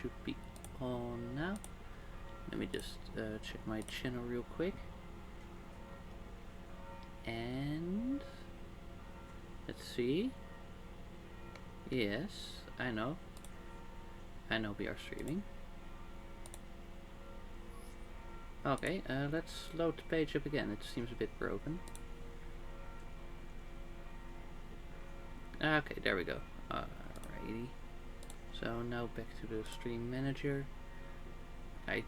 should be on now. Let me just check my channel real quick. And let's see. Yes, I know we are streaming. Okay, let's load the page up again. It seems a bit broken. Okay, there we go. Alrighty. So now back to the stream manager. I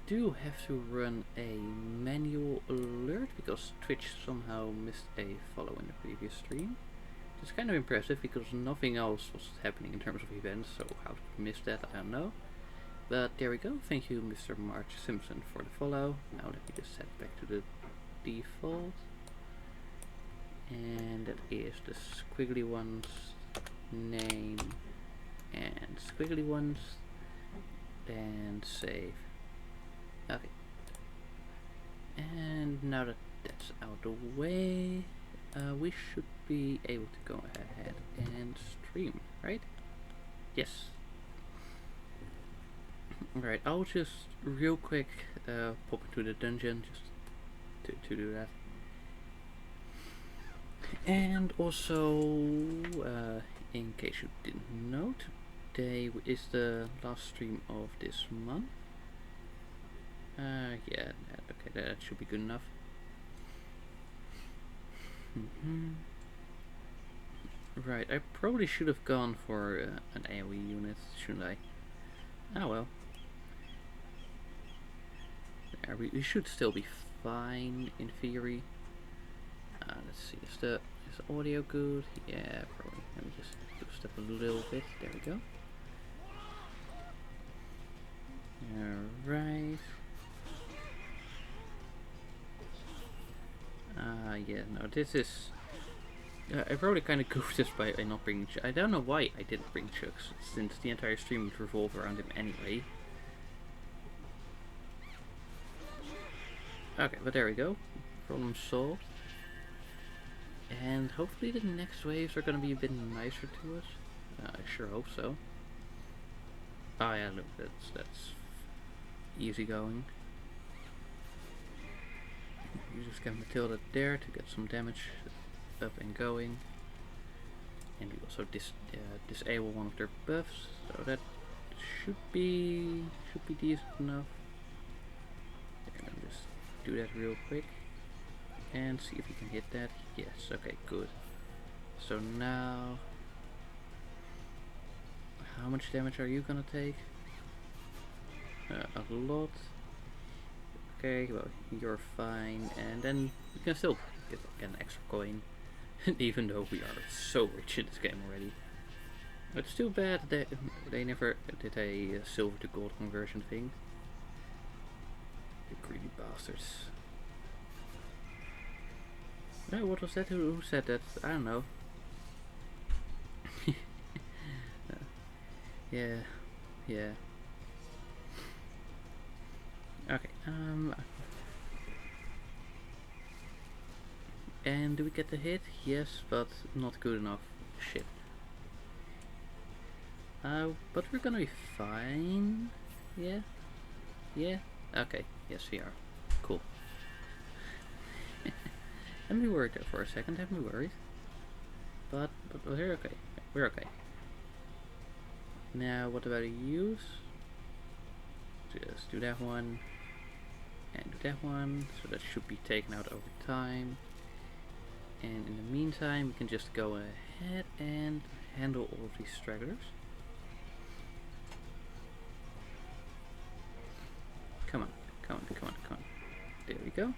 do have to run a manual alert because Twitch somehow missed a follow in the previous stream. It's kind of impressive because nothing else was happening in terms of events, so how to miss that I don't know. But there we go. Thank you, Mr. March Simpson, for the follow. Now let me just set back to the default. And that is the squiggly ones name and squiggly ones, and save. Okay. And now that that's out of the way, we should be able to go ahead and stream, right? Yes. Alright, I'll just real quick pop into the dungeon just to do that. And also, in case you didn't know, today is the last stream of this month. Yeah, okay, that should be good enough. Right, I probably should have gone for an AoE unit, shouldn't I? Oh well. There, we should still be fine in theory. Let's see, is the audio good? Yeah, probably. Let me just boost up a little bit. There we go. Alright. Yeah, no, this is... I probably kind of goofed this by not bringing Chuck. I don't know why I didn't bring Chucks, since the entire stream would revolve around him anyway. Okay, but there we go. Problem solved. And hopefully the next waves are going to be a bit nicer to us. I sure hope so. Oh yeah, look, that's easy going. You just get Matilda there to get some damage up and going. And we also disable one of their buffs, so that should be decent enough. Okay, let me just do that real quick and see if we can hit that. Yes, okay, good. So now, how much damage are you gonna take? A lot. Okay, well, you're fine, and then we can still get an extra coin, even though we are so rich in this game already. It's too bad that they never did a silver to gold conversion thing. The greedy bastards. No, what was that? Who said that? I don't know. Yeah. Okay, and do we get the hit? Yes, but not good enough. Shit. But we're gonna be fine. Yeah? Yeah? Okay, yes we are. Cool. Had me worried there for a second, had me worried. But we're okay. We're okay. Now, what about a use? Just do that one. And do that one. So that should be taken out over time. And in the meantime, we can just go ahead and handle all of these stragglers. Come on. There we go.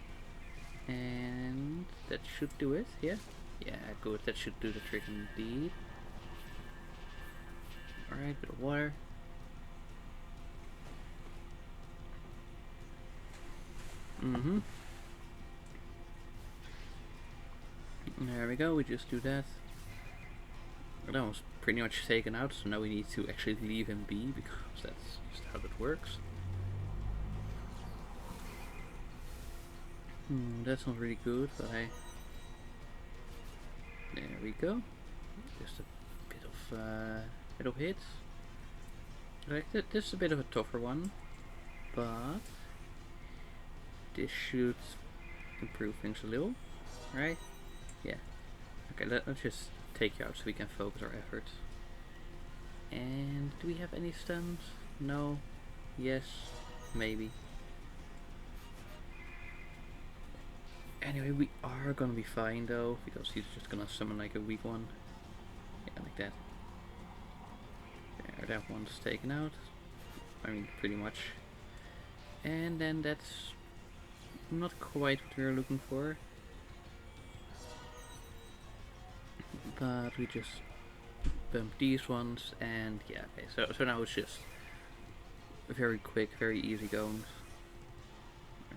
And that should do it, yeah? Yeah, good, that should do the trick indeed. Alright, bit of water. There we go, we just do that. That was pretty much taken out, so now we need to actually leave him be, because that's just how it works. That's not really good, but there we go. Just a bit of hits. like this is a bit of a tougher one, but this should improve things a little, right? Yeah. Okay, let's just take you out so we can focus our efforts. And do we have any stuns? No. Yes. Maybe. Anyway, we are gonna be fine though, because he's just gonna summon like a weak one. Yeah, like that. There, that one's taken out. I mean, pretty much. And then that's not quite what we were looking for. But we just bump these ones, and yeah, okay, so now it's just very quick, very easy going.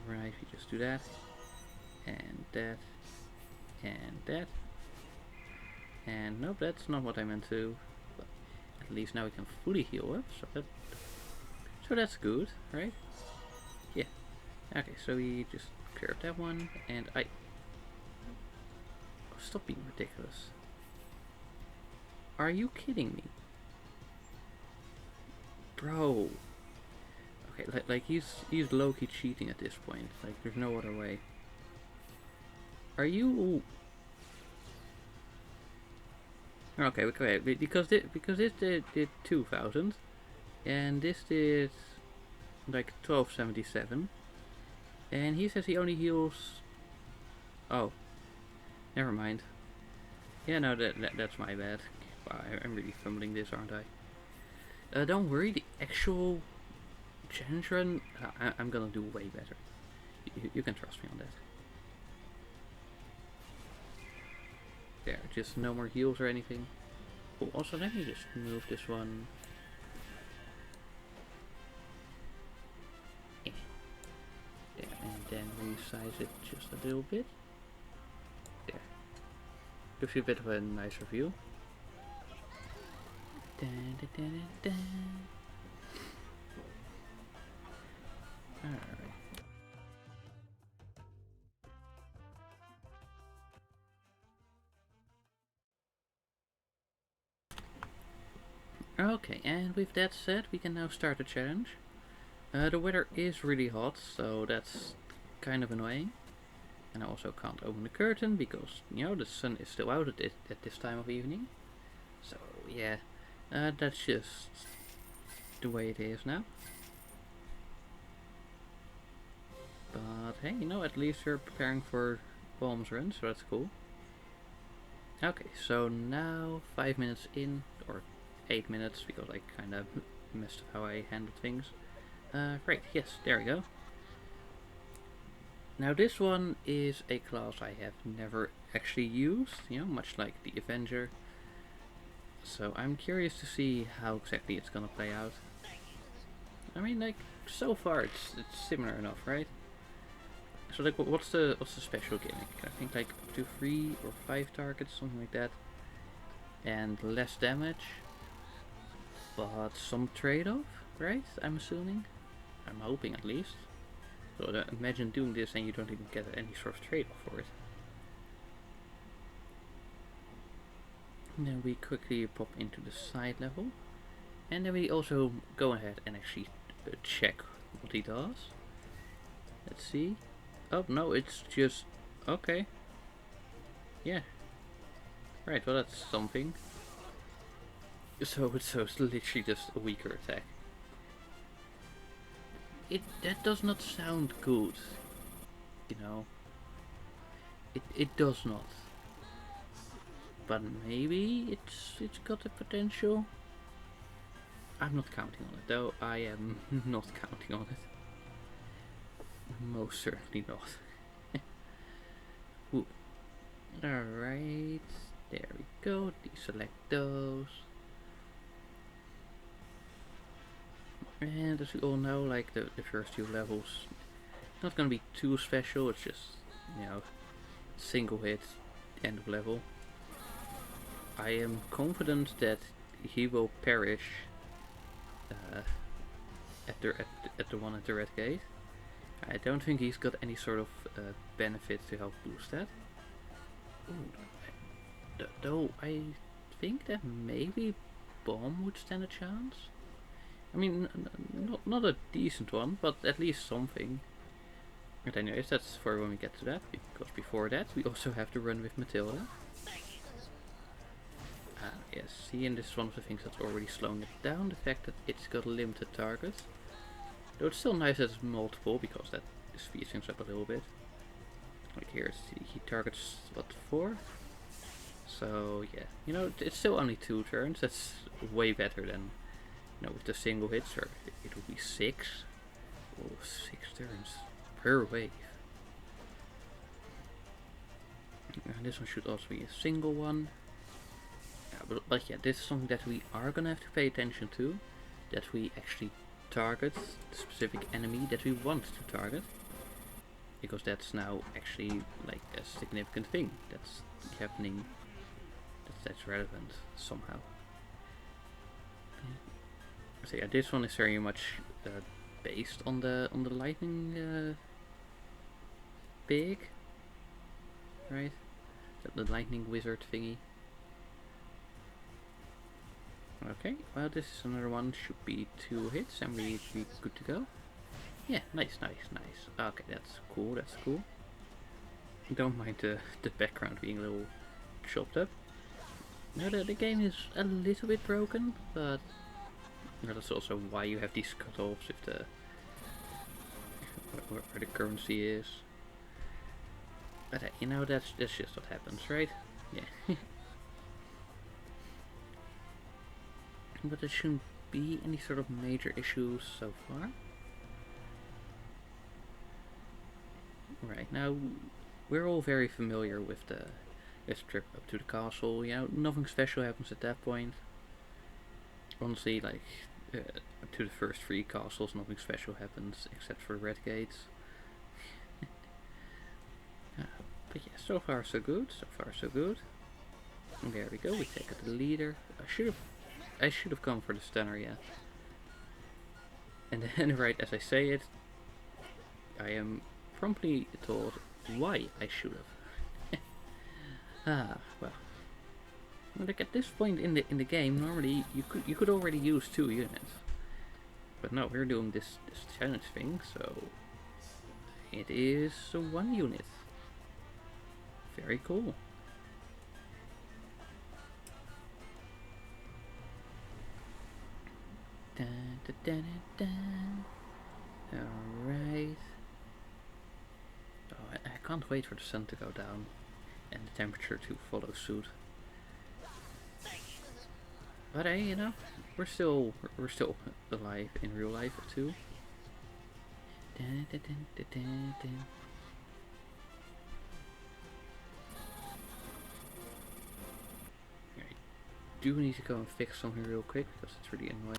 Right, we just do that, and that, and that. And nope, that's not what I meant to. But at least now we can fully heal up, so that's good, right? Yeah. Okay, so we just clear up that one, and oh, stop being ridiculous. Are you kidding me? Bro. Okay, like he's low-key cheating at this point. Like, there's no other way. Are you... Okay, because this did 2000, and this did like 1277, and he says he only heals... Oh, never mind. Yeah, no, that's my bad. Wow, I'm really fumbling this, aren't I? Don't worry, the actual challenge run, I'm gonna do way better. You can trust me on that. There, just no more heals or anything. Oh, also let me just move this one. There, and then resize it just a little bit. There. Gives you a bit of a nicer view. Dun, dun, dun, dun, dun. Alright. Okay, and with that said, we can now start the challenge. The weather is really hot, so that's kind of annoying. And I also can't open the curtain because, you know, the sun is still out at this time of evening. So, yeah, that's just the way it is now. But hey, you know, at least we're preparing for Bombs Run, so that's cool. Okay, so now 5 minutes in, or 8 minutes, because I kind of messed up how I handled things. Right, yes, there we go. Now this one is a class I have never actually used, you know, much like the Avenger. So I'm curious to see how exactly it's gonna play out. I mean, like, so far it's similar enough, right? So like, what's the special gimmick? I think like up to 3 or 5 targets, something like that, and less damage, but some trade-off, right? I'm assuming. I'm hoping at least. So imagine doing this and you don't even get any sort of trade-off for it. And then we quickly pop into the side level, and then we also go ahead and actually check what he does. Let's see. Oh no, it's just okay. Yeah. Right. Well, that's something. So it's literally just a weaker attack. That does not sound good. You know. It does not. But maybe it's got the potential. I'm not counting on it though. I am not counting on it. Most certainly not. Alright, there we go. Deselect those. And as we all know, like the first 2 levels, not gonna be too special. It's just, you know, single hit, end of level. I am confident that he will perish at the one at the red gate. I don't think he's got any sort of benefit to help boost that. Ooh, though I think that maybe Bomb would stand a chance. I mean, not a decent one, but at least something. But anyways, that's for when we get to that, because before that we also have to run with Matilda. Yes, see, and this is one of the things that's already slowing it down, the fact that it's got limited targets. Though it's still nice that it's multiple, because that speeds things up a little bit. Like here, he targets, what, 4? So, yeah, you know, it's still only 2 turns, that's way better than, you know, with the single hits, or it would be 6. Oh, 6 turns per wave. And this one should also be a single one. But yeah, this is something that we are gonna have to pay attention to. That we actually target the specific enemy that we want to target. Because that's now actually like a significant thing that's happening. That's relevant somehow. So yeah, this one is very much based on the lightning pig, right? The lightning wizard thingy. Okay, well this is another one, should be 2 hits and we'd be good to go. Yeah, nice. Okay, that's cool. Don't mind the background being a little chopped up. Now the game is a little bit broken, but that's also why you have these cutoffs if the where the currency is. But you know, that's just what happens, right? Yeah. But there shouldn't be any sort of major issues so far. Right, now we're all very familiar with the trip up to the castle. You know, nothing special happens at that point. Honestly, like up to the first 3 castles, nothing special happens except for the red gates. But yeah, so far so good. And there we go. We take out the leader. I should have gone for the stunner, yeah. And then, right as I say it, I am promptly told why I should have. Well, like at this point in the game, normally you could already use 2 units, but no, we're doing this challenge thing, so it is 1 unit. Very cool. Alright. Oh, I can't wait for the sun to go down and the temperature to follow suit. But hey, you know, we're still alive in real life too. I do need to go and fix something real quick because it's really annoying.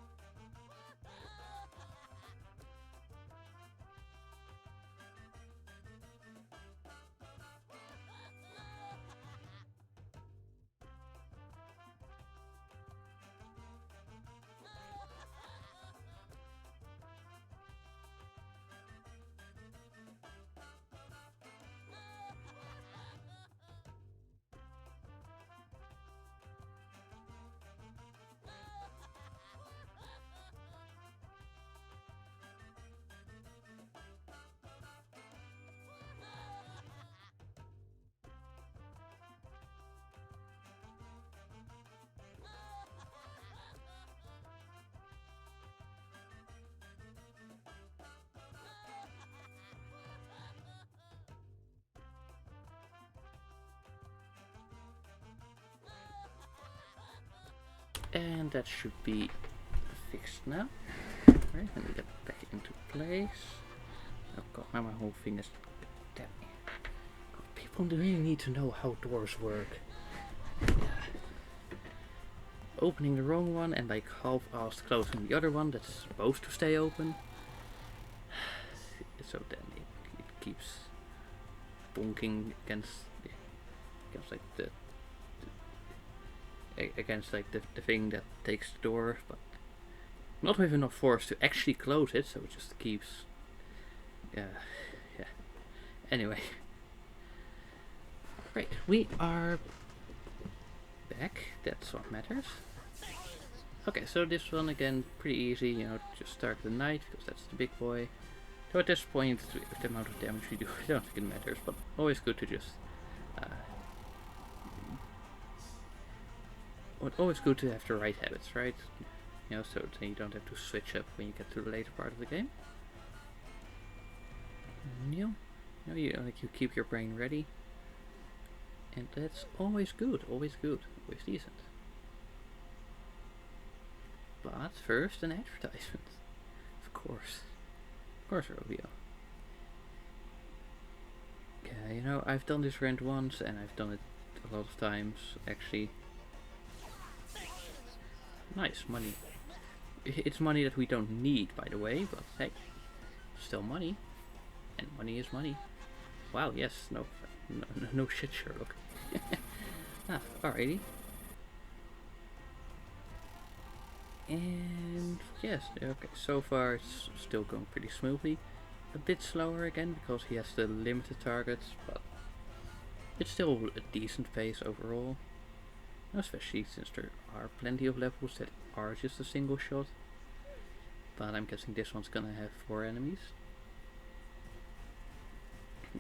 And that should be fixed now. Right, let me get back into place. Oh god, now my whole thing is... Damn. People really need to know how doors work. Opening the wrong one and like half-assed closing the other one that's supposed to stay open. So then it keeps bonking against like the thing that takes the door, but not with enough force to actually close it, so it just keeps yeah. Anyway. Right, we are back, that's what matters. Okay, so this one again, pretty easy, you know, just start the knight, because that's the big boy. So at this point, the amount of damage we do, I don't think it matters, but always good to just... always good to have the right habits, right? You know, so then you don't have to switch up when you get to the later part of the game. You keep your brain ready. And that's always good, always decent. But first, an advertisement. Of course, Rovio. Okay, you know, I've done this rant once, and I've done it a lot of times, actually. Nice, money. It's money that we don't need, by the way, but hey, still money. And money is money. Wow, yes, no shit, Sherlock. Alrighty. And yes, okay, so far it's still going pretty smoothly. A bit slower again because he has the limited targets, but it's still a decent pace overall. Especially since there are plenty of levels that are just a single shot. But I'm guessing this one's gonna have 4 enemies.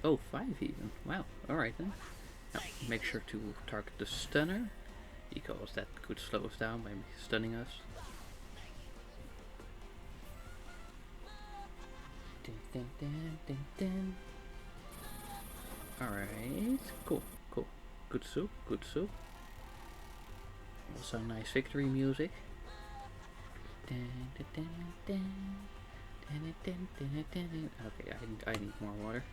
Oh, 5 even. Wow, alright then. Now, make sure to target the stunner, because that could slow us down by stunning us. Alright, cool. Good soup. Also nice victory music. Okay, I need more water.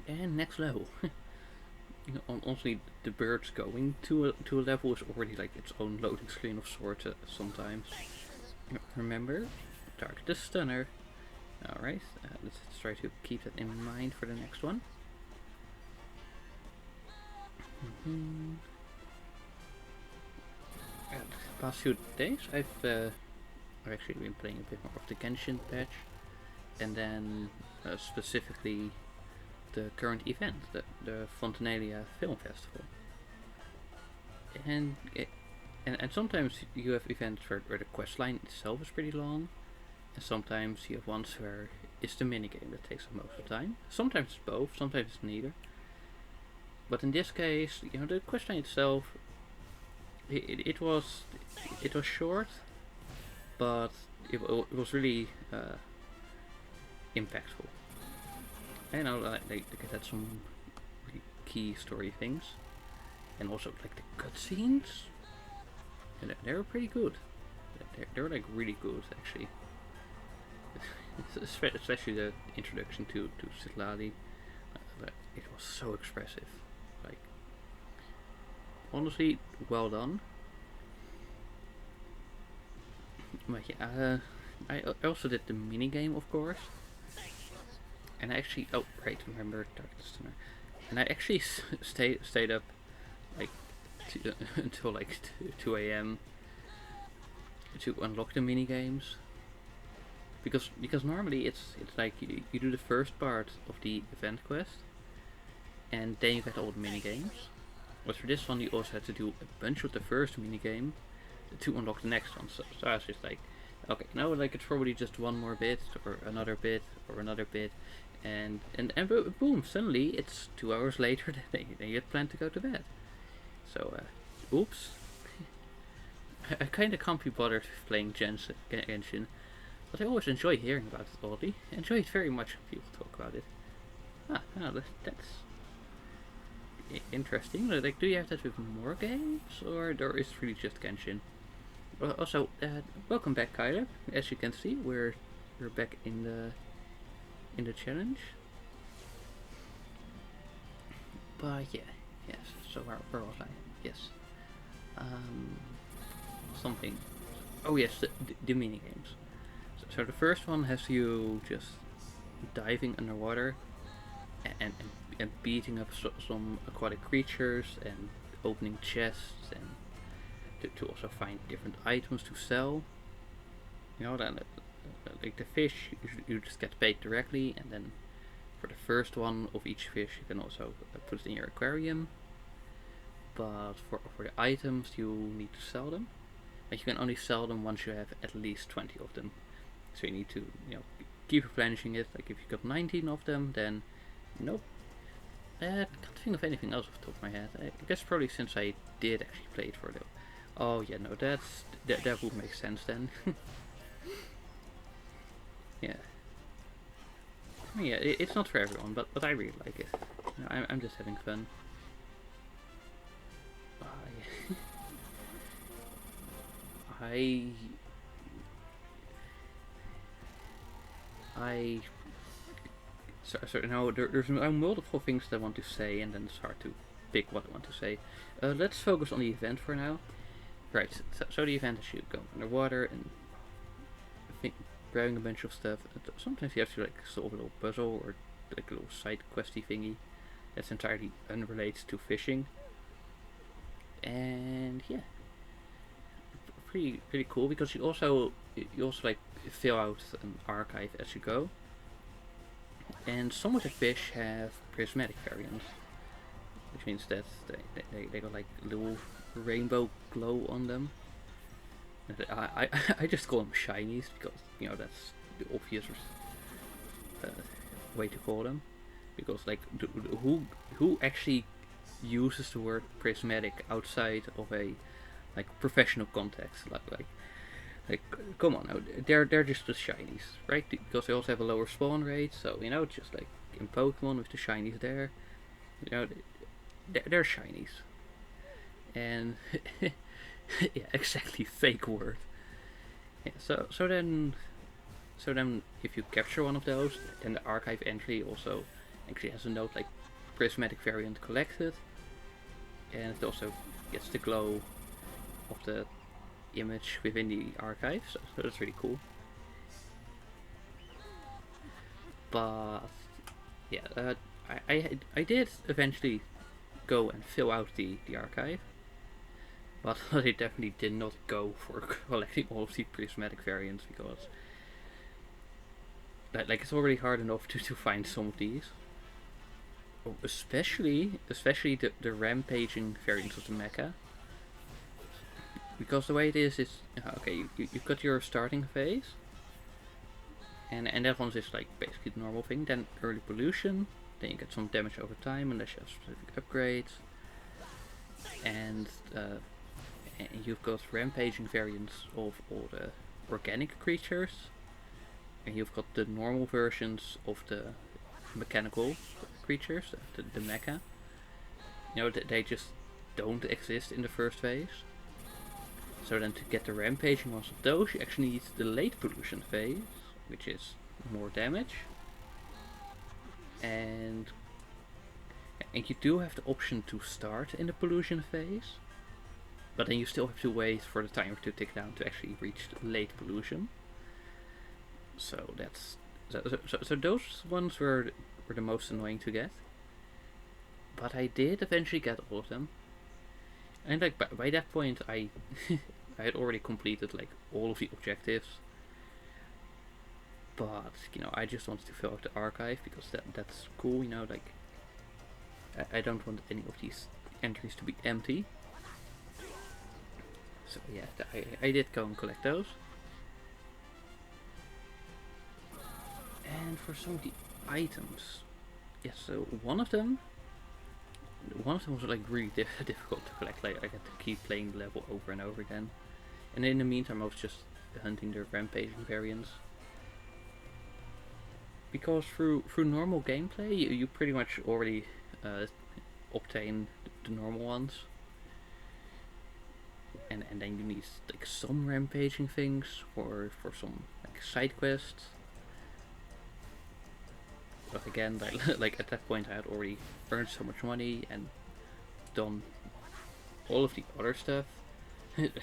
And next level. Honestly, the birds going to a level is already like its own loading screen of sorts sometimes. Remember, target the stunner. Alright, let's try to keep that in mind for the next one. The past few days I've actually been playing a bit more of the Genshin patch, and then specifically the current event, the Fontenalia Film Festival. And sometimes you have events where the quest line itself is pretty long, and sometimes you have ones where it's the minigame that takes up most of the time. Sometimes it's both, sometimes it's neither. But in this case, you know, the quest line itself, it was short, but it was really impactful. And they had some really key story things, and also like the cutscenes, and they were pretty good. They were like really good actually. Especially the introduction to Citlali. It was so expressive. Like, honestly, well done. But yeah, I also did the mini game, of course. And I actually, oh right, remember Darkness Stunner. And I actually stayed up like until like 2 a.m. to unlock the mini games. Because normally it's like you do the first part of the event quest, and then you get all the mini games. But for this one, you also had to do a bunch of the first mini game to unlock the next one. So I was just like, okay, now like it's probably just one more bit or another bit or another bit, and boom, suddenly it's 2 hours later than you had planned to go to bed. So, oops. I kind of can't be bothered playing Genshin, but I always enjoy hearing about it, oddly. I enjoy it very much when people talk about it. That's interesting. Like, do you have that with more games, or is it really just Genshin? Also, welcome back, Kyler. As you can see, we're back in the challenge. But yeah, yes. So where was I? Yes. Something. Oh yes, the mini games. So the first one has you just diving underwater and beating up some aquatic creatures and opening chests and to also find different items to sell. You know, then like the fish, you just get paid directly, and then for the first one of each fish, you can also put it in your aquarium. But for the items, you need to sell them. But you can only sell them once you have at least 20 of them. So you need to, keep replenishing it. Like if you got 19 of them, then nope. I can't think of anything else off the top of my head. I guess probably since I did actually play it for the. Oh yeah, no, that would make sense then. Yeah. I mean, yeah, it's not for everyone, but I really like it. I'm just having fun. Yeah. So now there's multiple things that I want to say, and then it's hard to pick what I want to say. Let's focus on the event for now. Right, so the event is you go underwater and grabbing a bunch of stuff. Sometimes you have to like solve a little puzzle or like a little side questy thingy that's entirely unrelated to fishing. And yeah, pretty cool because you also like fill out an archive as you go. And some of the fish have prismatic variants, which means that they got like little rainbow glow on them. I just call them shinies because that's the obvious way to call them. Because like who actually uses the word prismatic outside of a like professional context? Like come on now, they're just the shinies, right? Because they also have a lower spawn rate, so just like in Pokemon with the shinies there, they're shinies. And yeah, exactly, fake word. Yeah, so then if you capture one of those, then the archive entry also actually has a note like prismatic variant collected, and it also gets the glow of the image within the archive, so that's really cool. But yeah, I did eventually go and fill out the archive, but I definitely did not go for collecting all of the prismatic variants because like it's already hard enough to find some of these. Especially the rampaging variants of the mecha. Because the way it is okay, you've got your starting phase, and that one's just like basically the normal thing. Then early pollution, then you get some damage over time unless you have specific upgrades, and you've got rampaging variants of all the organic creatures, and you've got the normal versions of the mechanical creatures, the mecha. They just don't exist in the first phase. So then to get the rampaging ones of those, you actually need the late pollution phase, which is more damage. And you do have the option to start in the pollution phase, but then you still have to wait for the timer to tick down to actually reach late pollution. So that's so those ones were the most annoying to get. But I did eventually get all of them. And like by that point I had already completed like all of the objectives. But I just wanted to fill out the archive because that's cool, like I don't want any of these entries to be empty. So yeah, I did go and collect those. And for some of the items, yeah, so one of them was like really difficult to collect. Like I had to keep playing the level over and over again. And in the meantime I was just hunting the rampaging variants. Because through normal gameplay you pretty much already obtain the normal ones. And then you need like some rampaging things for some like side quests. But again, like at that point I had already earned so much money and done all of the other stuff. It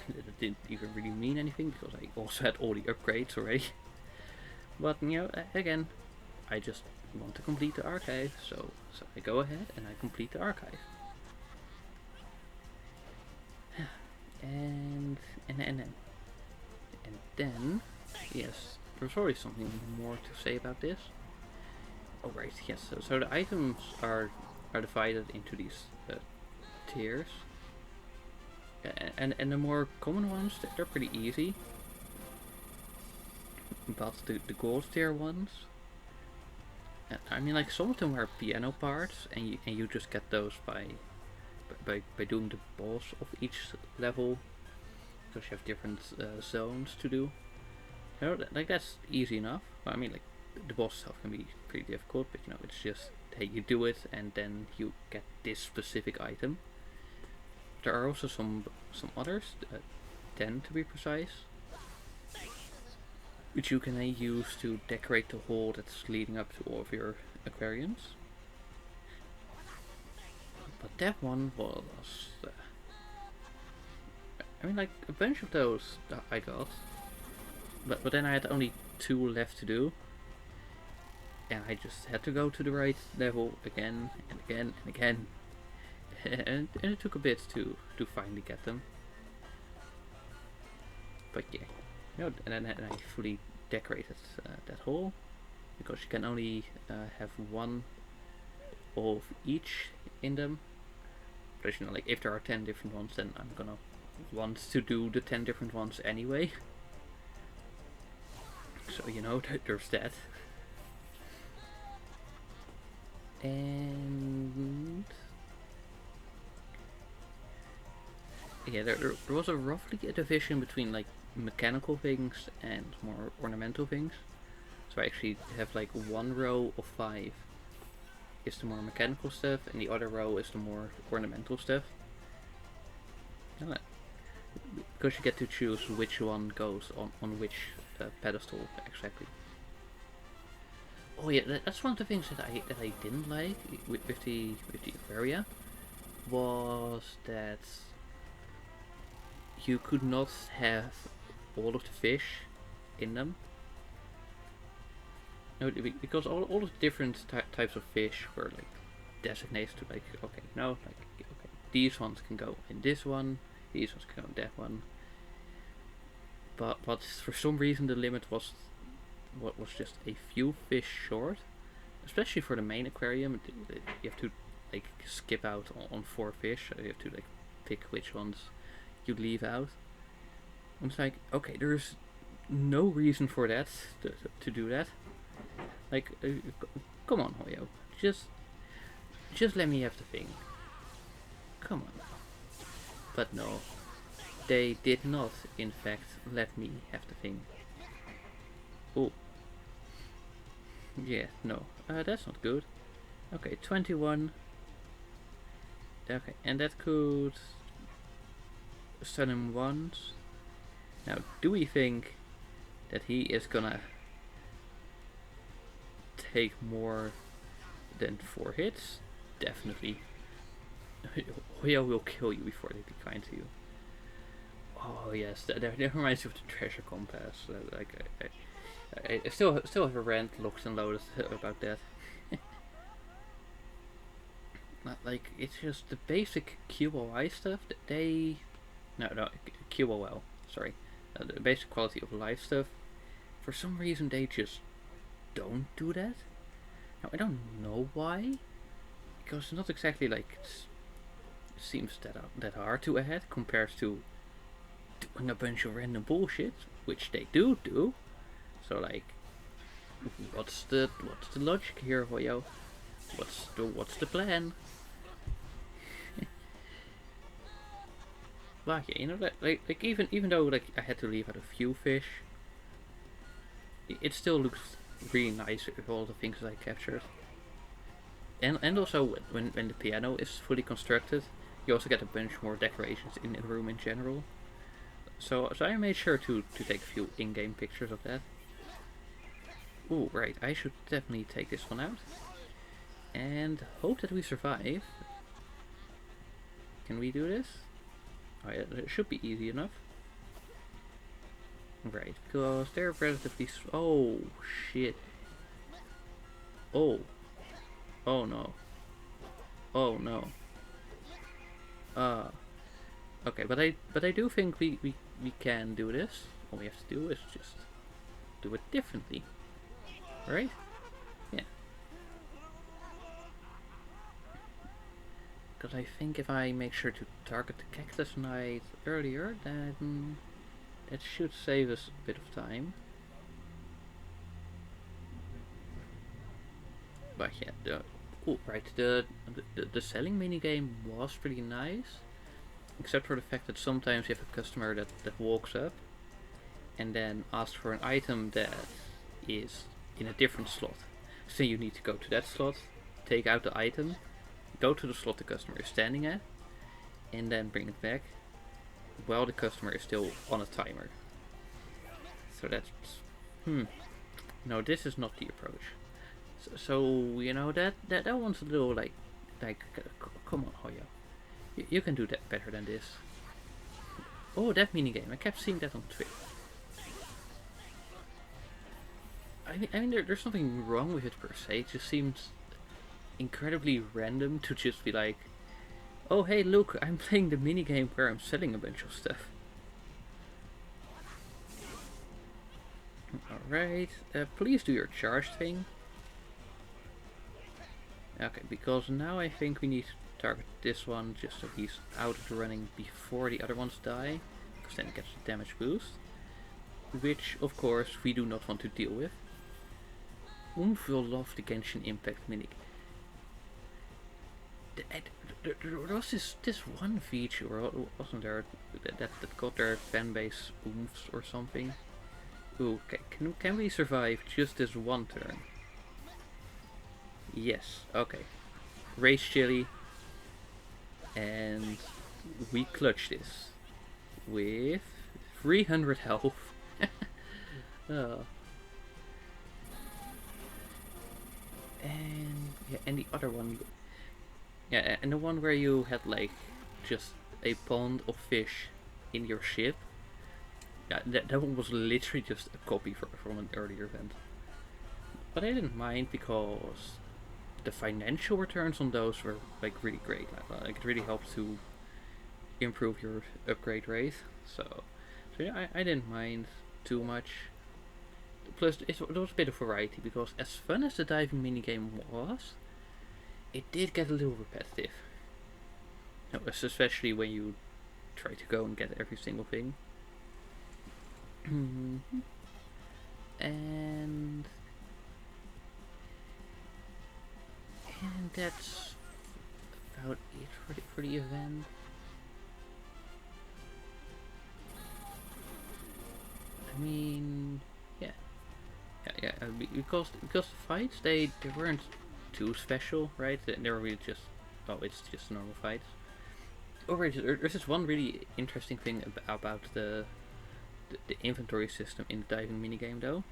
didn't even really mean anything because I also had all the upgrades already. But again, I just want to complete the archive, so I go ahead and I complete the archive. And then yes, there's always something more to say about this. Oh right, yes. So the items are divided into these tiers, and the more common ones, they're pretty easy. But the gold tier ones, I mean, like some of them are piano parts, and you just get those by doing the boss of each level, because you have different zones to do. You know, like that's easy enough. I mean, like the boss itself can be pretty difficult, but you know, it's just hey, you do it, and then you get this specific item. There are also some others, 10 to be precise, which you can use to decorate the hole that's leading up to all of your aquariums. But that one was, I mean, like a bunch of those I got, but then I had only 2 left to do, and I just had to go to the right level again and again and again, and it took a bit to finally get them. But yeah, you know, and then I fully decorated that hole, because you can only have one of each in them. But you know, like if there are 10 different ones, then I'm gonna want to do the 10 different ones anyway. So you know, there's that. And yeah, there was roughly a division between like mechanical things and more ornamental things. So I actually have like one row of 5 is the more mechanical stuff, and the other row is the more ornamental stuff. Because you get to choose which one goes on which pedestal exactly. Oh yeah, that's one of the things that I didn't like with the Aquaria, was that you could not have all of the fish in them. No, because all of the different types of fish were like designated to like, okay, no, like okay, these ones can go in this one, these ones can go in that one. But for some reason the limit was just a few fish short, especially for the main aquarium. You have to like skip out on 4 fish, so you have to like pick which ones you leave out. And it's like, okay, there's no reason for that to do that. Like, come on, Hoyo, just let me have the thing. Come on. But no, they did not, in fact, let me have the thing. Oh. Yeah, no, that's not good. Okay, 21. Okay, and that could stun him once. Now, do we think that he is gonna take more than 4 hits? Definitely. Hoyo will kill you before they be kind to you. Oh yes, that reminds me of the treasure compass. Like I still have a rant locked and loaded about that. Like it's just the basic QOI stuff that they no QOL, sorry, the basic quality of life stuff. For some reason they just don't do that. Now I don't know why, because it's not exactly like it seems that hard to add compared to doing a bunch of random bullshit, which they do. So like, what's the logic here, Hoyo? What's the plan? But yeah, you know, like even though like I had to leave out a few fish, it still looks really nice with all the things that I captured. And also when the piano is fully constructed, you also get a bunch more decorations in the room in general. So I made sure to take a few in-game pictures of that. Ooh, right, I should definitely take this one out. And hope that we survive. Can we do this? Oh yeah, it should be easy enough. Right, because they're relatively... Oh, shit. Oh. Oh no. Oh no. Okay, but I do think we can do this. All we have to do is just do it differently, right? Yeah. Because I think if I make sure to target the Cactus Knight earlier, then that should save us a bit of time. But yeah, the selling minigame was pretty nice, except for the fact that sometimes you have a customer that walks up and then asks for an item that is in a different slot. So you need to go to that slot, take out the item, go to the slot the customer is standing at, and then bring it back while the customer is still on a timer. So that's... No, this is not the approach. So you know, that one's a little like come on, Hoyo. You can do that better than this. Oh, that minigame. I kept seeing that on Twitter. I mean there's nothing wrong with it per se. It just seems incredibly random to just be like, oh hey look, I'm playing the minigame where I'm selling a bunch of stuff. Alright, please do your charge thing. Okay, because now I think we need to target this one just so he's out of the running before the other ones die, because then it gets a damage boost, which of course we do not want to deal with. Oomph will love the Genshin Impact mini. There was this one feature, wasn't there, that got their fanbase oomphs or something? Ooh, can we survive just this one turn? Yes, okay. Race Chili, and we clutch this with 300 health. Oh. And yeah, and the other one, yeah, and the one where you had like just a pond of fish in your ship. Yeah, that one was literally just a copy from an earlier event. But I didn't mind because the financial returns on those were like really great. Like it really helped to improve your upgrade rate. So yeah, I didn't mind too much. Plus, there was a bit of variety because as fun as the diving minigame was, it did get a little repetitive. No, especially when you try to go and get every single thing. And that's about it for the event. I mean, yeah, because the fights they weren't too special, right? They were really just, oh, it's just normal fights. Over there's this one really interesting thing about the inventory system in the diving minigame though,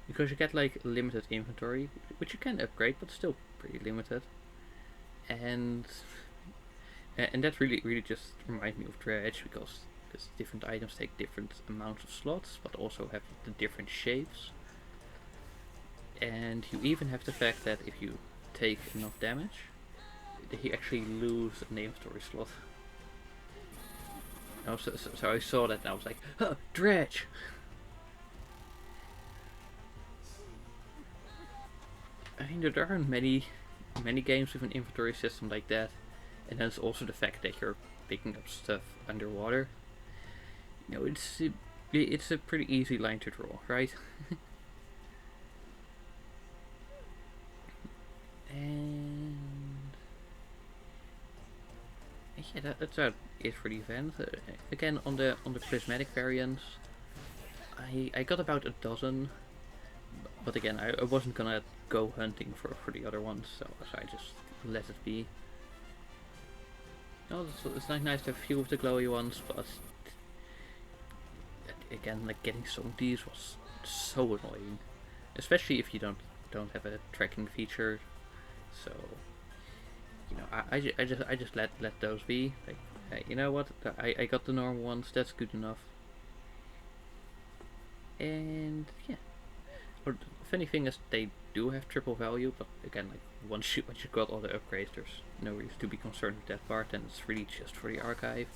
because you get like limited inventory, which you can upgrade, but still pretty limited, and that really just reminds me of Dredge, because different items take different amounts of slots, but also have the different shapes, and you even have the fact that if you take enough damage, you actually lose an inventory slot. Oh, so I saw that and I was like, huh, Dredge! I mean, there aren't many games with an inventory system like that, and then there's also the fact that you're picking up stuff underwater. You know, it's a pretty easy line to draw, right? And yeah, that's about it for the event. Again, on the prismatic variants, I got about a dozen, but again, I wasn't gonna go hunting for the other ones, so I just let it be. No, it's nice to have a few of the glowy ones, but again, like getting some of these was so annoying, especially if you don't have a tracking feature. So you know, I just let those be. Like, hey, you know what? I got the normal ones. That's good enough. And yeah, the funny thing is they do have triple value, but again, like once you got all the upgrades, there's no reason to be concerned with that part, and it's really just for the archive.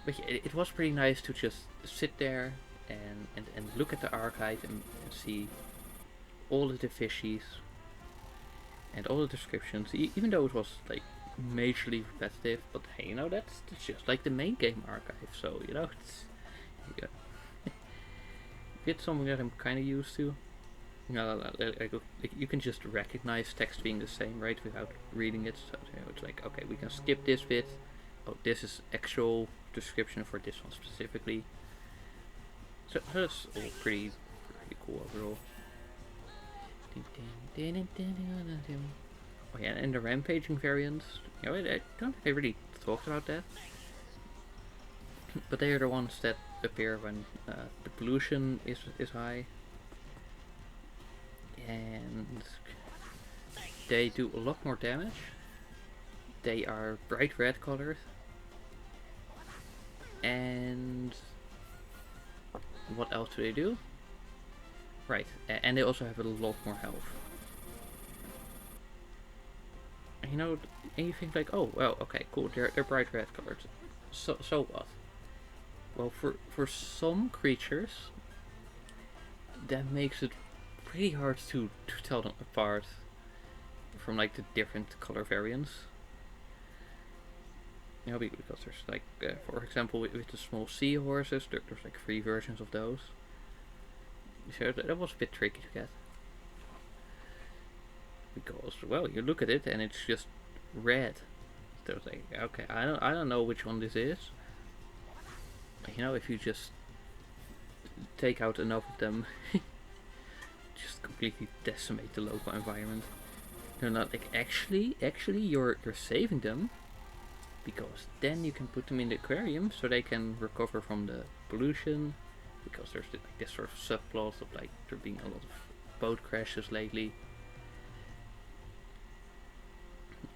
But yeah, it was pretty nice to just sit there and look at the archive and see all of the fishies and all the descriptions, even though it was like majorly repetitive. But hey, you know, that's just like the main game archive, so you know, yeah, it's something that I'm kind of used to. You know, like, you can just recognize text being the same, right, without reading it. So you know, it's like, okay, we can skip this bit. Oh, this is actual description for this one specifically. So that's all pretty cool overall. Oh yeah, and the rampaging variants. You know, I don't think they really talked about that, but they are the ones that appear when the pollution is high, and they do a lot more damage. They are bright red colored, and what else do they do? Right, and they also have a lot more health. You know, and you think like, oh well, okay, cool, they're bright red colored. So what? Well, for some creatures, that makes it pretty hard to tell them apart from like the different color variants. You know, because there's like, for example, with the small seahorses, there's like 3 versions of those. So that was a bit tricky to get. Because, well, you look at it and it's just red. So it's like, okay, I don't know which one this is. You know, if you just take out enough of them, just completely decimate the local environment. They're not like, actually you're saving them, because then you can put them in the aquarium so they can recover from the pollution, because there's like this sort of subplot of like there being a lot of boat crashes lately.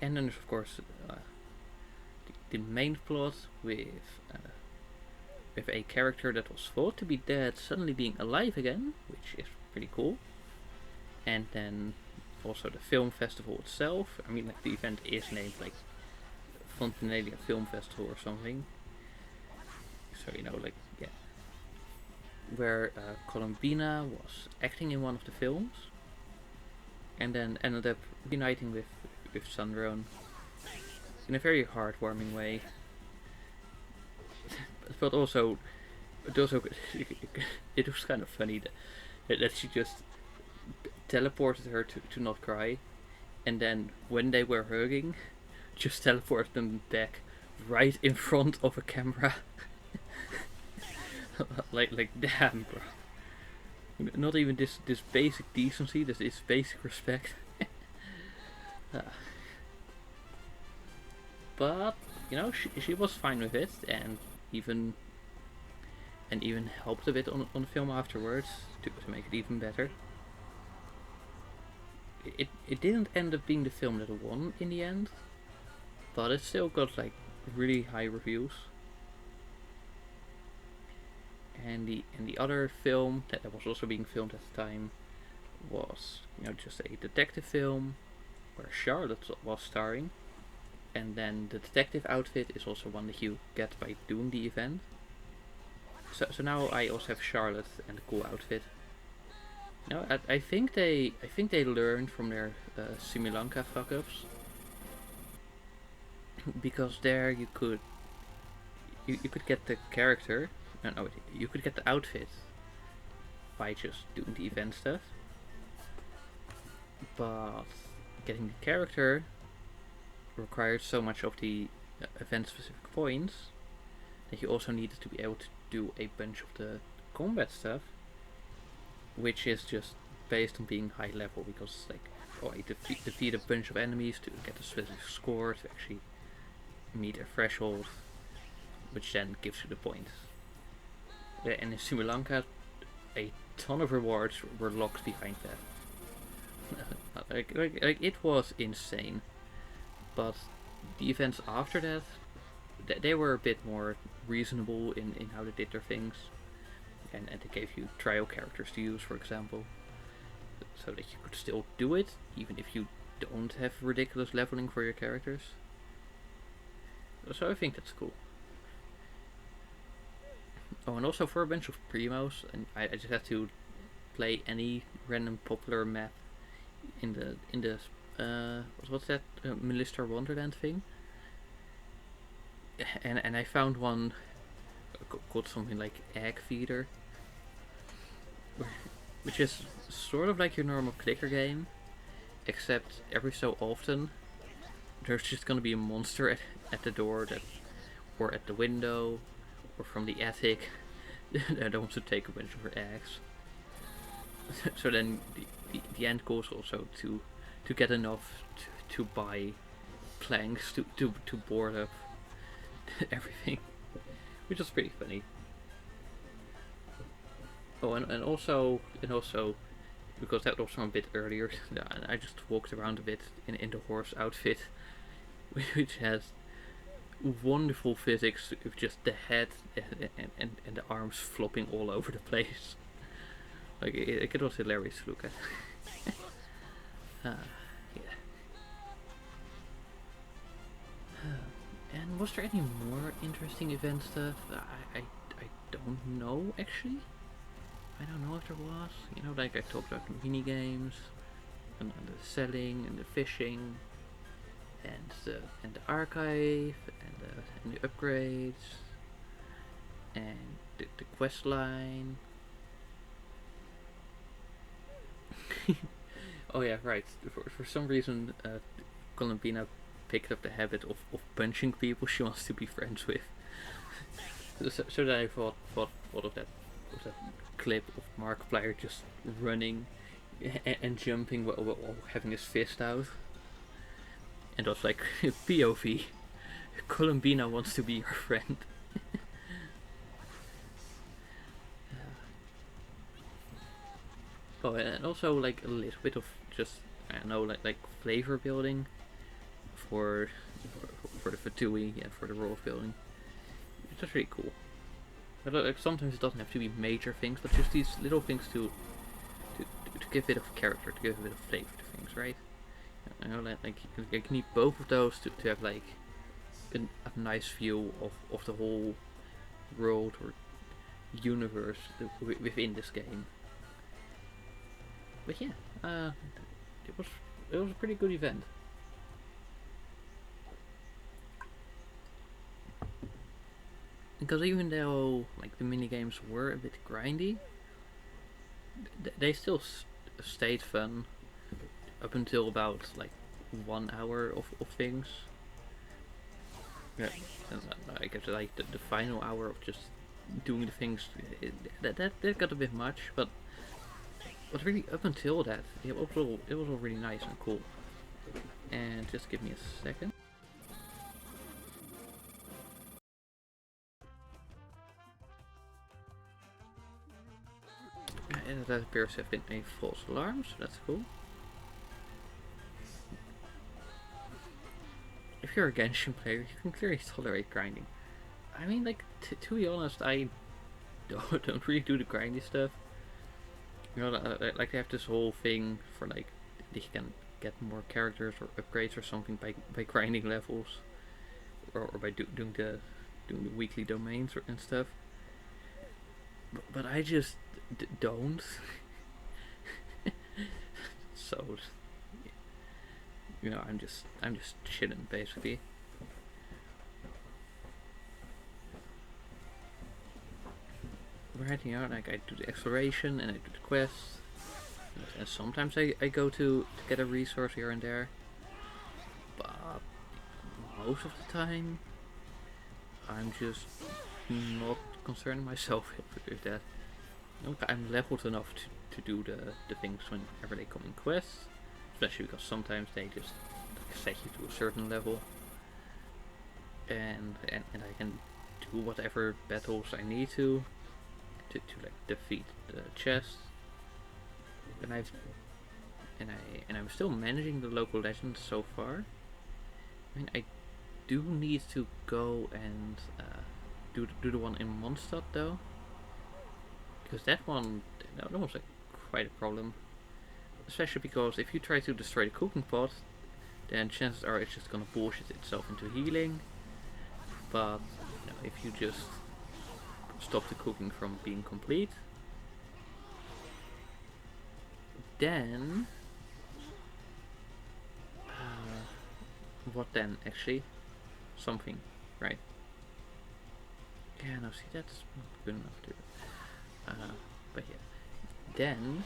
And then there's of course the main plot with a character that was thought to be dead suddenly being alive again, which is pretty cool. And then also the film festival itself. I mean, like, the event is named like Fontinalia Film Festival or something. So, you know, like, yeah. Where Columbina was acting in one of the films, and then ended up reuniting with Sundrone in a very heartwarming way. But also, it was kind of funny that she just teleported her to not cry, and then when they were hugging, just teleported them back right in front of a camera. like damn, bro. Not even this basic decency, this basic respect. But you know, she was fine with it, and even helped a bit on the film afterwards to make it even better. It didn't end up being the film that won in the end, but it still got like really high reviews. And the other film that was also being filmed at the time was, you know, just a detective film where Charlotte was starring, and then the detective outfit is also one that you get by doing the event. So now I also have Charlotte and a cool outfit. No, I think they learned from their Simulanka fuck ups, because there you could get the character. No, you could get the outfit by just doing the event stuff, but getting the character required so much of the event specific points that you also needed to be able to do a bunch of the combat stuff, which is just based on being high level, because like, oh, I defeat a bunch of enemies to get a specific score to actually meet a threshold, which then gives you the points. And in Simulanka, a ton of rewards were locked behind that. like it was insane. But the events after that, they were a bit more reasonable in how they did their things. And they gave you trial characters to use, for example, so that you could still do it, even if you don't have ridiculous leveling for your characters. So I think that's cool. Oh, and also for a bunch of primos, and I just had to play any random popular map in the what's that Mr. Wonderland thing, and I found one called something like Egg Feeder, which is sort of like your normal clicker game, except every so often there's just gonna be a monster at the door that, or at the window, or from the attic that wants to take a bunch of her eggs. So then the end goal is also to get enough to buy planks to board up everything, which is pretty funny. Oh, and also because that was from a bit earlier, I just walked around a bit in the horse outfit, which has wonderful physics with just the head and the arms flopping all over the place. Like it was hilarious to look at. Yeah. And was there any more interesting event stuff? I don't know actually. I don't know if there was. You know, like I talked about the mini games, and the selling, and the fishing, and the archive, and the upgrades, and the quest line. Oh yeah, right. For some reason, Columbina picked up the habit of punching people she wants to be friends with. So then I thought of that clip of Markiplier just running and jumping while having his fist out. And I was like, POV, Columbina wants to be your friend. Oh, and also like a little bit of just, I don't know, like flavor building for the Fatui and for the world building. It's just really cool. But like sometimes it doesn't have to be major things, but just these little things to give a bit of character, to give a bit of flavor to things, right? You know, like you need both of those to have like a nice view of the whole world or universe within this game. But yeah, it was a pretty good event. Because even though like the mini games were a bit grindy, they still stayed fun up until about like 1 hour of things. Yeah, and I guess like the final hour of just doing the things, that got a bit much, but really up until that, it was all really nice and cool. And just give me a second. And that appears to have been a false alarm, so that's cool. If you're a Genshin player, you can clearly tolerate grinding. I mean, like, to be honest, I don't really do the grindy stuff. You know, like they have this whole thing for like they can get more characters or upgrades or something by grinding levels, or by doing the weekly domains and stuff. But I just don't. So, you know, I'm just chilling basically. Right, you know, like I do the exploration and I do the quests, and sometimes I go to get a resource here and there, but most of the time I'm just not concerning myself with that. Okay, I'm leveled enough to do the things whenever they come in quests, especially because sometimes they just set you to a certain level, and I can do whatever battles I need to like defeat the chest. And I'm still managing the local legends so far. I mean, I do need to go and do the one in Mondstadt though, because that one was like quite a problem, especially because if you try to destroy the cooking pot, then chances are it's just gonna bullshit itself into healing. But you know, if you just stop the cooking from being complete. Then what then actually? Something, right? Yeah, no, see, that's not good enough to but yeah. Then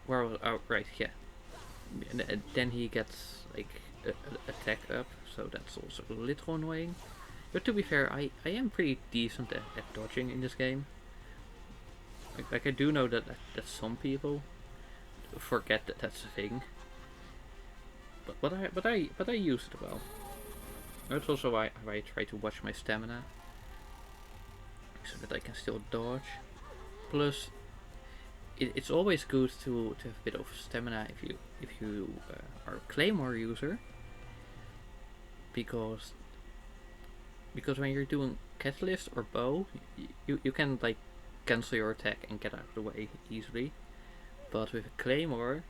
well, right, yeah. And then he gets like attack up, so that's also a little annoying. But to be fair, I am pretty decent at dodging in this game. Like I do know that some people forget that that's a thing. But I use it well. That's also why I try to watch my stamina, so that I can still dodge. Plus, it's always good to have a bit of stamina if you are a claymore user, because when you're doing catalyst or bow, you can like cancel your attack and get out of the way easily. But with a claymore,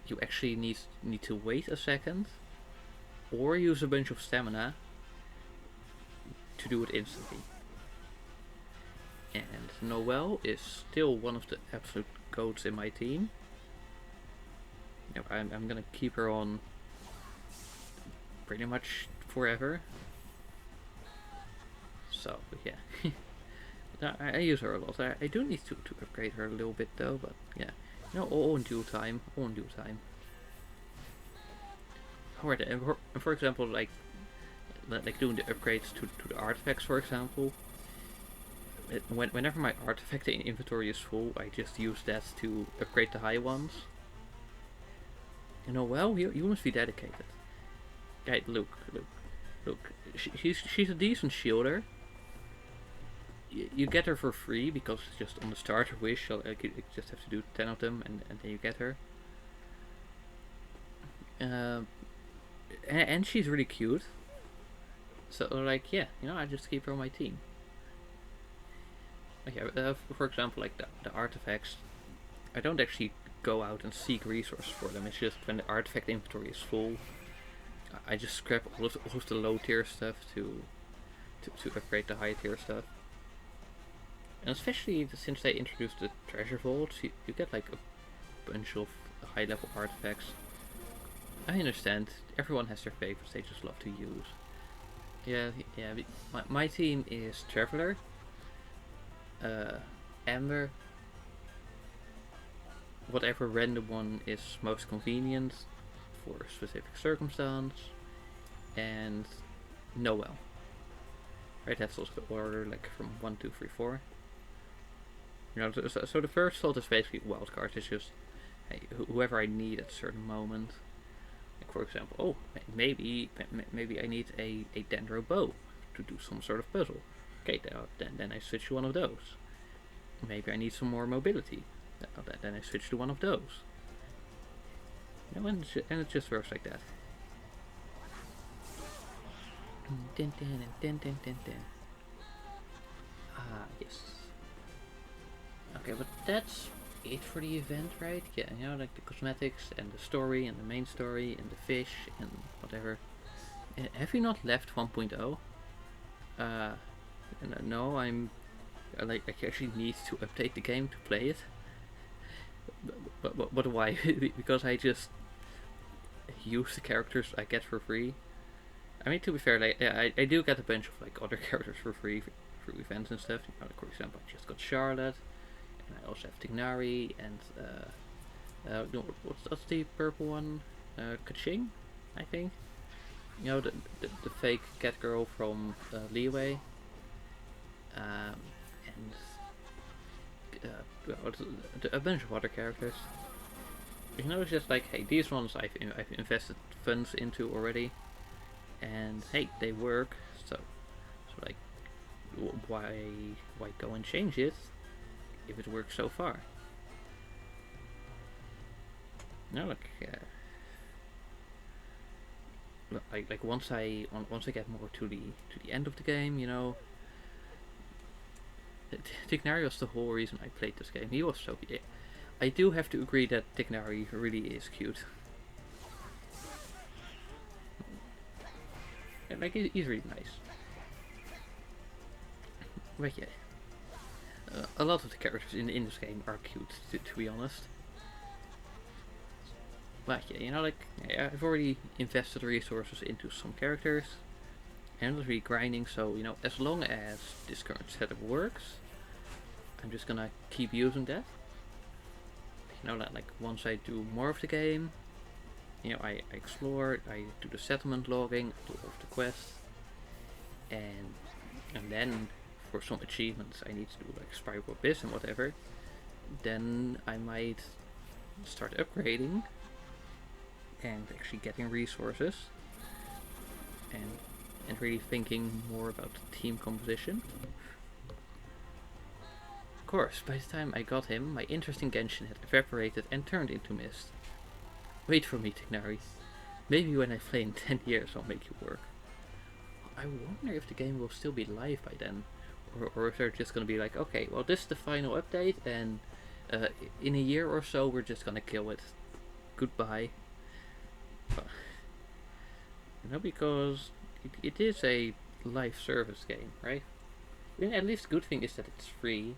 you actually need to wait a second or use a bunch of stamina to do it instantly. And Noelle is still one of the absolute goats in my team. You know, I'm gonna keep her on pretty much forever. So yeah, I use her a lot. I do need to upgrade her a little bit though, but yeah, you know, all in due time. All in due time. Alright, and for example, like doing the upgrades to the artifacts, for example. Whenever my artifact inventory is full, I just use that to upgrade the high ones. You know, well, you must be dedicated. Right, look. She's a decent shielder. You get her for free because it's just on the starter wish. So you just have to do 10 of them, and then you get her. And she's really cute. So like, yeah, you know, I just keep her on my team. Okay, for example, like the artifacts, I don't actually go out and seek resources for them. It's just when the artifact inventory is full, I just scrap all of the low tier stuff to upgrade the high tier stuff. And especially since they introduced the treasure vaults, you get like a bunch of high level artifacts. I understand, everyone has their favorites they just love to use. Yeah. My team is Traveler, Amber, whatever random one is most convenient for a specific circumstance, and Noelle. Right, that's also the order, like from 1, 2, 3, 4. You know, so the first slot is basically wildcard. It's just, hey, whoever I need at a certain moment. Like for example, oh, maybe I need a dendro bow to do some sort of puzzle. Okay, then I switch to one of those. Maybe I need some more mobility. Then I switch to one of those. You know, and it just works like that. Ah, yes. Okay, but that's it for the event, right? Yeah, you know, like the cosmetics and the story and the main story and the fish and whatever. Have you not left 1.0? No, I actually need to update the game to play it. But why? Because I just use the characters I get for free. I mean, to be fair, like I do get a bunch of like other characters for free through events and stuff. You know, like, for example, I just got Charlotte, and I also have Tignari, and what's the purple one? Kaching, I think. You know, the fake cat girl from Leeway. And a bunch of other characters. You know, it's just like, hey, these ones I've invested funds into already, and hey, they work. So like, why go and change it if it works so far? No, like once I get more to the end of the game, you know. Tignari was the whole reason I played this game. He was so cute. I do have to agree that Tignari really is cute. Yeah, like, he's really nice. But yeah, a lot of the characters in this game are cute, to be honest. But yeah, like I've already invested resources into some characters, and it was really grinding. So as long as this current setup works, I'm just gonna keep using that. Like once I do more of the game, I explore, I do the settlement logging, do all of the quests, and then for some achievements I need to do like Spyro Abyss and whatever. Then I might start upgrading and actually getting resources and really thinking more about the team composition. Of course, by the time I got him, my interest in Genshin had evaporated and turned into mist. Wait for me, Tignari. Maybe when I play in 10 years I'll make you work. I wonder if the game will still be live by then. Or if they're just gonna be like, okay, well this is the final update and in a year or so we're just gonna kill it. Goodbye. Because it is a live service game, right? I mean, at least the good thing is that it's free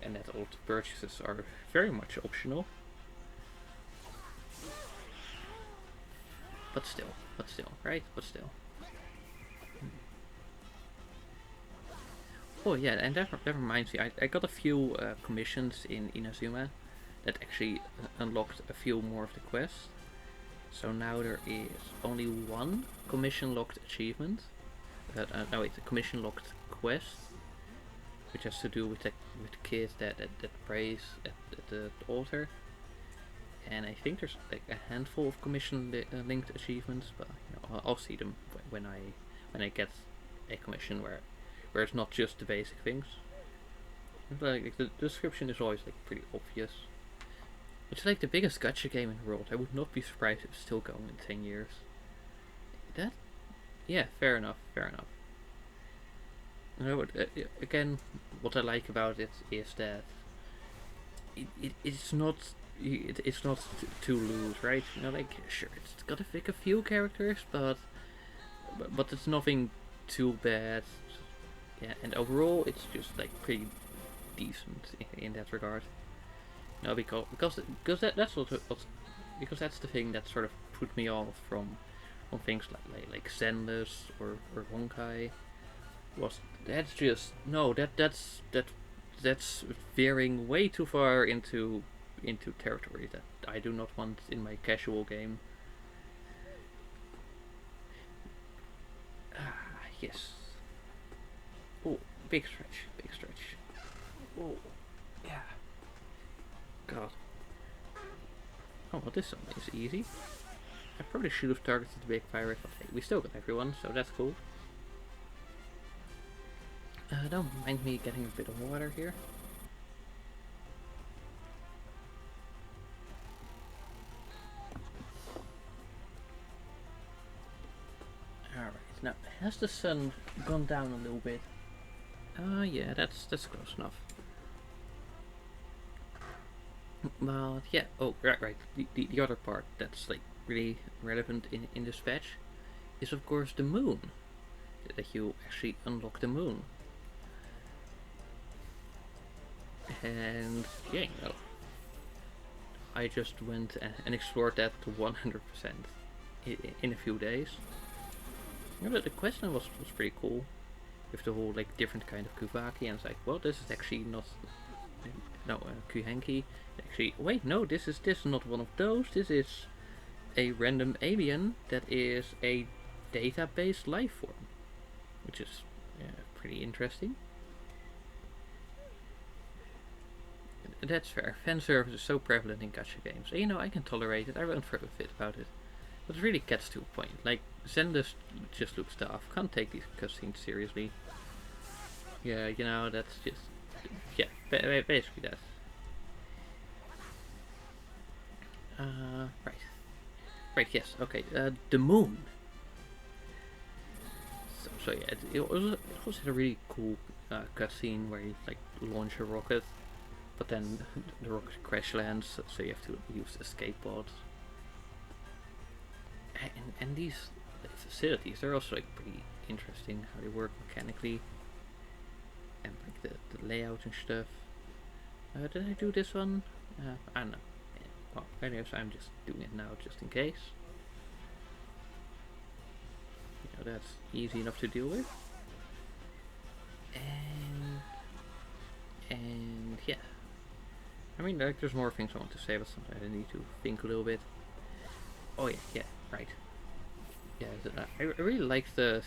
and that all the purchases are very much optional. But still, right? But still. Oh yeah, and that reminds me, I got a few commissions in Inazuma that actually unlocked a few more of the quests. So now there is only one commission locked achievement. No wait, a commission locked quest, which has to do with the kid that prays at the altar. And I think there's like a handful of commission linked achievements, but I'll see them when I get a commission where it's not just the basic things. Like the description is always like pretty obvious. It's like the biggest gacha game in the world. I would not be surprised if it's still going in 10 years. That? Yeah, fair enough. Again, what I like about it is that it's not too loose, right? Like sure, it's got a few characters, but it's nothing too bad. Yeah, and overall, it's just like pretty decent in that regard. No, because that's what because that's the thing that sort of put me off from things like Zenless or Honkai. Was that's just no that's veering way too far into territory that I do not want in my casual game. Yes. Oh, big stretch. Oh, yeah. God. Oh, well, this one is easy. I probably should have targeted the big pirate, but hey, we still got everyone, so that's cool. Don't mind me getting a bit of water here. Alright, now, has the sun gone down a little bit? Yeah, that's close enough. But yeah, oh, right. The other part that's like really relevant in this patch is of course the moon. That you actually unlock the moon. And yeah, I just went and explored that to 100% in a few days. But the question was pretty cool, with the whole like different kind of Kuvaki, and it's like, well, this is actually not Kuhenki. Actually, wait, no, this is not one of those. This is a random alien that is a data-based life form, which is pretty interesting. That's fair. Fan service is so prevalent in gacha games. I can tolerate it. I won't throw a fit about it. But it really gets to a point. Like, Zenless just looks daft. Can't take these cutscenes seriously. Yeah, that's just... Yeah, basically that. Right. Right, yes, okay. The moon. So yeah, it also had a really cool cutscene where you, like, launch a rocket. But then the rocket crash lands, so you have to use escape pods. And these facilities, they're also like pretty interesting how they work mechanically. like the layout and stuff. Did I do this one? I don't know. Yeah. Well, anyways, I'm just doing it now just in case. You know, that's easy enough to deal with. And yeah. I mean, like, there's more things I want to say, but sometimes I need to think a little bit. Oh yeah, right. Yeah, I really like the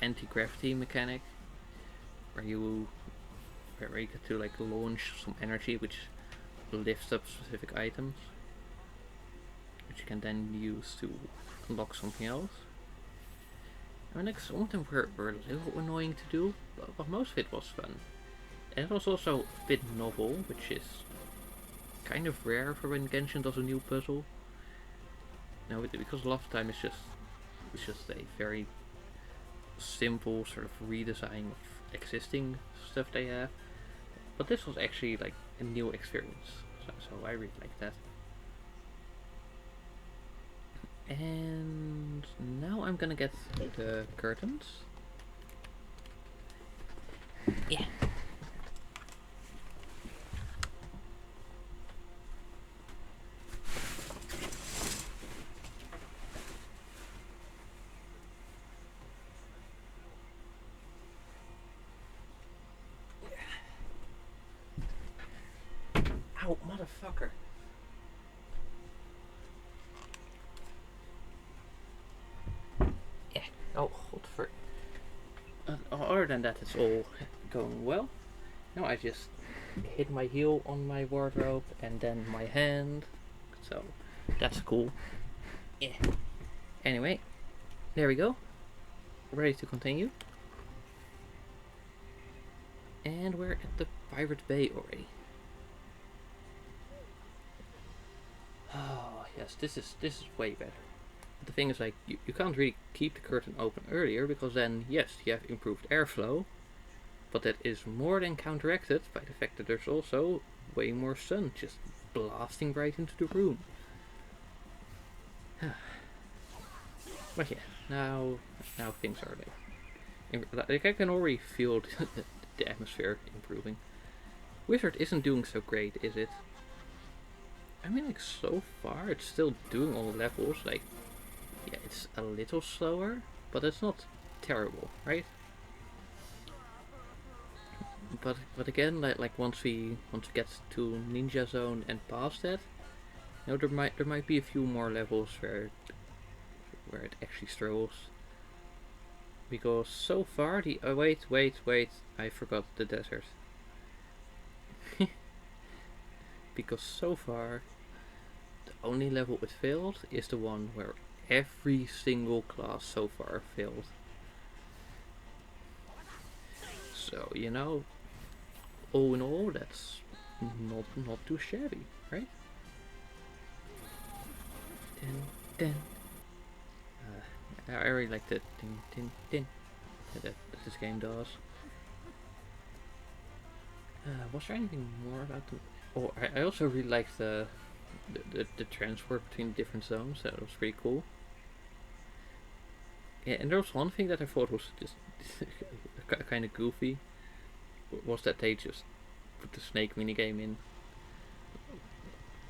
anti-gravity mechanic, where you get to like launch some energy which lifts up specific items, which you can then use to unlock something else. I mean, like, some of them were a little annoying to do, but most of it was fun. And it was also a bit novel, which is kind of rare for when Genshin does a new puzzle. Now, because a lot of the time it's just a very simple sort of redesign of existing stuff they have. But this was actually like a new experience, so I really like that. And now I'm gonna get the curtains. Yeah. Ow, motherfucker. Yeah. Oh, hold for. Other than that, it's all going well. Now I just hit my heel on my wardrobe and then my hand. So that's cool. Yeah. Anyway, there we go. Ready to continue. And we're at the Pirate Bay already. Oh yes, this is way better. But the thing is, like, you can't really keep the curtain open earlier, because then yes, you have improved airflow, but that is more than counteracted by the fact that there's also way more sun just blasting right into the room. But yeah, now things are like I can already feel the atmosphere improving. Wizard isn't doing so great, is it? I mean, like, so far it's still doing all the levels. Like, yeah, it's a little slower, but it's not terrible, right? But again, like once we get to Ninja Zone and past that, you know, there might be a few more levels where it actually struggles. Because so far the wait, I forgot the desert. Because so far the only level it failed is the one where every single class so far failed. So, you know, all in all, that's not too shabby, right? Dun. I really like the tin that this game does. Was there anything more about the? Oh, I also really like the transport between different zones. That was pretty cool. Yeah, and there was one thing that I thought was just kind of goofy. Was that they just put the snake minigame in,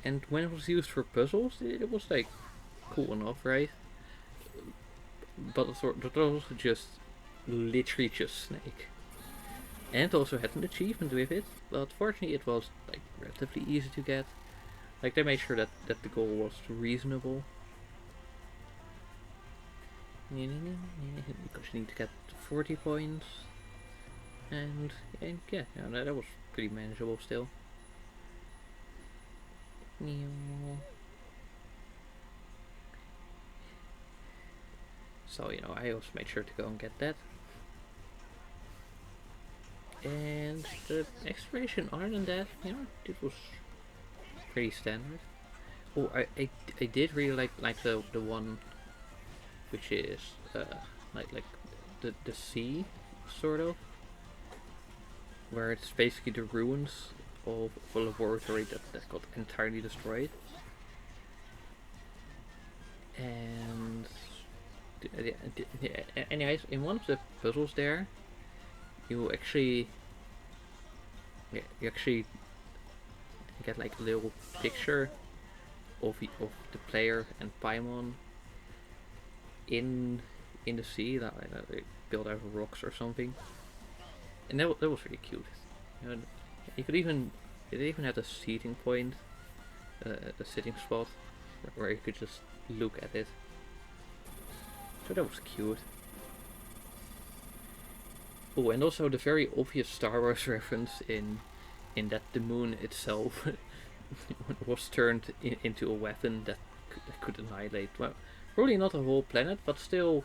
and when it was used for puzzles, it was like cool enough, right? But it was also just literally just Snake. And it also had an achievement with it, but fortunately it was like relatively easy to get. Like, they made sure that the goal was reasonable. Because you need to get 40 points. And yeah, that was pretty manageable still. So, you know, I also made sure to go and get that. And the exploration, other than that, you know, it was pretty standard. Oh, I did really like the one which is like the sea, sort of, where it's basically the ruins of a laboratory that got entirely destroyed. And anyways, in one of the puzzles there, you actually you actually get like a little picture of the player and Paimon in the sea that built out of rocks or something, and that was really cute. You know, you could even it even had a seating point, a sitting spot where you could just look at it. So that was cute. Oh, and also the very obvious Star Wars reference in that the moon itself was turned into a weapon that could annihilate, well, probably not a whole planet, but still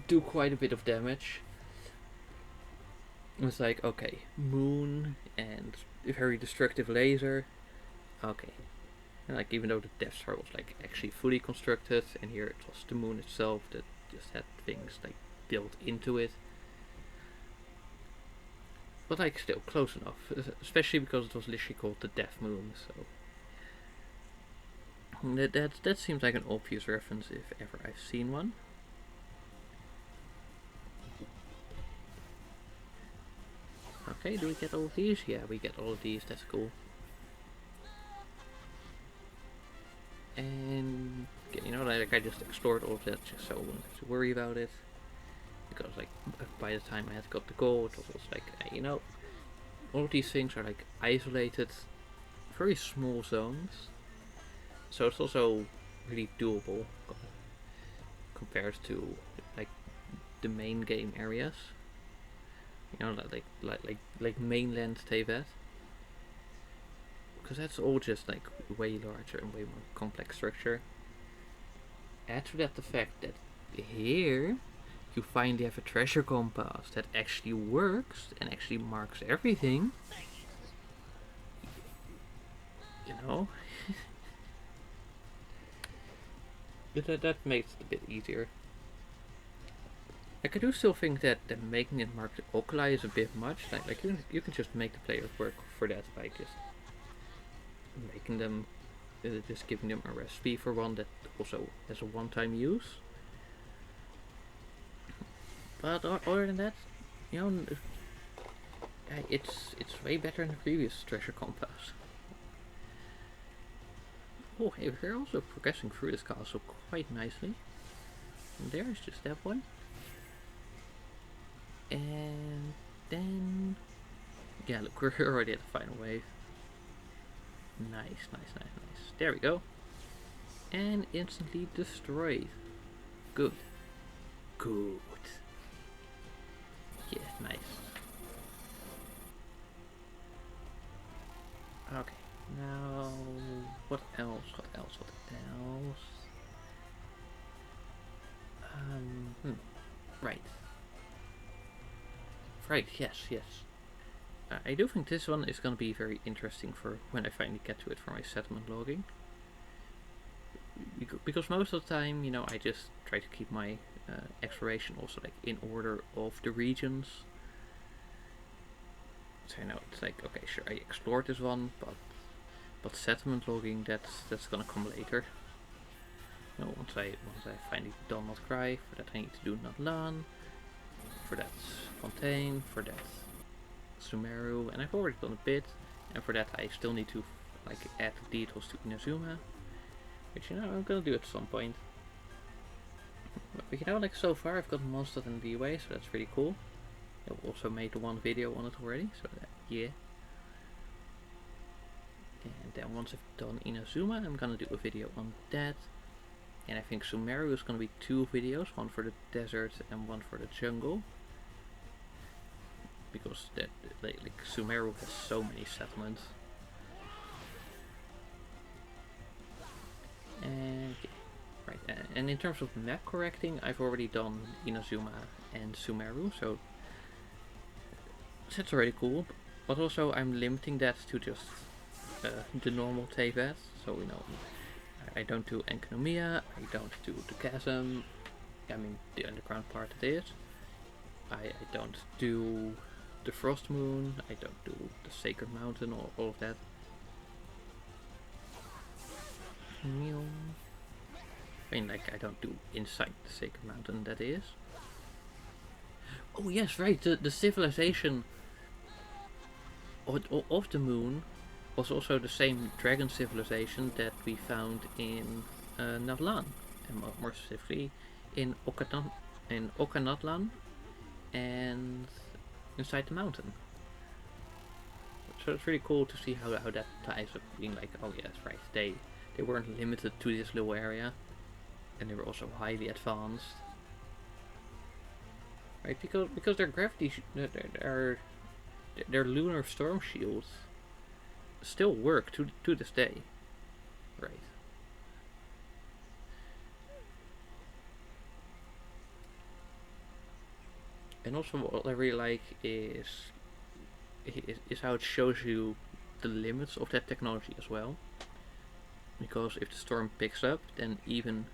do quite a bit of damage. It's like, okay, moon and a very destructive laser. Okay. And like, even though the Death Star was like actually fully constructed, and here it was the moon itself that just had things like built into it. But like still close enough, especially because it was literally called the Death Moon, so that seems like an obvious reference if ever I've seen one. Okay, do we get all of these? Yeah, we get all of these, that's cool. And you know, like I just explored all of that just so I wouldn't have to worry about it. Because like by the time I had got the goal, it was like, you know, all of these things are like isolated, very small zones. So it's also really doable compared to like the main game areas. You know, like mainland Teyvat. Because that's all just like way larger and way more complex structure. Add to that the fact that here you finally have a treasure compass that actually works and actually marks everything. You know? that makes it a bit easier. Like, I do still think that making it marked oculi is a bit much. Like you can just make the player work for that by just making them, just giving them a recipe for one that also has a one-time use. But other than that, you know, it's way better than the previous treasure compass. Oh, hey, we're also progressing through this castle quite nicely. And there's just that one. And then, yeah, look, we're already at the final wave. Nice. There we go. And instantly destroyed. Good. Yeah, nice. Okay, now what else? Right, yes. I do think this one is going to be very interesting for when I finally get to it for my settlement logging. Because most of the time, you know, I just try to keep my exploration also like in order of the regions. So I know it's like, okay, sure, I explored this one, but settlement logging, that's gonna come later. You know, once I finally done Not Cry, for that I need to do Not Lan, for that Fontaine, for that Sumeru, and I've already done a bit, and for that I still need to like add the details to Inazuma, which, you know, I'm gonna do at some point. But you know, like so far I've got Mondstadt and Liyue, so that's pretty cool. I've also made one video on it already, so yeah. And then once I've done Inazuma, I'm gonna do a video on that. And I think Sumeru is gonna be 2 videos, one for the desert and one for the jungle. Because that, like Sumeru has so many settlements. And yeah, right. And in terms of map correcting, I've already done Inazuma and Sumeru, so that's already cool. But also I'm limiting that to just the normal Teyvat, so you know, I don't do Enkanomiya, I don't do the Chasm, I mean the underground part it is. I don't do the Frost Moon, I don't do the Sacred Mountain or all of that. I mean, like, I don't do inside the Sacred Mountain, that is. Oh yes, right, the civilization of the moon was also the same dragon civilization that we found in Natlan, and more specifically in Okanatlan and inside the mountain. So it's really cool to see how that ties up, being like, oh yeah, that's right, they weren't limited to this little area, and they were also highly advanced, right? Because their gravity, their lunar storm shields still work to this day, right? And also, what I really like is how it shows you the limits of that technology as well. Because if the storm picks up, then even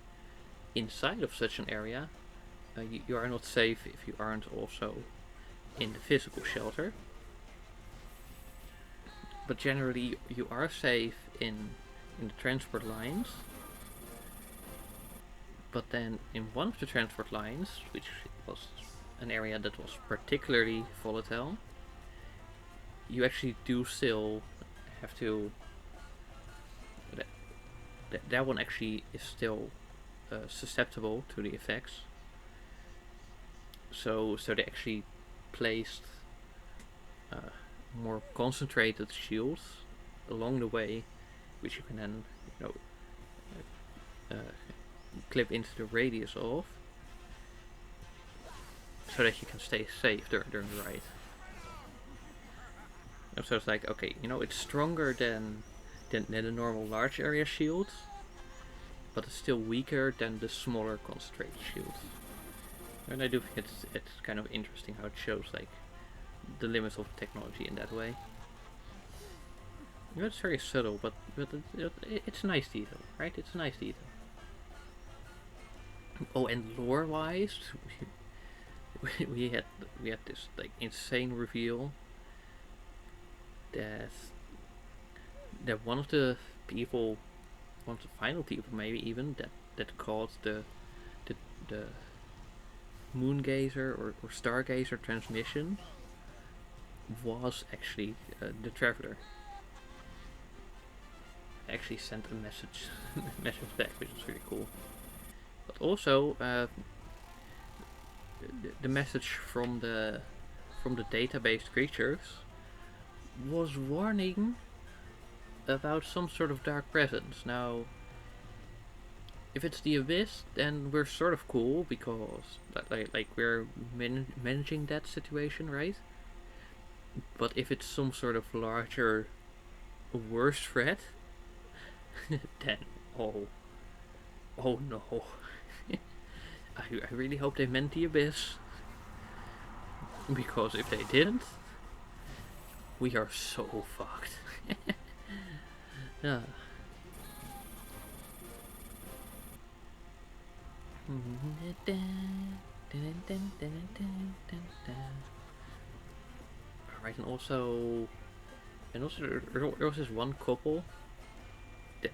inside of such an area, you are not safe if you aren't also in the physical shelter. But generally, you are safe in the transport lines. But then in one of the transport lines, which was an area that was particularly volatile, you actually do still have to. That one actually is still susceptible to the effects. So they actually placed more concentrated shields along the way, which you can then clip into the radius of, so that you can stay safe during the ride. And so it's like, okay, it's stronger than the normal large area shields, but it's still weaker than the smaller concentrated shields. And I do think it's kind of interesting how it shows like the limits of technology in that way. It's very subtle, but it's nice detail, right? It's nice detail. Oh, and lore-wise, we had this like insane reveal that one of the people, one of the final people maybe even, that caused the Moongazer or Stargazer transmission was actually the Traveler. Actually sent a message back, which was really cool. But also the message from the database creatures was warning about some sort of dark presence. Now, if it's the Abyss, then we're sort of cool because like we're managing that situation, right? But if it's some sort of larger, worse threat, then oh no. I really hope they meant the Abyss, because if they didn't, we are so fucked. Yeah. Alright, and also there was this one couple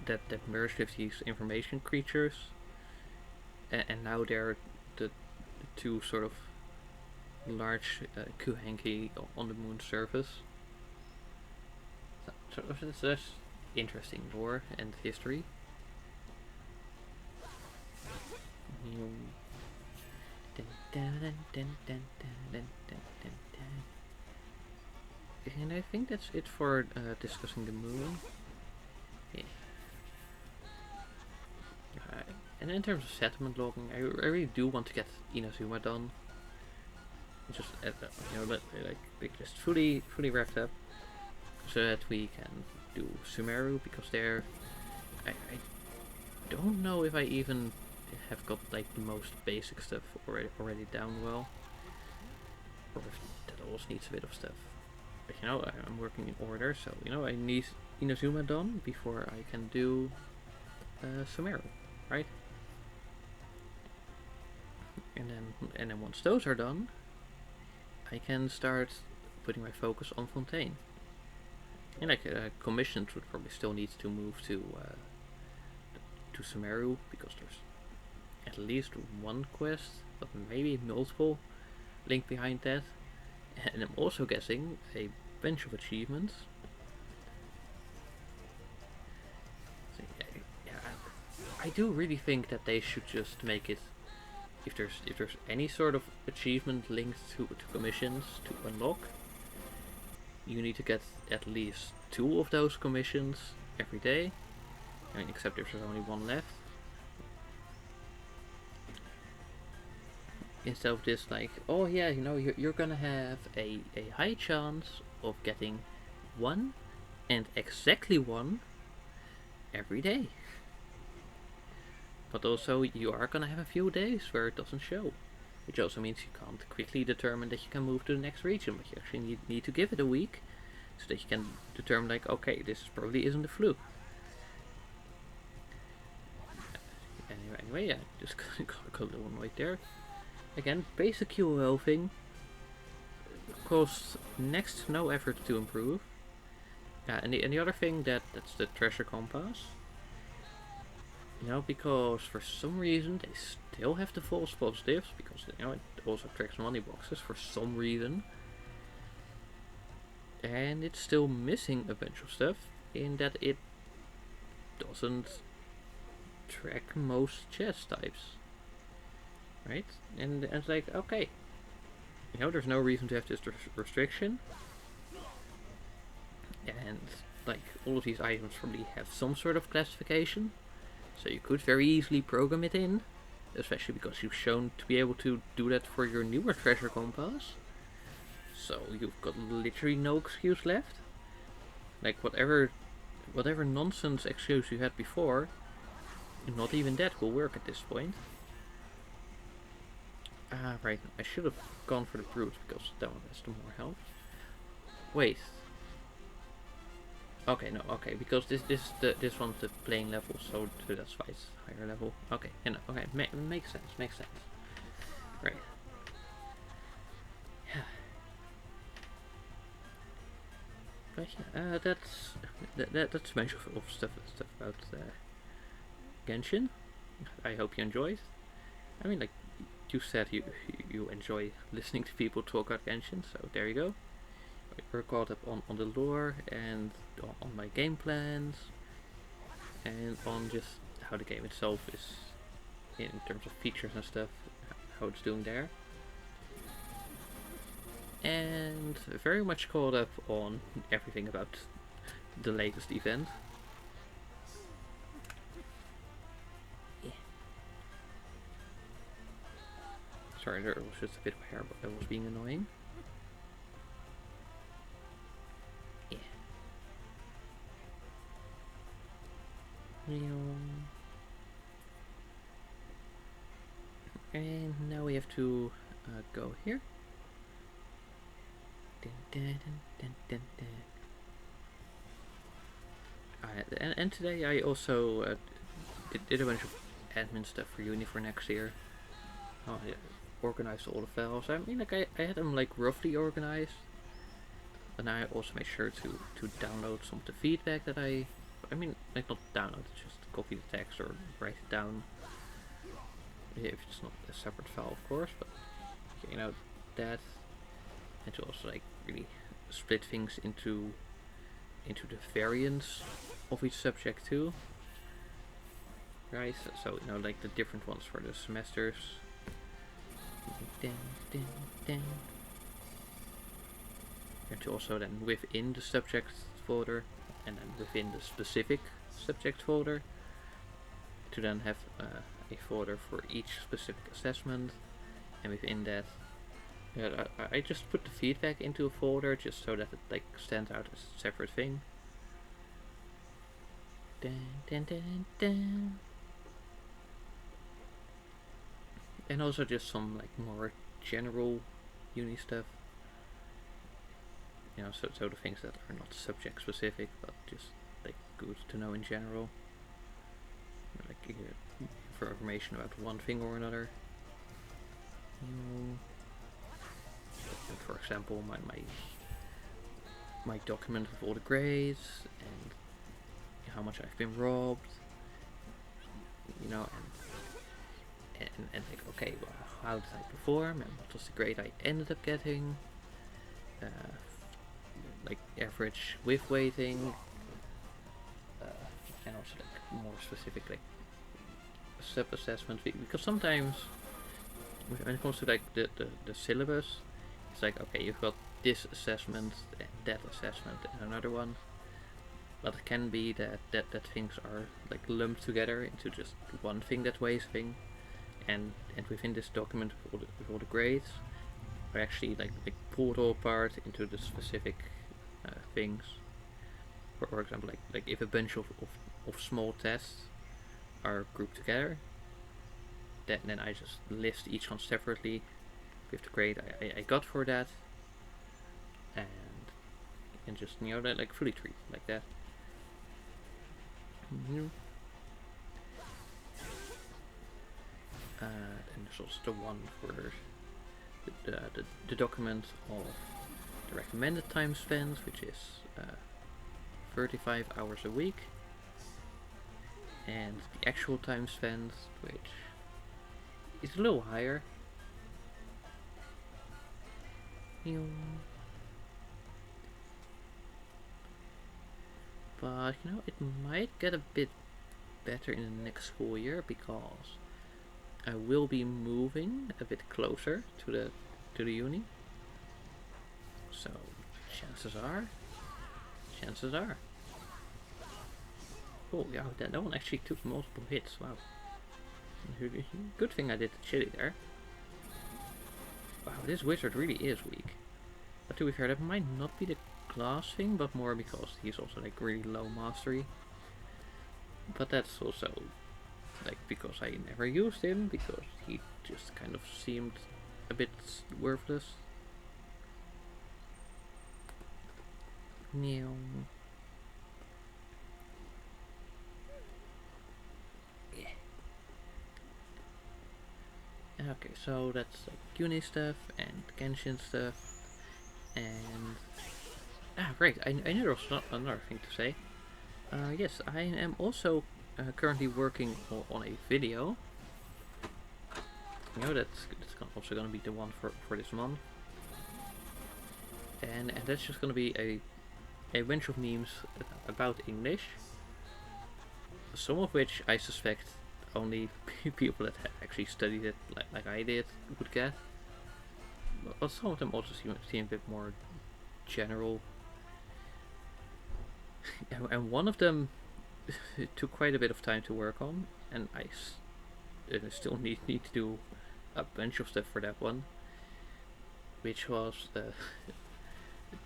that merged with these information creatures, and now they're the two sort of large Kuhenki on the moon's surface. So that's interesting lore and history. And I think that's it for discussing the moon. Yeah. And in terms of settlement logging, I really do want to get Inazuma done. Just like just fully wrapped up, so that we can do Sumeru, because there, I don't know if I even have got like the most basic stuff already down well, or if that also needs a bit of stuff. But I'm working in order, so I need Inazuma done before I can do Sumeru, right? And then once those are done, I can start putting my focus on Fontaine. And like Commissioned would probably still need to move to Sumeru, because there's at least one quest, but maybe multiple, linked behind that. And I'm also guessing a bunch of achievements. So, yeah, I do really think that they should just make it, if there's any sort of achievement linked to commissions to unlock, you need to get at least 2 of those commissions every day. I mean, except if there's only 1 left. Instead of this, like, oh yeah, you know, you're gonna have a high chance of getting 1 and exactly 1 every day. But also, you are gonna have a few days where it doesn't show. Which also means you can't quickly determine that you can move to the next region, but you actually need to give it a week so that you can determine, like, okay, this probably isn't a fluke. Anyway, yeah, just got a little annoyed there. Again, basic QOL thing. Costs next to no effort to improve. And the other thing that's the treasure compass. You know, because for some reason they still have the false positives, because, you know, it also tracks money boxes for some reason. And it's still missing a bunch of stuff in that it doesn't track most chest types. Right? And it's like, okay, you know, there's no reason to have this restriction. And, like, all of these items probably have some sort of classification. So you could very easily program it in. Especially because you've shown to be able to do that for your newer treasure compass. So you've got literally no excuse left. Like, whatever nonsense excuse you had before, not even that will work at this point. Ah, right. I should have gone for the brute because that one has the more health. Wait. Okay, no, okay, because this one's the playing level, so that's why it's higher level. Okay, you know, okay, makes sense, Right. Yeah. But yeah, that's a bunch of stuff about Genshin. I hope you enjoyed. I mean, like you said, you enjoy listening to people talk about Genshin, so there you go. We're caught up on the lore and on my game plans and on just how the game itself is in terms of features and stuff, how it's doing there. And very much caught up on everything about the latest event. Yeah. Sorry, there was just a bit of hair that was being annoying. And now we have to go here. And today I also did a bunch of admin stuff for uni for next year. Oh, yeah, organized all the files. I mean, like I had them like roughly organized, and I also made sure to download some of the feedback that I mean, like not download, just copy the text or write it down. Yeah, if it's not a separate file, of course, but you know that, and to also like really split things into the variants of each subject too. Right, so you know, like the different ones for the semesters. And to also then within the subject folder, and then within the specific subject folder, to then have a folder for each specific assessment, and within that, I just put the feedback into a folder just so that it like stands out as a separate thing. And also just some like more general uni stuff. You know, so the things that are not subject specific, but just like good to know in general. Like for information about one thing or another. For example, my document with all the grades and how much I've been robbed. You know, and like, okay, well, how did I perform and what was the grade I ended up getting? like average width weighting, and also like more specific like sub-assessment, because sometimes when it comes to like the syllabus, it's like, okay, you've got this assessment and that assessment and another one, but it can be that things are like lumped together into just one thing that weighs thing, and within this document with all the grades are actually like pulled all apart into the specific things. For example, like if a bunch of small tests are grouped together, then I just list each one separately with the grade I got for that, and just, you know, like fully treat like that. And there's also the one for the document of the recommended time spent, which is 35 hours a week, and the actual time spent, which is a little higher. But you know, it might get a bit better in the next school year, because I will be moving a bit closer to the uni. So chances are. Oh yeah, that one actually took multiple hits. Wow. Good thing I did the chili there. Wow, this wizard really is weak. But to be fair, that might not be the class thing, but more because he's also like really low mastery. But that's also like because I never used him, because he just kind of seemed a bit worthless. Yeah. Okay, so that's like uni stuff and Genshin stuff, and great. I knew there was another thing to say. Yes, I am also currently working on a video. You know, that's also going to be the one for this month, and that's just going to be a bunch of memes about English, some of which I suspect only people that have actually studied it like I did would get, but some of them also seem a bit more general. And one of them took quite a bit of time to work on, and I still need to do a bunch of stuff for that one, which was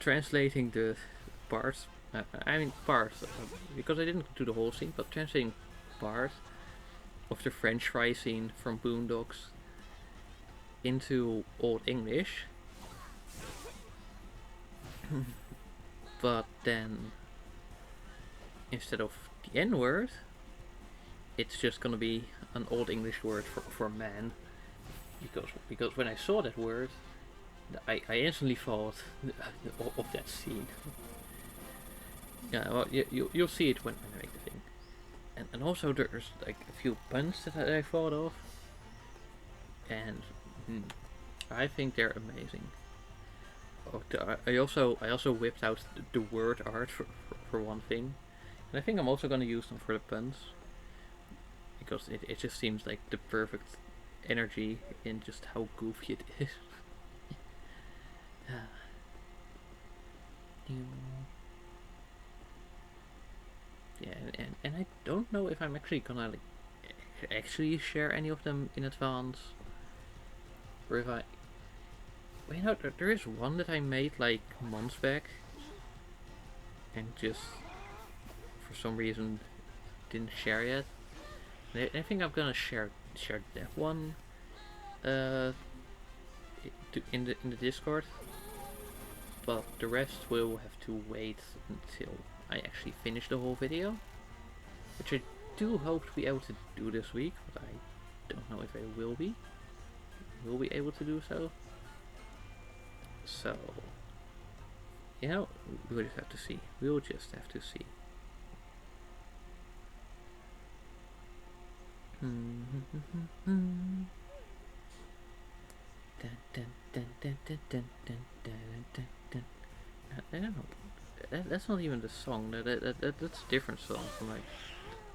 translating the parts. Parts, because I didn't do the whole scene, but translating part of the French fry scene from Boondocks into Old English. But then, instead of the N word, it's just gonna be an Old English word for man. Because when I saw that word, I instantly thought of that scene. Yeah, well, you'll see it when I make the thing. And also there's like a few puns that I thought of, and I think they're amazing. Oh, I also whipped out the word art for one thing, and I think I'm also gonna use them for the puns, because it just seems like the perfect energy in just how goofy it is. Yeah, and I don't know if I'm actually gonna like actually share any of them in advance, or if I. Well, you know, there is one that I made like months back, and just for some reason didn't share yet. And I think I'm gonna share that one in the Discord, but the rest will have to wait until I actually finish the whole video, which I do hope to be able to do this week, but I don't know if I will be able to do so. So, you know, we'll just have to see. We'll just have to see. I don't know. That's not even the song. That's a different song from like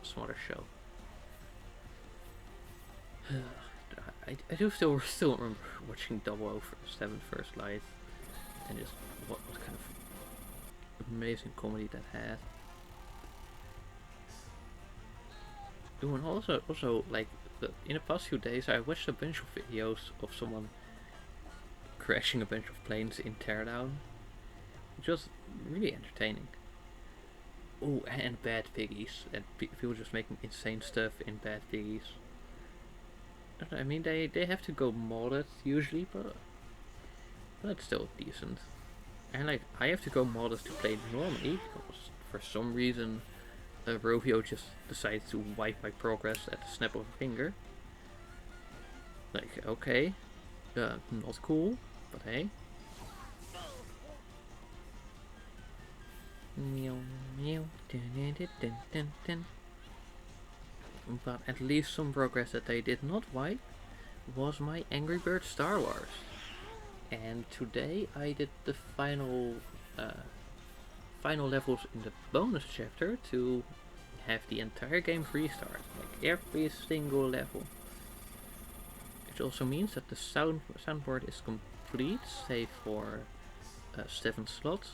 some other show. I do still remember watching 007 First Light and just what kind of amazing comedy that had. Ooh, and also like in the past few days I watched a bunch of videos of someone crashing a bunch of planes in Teardown. It was really entertaining. Oh, and Bad Piggies, and people just making insane stuff in Bad Piggies. I mean, they have to go modded usually, but it's still decent. And like, I have to go modded to play normally because for some reason, Rovio just decided to wipe my progress at the snap of a finger. Like, okay, not cool, but hey. But at least some progress that they did not wipe was my Angry Birds Star Wars. And today I did the final levels in the bonus chapter to have the entire game restart, like every single level. Which also means that the soundboard is complete, save for 7 slots,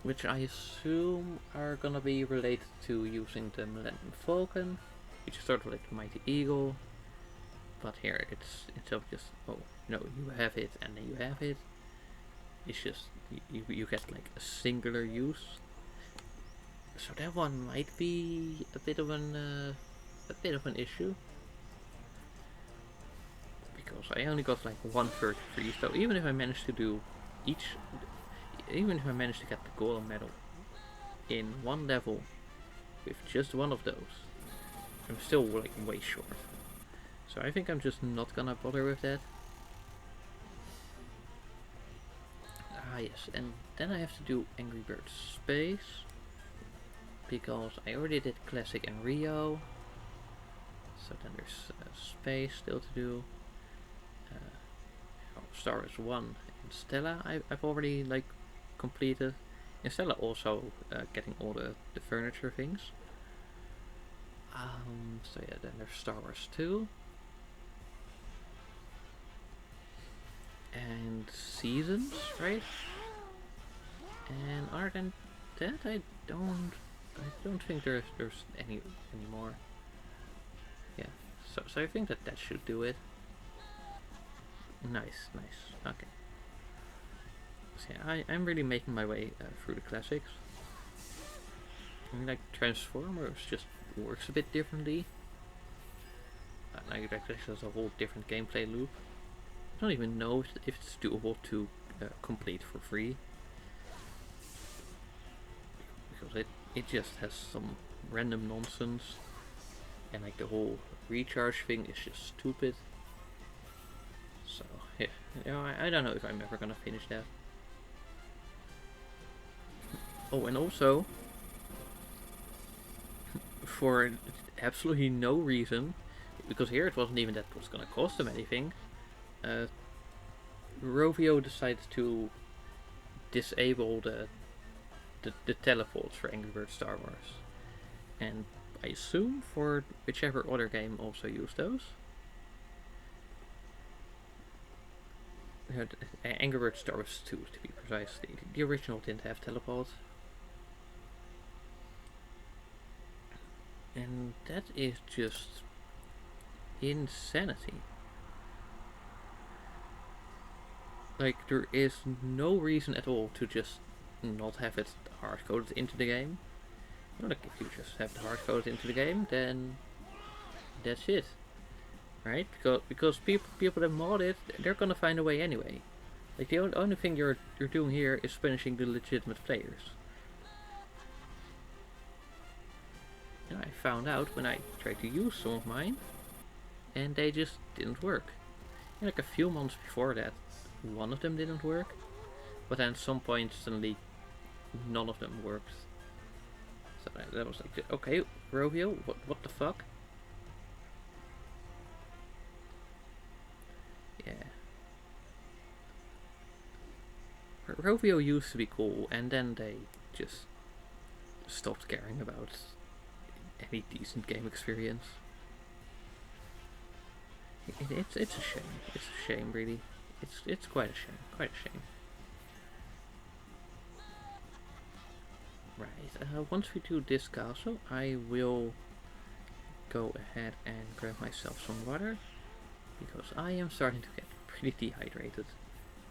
which I assume are gonna be related to using the Millennium Falcon, which is sort of like the Mighty Eagle. But here it's instead of just, oh no, you have it and then you have it. It's just you get like a singular use. So that one might be a bit of an issue, because I only got like 133. So even if I managed to do even if I managed to get the golden medal in one level with just one of those, I'm still like way short. So I think I'm just not gonna bother with that. Ah yes, and then I have to do Angry Birds Space, because I already did Classic and Rio. So then there's Space still to do. Star Wars 1 and Stella I've already like completed. And Stella also getting all the furniture things. So yeah, then there's Star Wars 2. And Seasons, right? And other than that, I don't think there's any more. Yeah, so I think that should do it. Nice. Okay. So yeah, I'm really making my way through the classics. I mean, like Transformers just works a bit differently. Like there's a whole different gameplay loop. I don't even know if it's doable to complete for free, because it just has some random nonsense, and like the whole recharge thing is just stupid. So yeah, I don't know if I'm ever gonna finish that. Oh, and also for absolutely no reason, because here it wasn't even that it was gonna cost them anything. Rovio decided to disable the teleports for Angry Birds Star Wars, and I assume for whichever other game also used those. Angry Birds Star Wars 2 to be precise. The original didn't have teleports. And that is just insanity. Like, there is no reason at all to just not have it hard coded into the game. Like, if you just have the hard coded into the game, then that's it, right? Because people that mod it, they're gonna find a way anyway. Like, the only thing you're doing here is punishing the legitimate players. And I found out when I tried to use some of mine, and they just didn't work. And like a few months before that, one of them didn't work, but then at some point suddenly none of them worked. So that was like, okay, Rovio, what the fuck? Yeah. Rovio used to be cool, and then they just stopped caring about any decent game experience. It's a shame. It's a shame, really. It's quite a shame. Quite a shame. Right. Once we do this castle, I will go ahead and grab myself some water, because I am starting to get pretty dehydrated.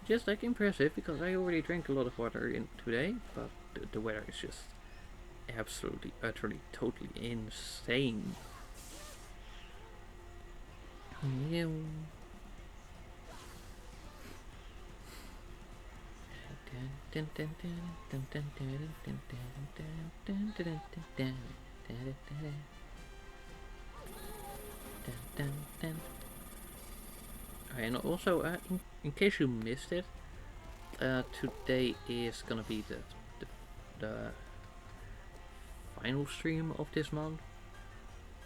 Just like impressive, because I already drank a lot of water in today, but the weather is just absolutely, utterly, totally insane. And also, in case you missed it, today is gonna be the final stream of this month.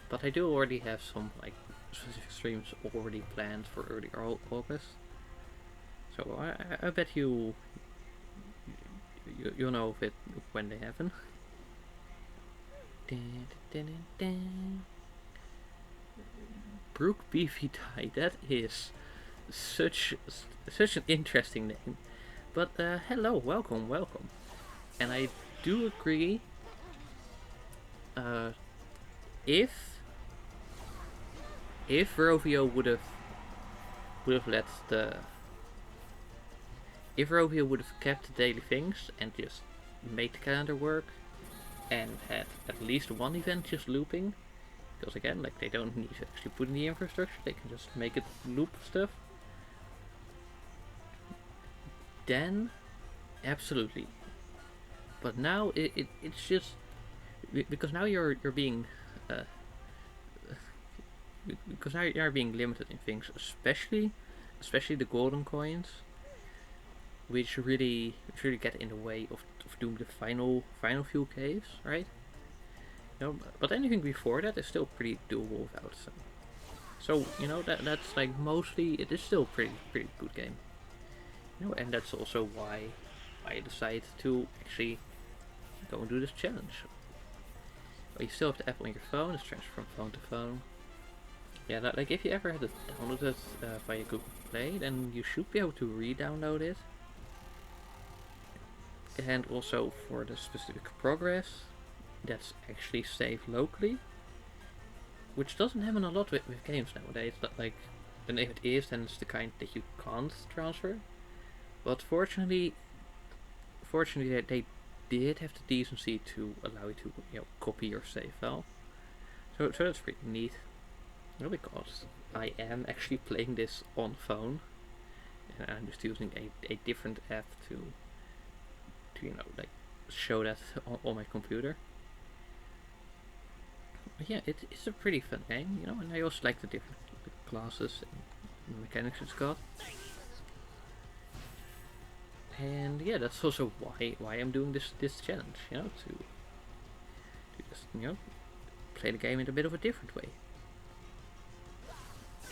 But I do already have some like specific streams already planned for early August. So I bet you'll know of it when they happen. Brooke Beefy Die. That is such an interesting name. But hello, welcome. And I do agree. If Rovio would have let the if Rovio would have kept the daily things and just made the calendar work and had at least one event just looping, because again, like, they don't need to actually put in the infrastructure, they can just make it loop stuff, then absolutely. But now it's just because now you're being because now you're being limited in things, especially the golden coins, which really get in the way of doing the final few caves, right? You know, but anything before that is still pretty doable without some. So you know that's like mostly it is still pretty good game. You know, and that's also why I decided to actually go and do this challenge. But you still have the app on your phone. It's transferred from phone to phone. Yeah, like if you ever had it downloaded via Google Play, then you should be able to re-download it. And also for the specific progress, that's actually saved locally, which doesn't happen a lot with games nowadays. Like, and if it is, then it's the kind that you can't transfer. But fortunately, they did have the decency to allow you to copy your save file. So that's pretty neat. Well, because I am actually playing this on phone, and I'm just using a different app to like show that on my computer. But yeah, it's a pretty fun game, and I also like the different classes and mechanics it's got. And yeah, that's also why I'm doing this challenge, to just play the game in a bit of a different way.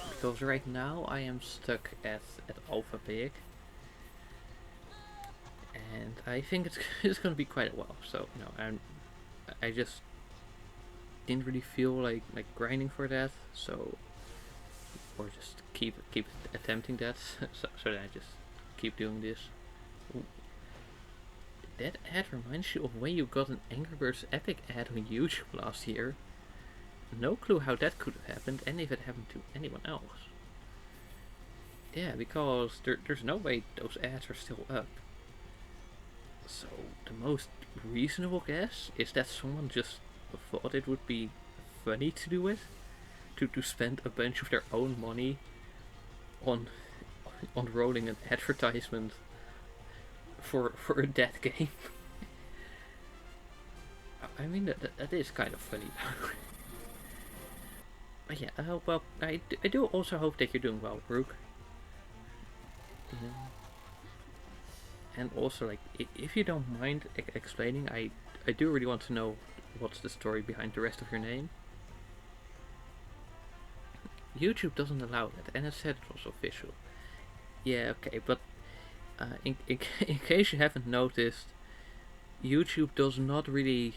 Because right now I am stuck at Alpha Pig, and I think it's gonna be quite a while. So I just didn't really feel like grinding for that, so or just keep attempting that. so then I just keep doing this. Ooh. That ad reminds you of when you got an Angry Birds Epic ad on YouTube last year. No clue how that could have happened, and if it happened to anyone else. Yeah, because there's no way those ads are still up. So the most reasonable guess is that someone just thought it would be funny to do it, to spend a bunch of their own money on rolling an advertisement for a dead game. I mean that is kind of funny. But yeah, well, I do also hope that you're doing well, Brooke. And also, like, if you don't mind explaining, I do really want to know what's the story behind the rest of your name. YouTube doesn't allow that, and it said it was official. Yeah, okay, but in case you haven't noticed, YouTube does not really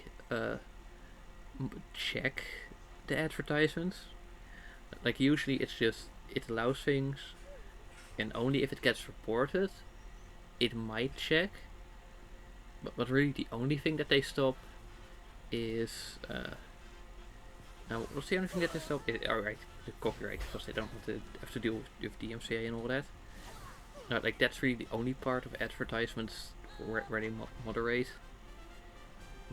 check the advertisements. Like usually it's just, it allows things, and only if it gets reported, it might check. But really the only thing that they stop is now what's the only thing that they stop? Alright, the copyright, because they don't want to have to deal with DMCA and all that. No, like that's really the only part of advertisements where they moderate.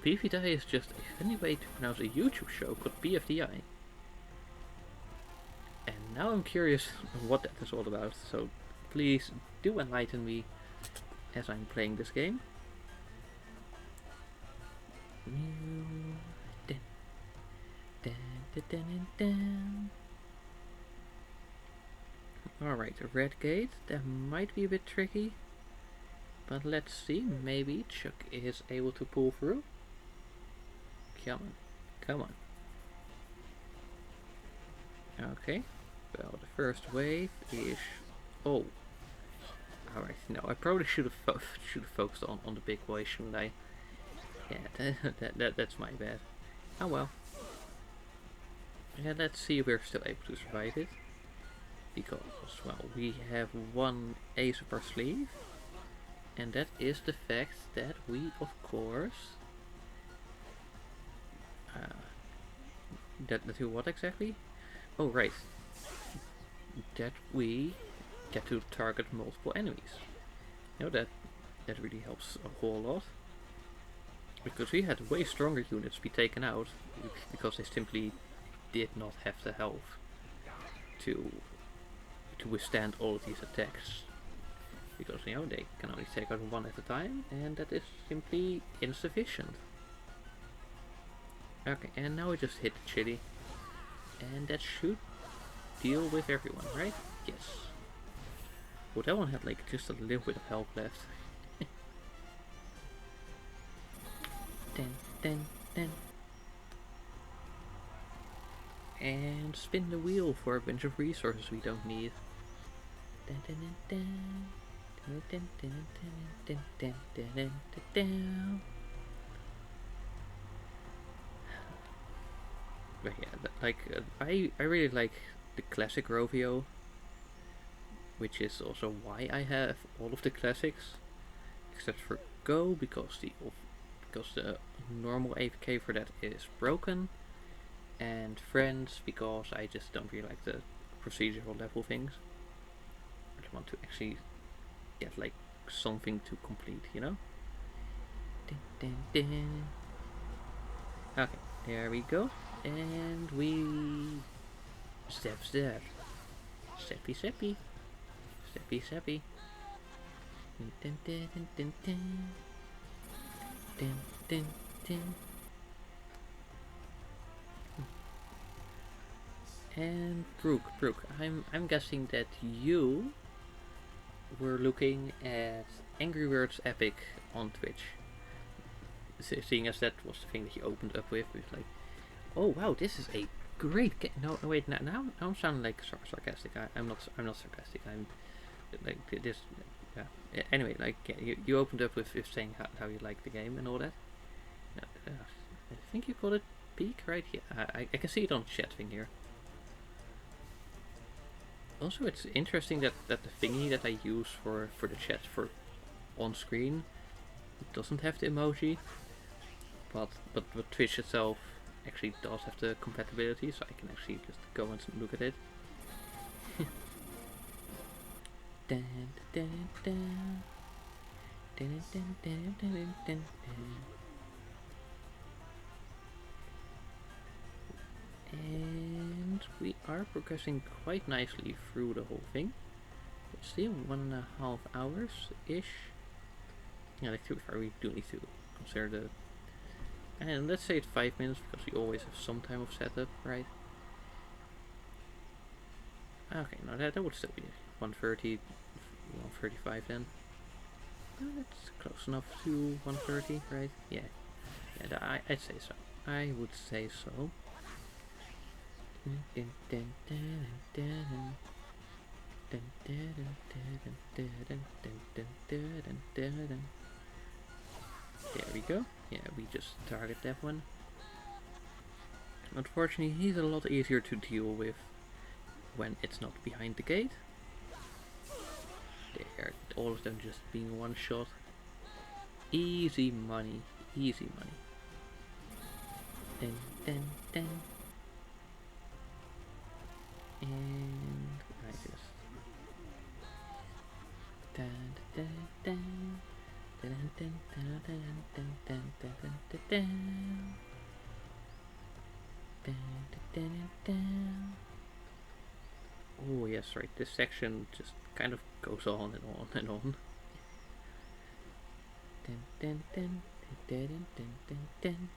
BFDI is just a funny way to pronounce a YouTube show called BFDI. And now I'm curious what that is all about, so please do enlighten me as I'm playing this game. Alright, a red gate, that might be a bit tricky. But let's see, maybe Chuck is able to pull through. Come on, come on. Okay, well the first wave is... Oh. Alright, no, I probably should have focused on the big boy, shouldn't I? Yeah, that's my bad. Oh well. Yeah, let's see if we're still able to survive it. Because, well, we have one ace up our sleeve. And that is the fact that we, of course... that do what exactly? Oh, right. That we get to target multiple enemies. You know, that really helps a whole lot. Because we had way stronger units be taken out, because they simply did not have the health to withstand all of these attacks. Because, you know, they can only take out one at a time, and that is simply insufficient. Okay, and now we just hit the chili. And that should deal with everyone, right? Yes. Well, that one had like just a little bit of health left. Dun. And spin the wheel for a bunch of resources we don't need. But yeah, like I really like the classic Rovio, which is also why I have all of the classics, except for Go, because the normal AFK for that is broken, and Friends because I just don't really like the procedural level things. I want to actually get like something to complete, you know? Okay, there we go. And we... Step. Steppy. And Brooke, I'm guessing that you were looking at Angry Birds Epic on Twitch. Seeing as that was the thing that you opened up with like, oh wow, this is a great game. No, wait, now I'm sounding like sarcastic. I'm not sarcastic. I'm like this. Yeah. Anyway, like you opened up with saying how you like the game and all that. I think you called it peak, right? Yeah, I can see it on the chat thing here. Also, it's interesting that the thingy that I use for the chat for on screen, it doesn't have the emoji, but Twitch itself actually does have the compatibility, so I can actually just go and look at it. And we are progressing quite nicely through the whole thing. It's still 1.5 hours ish. Yeah, like too far. We do need to consider the. And let's say it's 5 minutes because we always have some time of setup, right? Okay, no, that would still be 1:30, 1:35 then. That's close enough to 1:30, right? Yeah, I'd say so. I would say so. There we go. Yeah, we just target that one. Unfortunately, he's a lot easier to deal with when it's not behind the gate. There, all of them just being one shot. Easy money, easy money. Dun, dun, dun. And I just dun, dun, dun, dun, dun, dun, dun, dun, dun, dun, dun, dun, dun. Dun, dun, dun, dun. Oh yes, right. This section just kind of goes on and on and on. Dun, dun, dun, dun, dun, dun, dun, dun.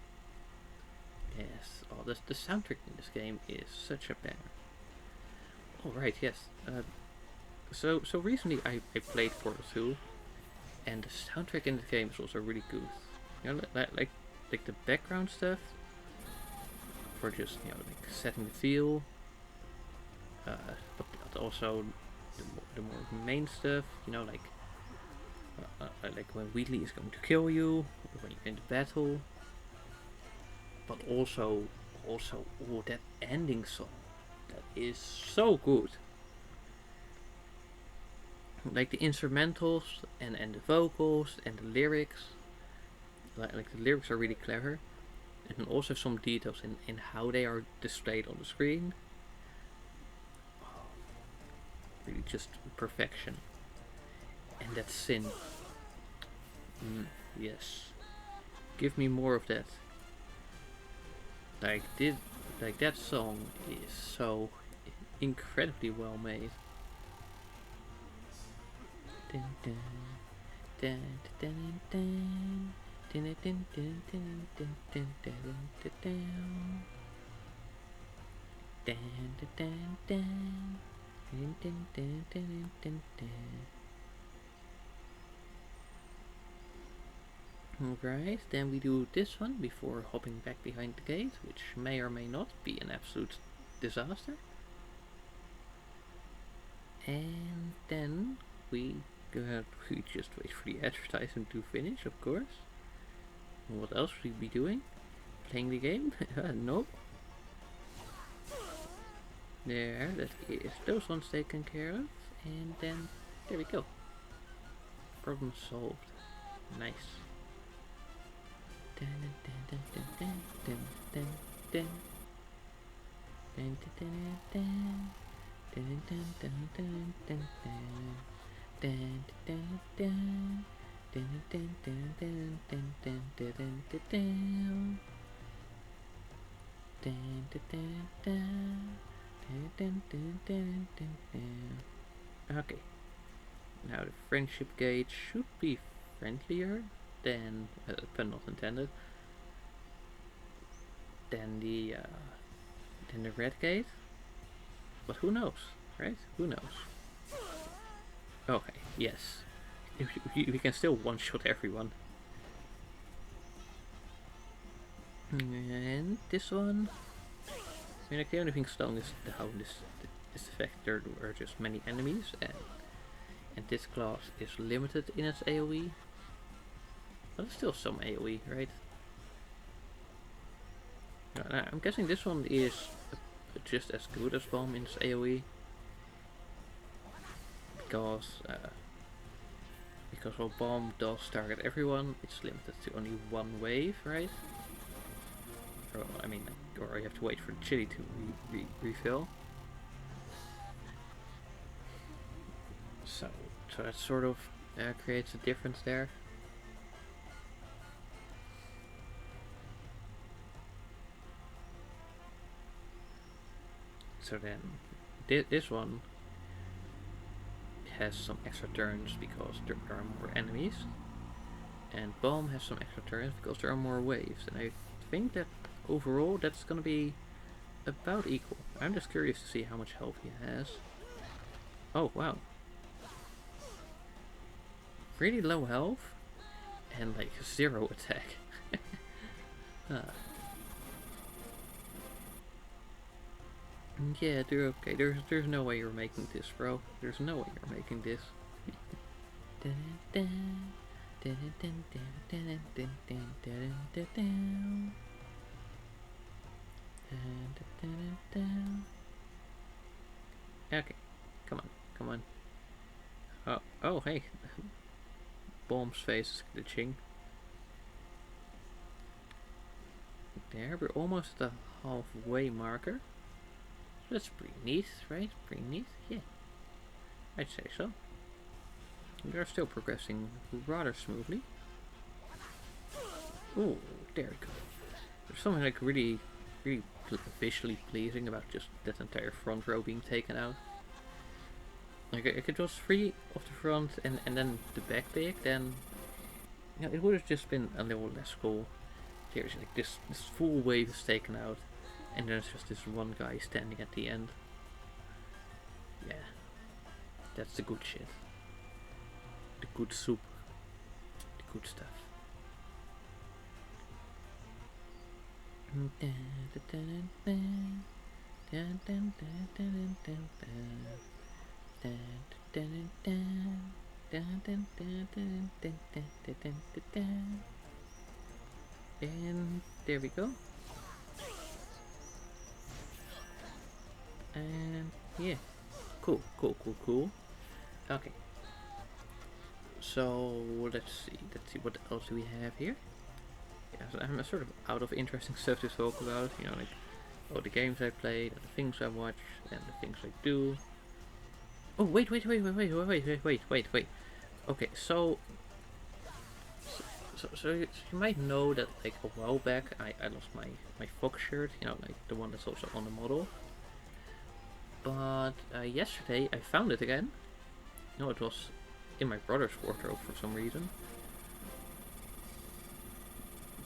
Yes. Oh, the soundtrack in this game is such a banger. Oh right, yes. So recently I played Portal 2, and the soundtrack in the game is also really good. You know, like the background stuff for just like setting the feel. But also the more main stuff. You know, like when Wheatley is going to kill you, or when you're in the battle. But also oh, that ending song, that is so good. Like the instrumentals and the vocals and the lyrics. Like the lyrics are really clever, and also some details in how they are displayed on the screen. Really just perfection. And that synth. Yes. Give me more of that. Like that song is so incredibly well made. Dun, dun, dun, dun, dun, dun, dun, dun, dun, dun, dun, dun, dun, dun. Dun, dun, dun, dun. Dun, dun, dun, dun, dun, dun. Alright, then we do this one before hopping back behind the gate, which may or may not be an absolute disaster. And then we just wait for the advertisement to finish, of course. And what else should we be doing? Playing the game? Nope. There, that is those ones taken care of. And then, there we go. Problem solved. Nice. Dun, dun, dun, dun, dun, dun, dun. Dun, dun, dun, dun, dun, dun, dun, dun, dun. Dun, dun, dun. Dun, dun, dun, dun, dun, dun, dun, dun, dun, dun. Dun, dun, dun, dun. Dun, dun, dun, dun, dun, dun. Okay. Now the friendship gate should be friendlier than, pun not intended, than the red gate. But who knows, right? Who knows? Okay, yes. We can still one-shot everyone. And this one, I mean, like the only thing strong is how this the fact there are just many enemies, and this class is limited in its AoE. But there's still some AoE, right? I'm guessing this one is just as good as Bomb in its AoE. Because while Bomb does target everyone, it's limited to only one wave, right? Or, I mean, or you have to wait for the chili to refill. So that sort of creates a difference there. So then, this one has some extra turns because there are more enemies, and Bomb has some extra turns because there are more waves, and I think that overall that's gonna be about equal. I'm just curious to see how much health he has. Oh wow. Really low health and like 0 attack. Yeah, they're okay. There's no way you're making this, bro. There's no way you're making this. Okay, come on, come on. Oh, hey, Bomb's face is glitching. There, we're almost at the halfway marker. That's pretty neat, right? Pretty neat, yeah. I'd say so. They're still progressing rather smoothly. Ooh, there we go. There's something like really visually pleasing about just that entire front row being taken out. Like if it was free of the front and then the back big, then it would have just been a little less cool. Seriously, like this full wave is taken out, and there's just this one guy standing at the end. Yeah, that's the good shit. The good soup. The good stuff. And there we go. And yeah, cool. Okay. So let's see what else do we have here. Yeah, so I'm sort of out of interesting stuff to talk about. You know, like the games I played, and the things I watch, and the things I do. Oh wait. Okay, so you might know that like a while back I lost my Fox shirt. You know, like the one that's also on the model. But yesterday I found it again. No, it was in my brother's wardrobe for some reason.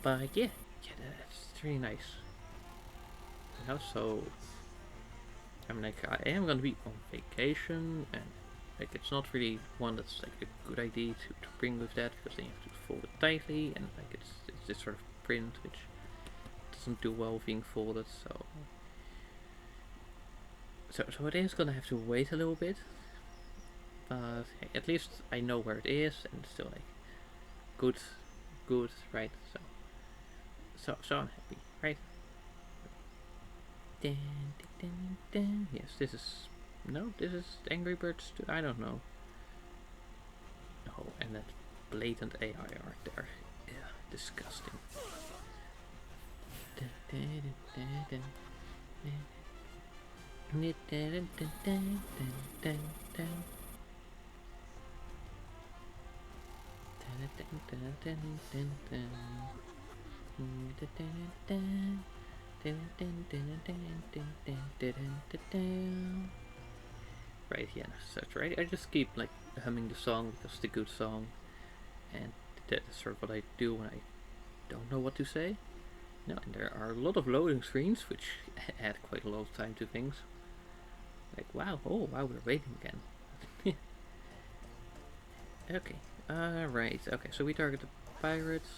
But yeah, that's really nice. You know, so I'm like I am gonna be on vacation, and like it's not really one that's like a good idea to bring with that because then you have to fold it tightly, and like it's this sort of print which doesn't do well being folded. So it is gonna have to wait a little bit, but hey, at least I know where it is, and it's still like good, right? So I'm happy, right? Yes, this is Angry Birds 2. I don't know. Oh, and that blatant AI art there. Yeah, disgusting. Right, yeah, that's right. I just keep like humming the song because it's a good song, and that's sort of what I do when I don't know what to say. No, and there are a lot of loading screens which add quite a lot of time to things. Like wow, oh wow, we're waiting again. Okay, right. Okay, so we target the pirates,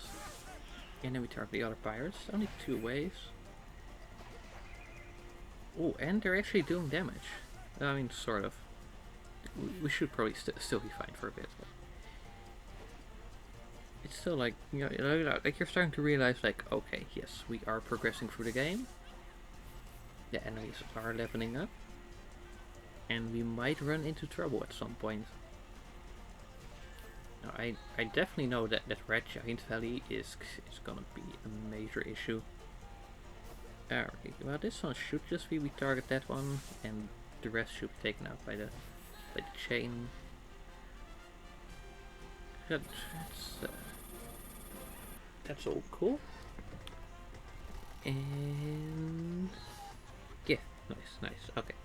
and then we target the other pirates. Only two ways. Oh, and they're actually doing damage. I mean, sort of. We should probably still be fine for a bit. But it's still like like you're starting to realize like, okay, yes, we are progressing through the game. The enemies are leveling up, and we might run into trouble at some point. Now, I definitely know that Red Giant Valley is gonna be a major issue. Alright, well this one should just be we target that one, and the rest should be taken out by the chain. That's all cool. And yeah, nice. Okay.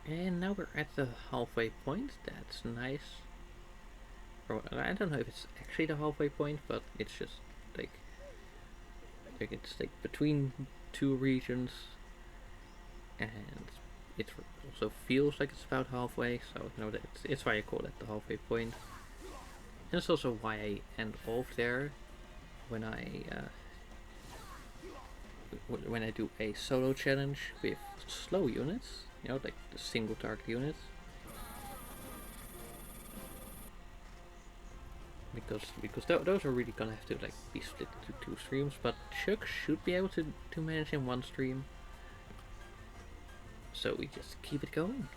And now we're at the halfway point. That's nice. Or I don't know if it's actually the halfway point, but it's just like it's like between two regions, and it also feels like it's about halfway. So you know that it's why I call it the halfway point. it's also why I end off there when I do a solo challenge with slow units, you know, like the single target units. Because those are really gonna have to like be split into 2 streams, but Chuck should be able to manage in 1 stream. So we just keep it going.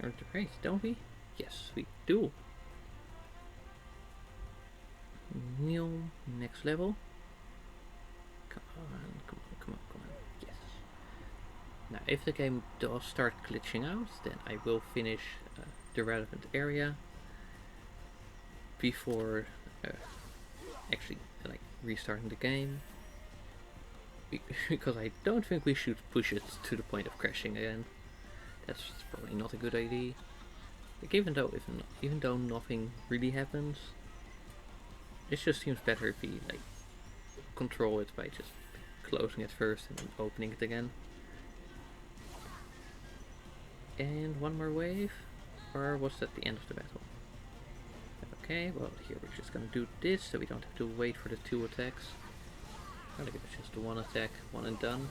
Earn the praise, don't we? Yes, we do. Next level. Come on. Yes. Now, if the game does start glitching out, then I will finish the relevant area before actually like restarting the game. Because I don't think we should push it to the point of crashing again. That's probably not a good idea. Like even though nothing really happens, it just seems better if we like control it by just closing it first and then opening it again. And 1 more wave, or was that the end of the battle? Okay, well here we're just gonna do this so we don't have to wait for the 2 attacks. I'll give it just the 1 attack, 1 and done.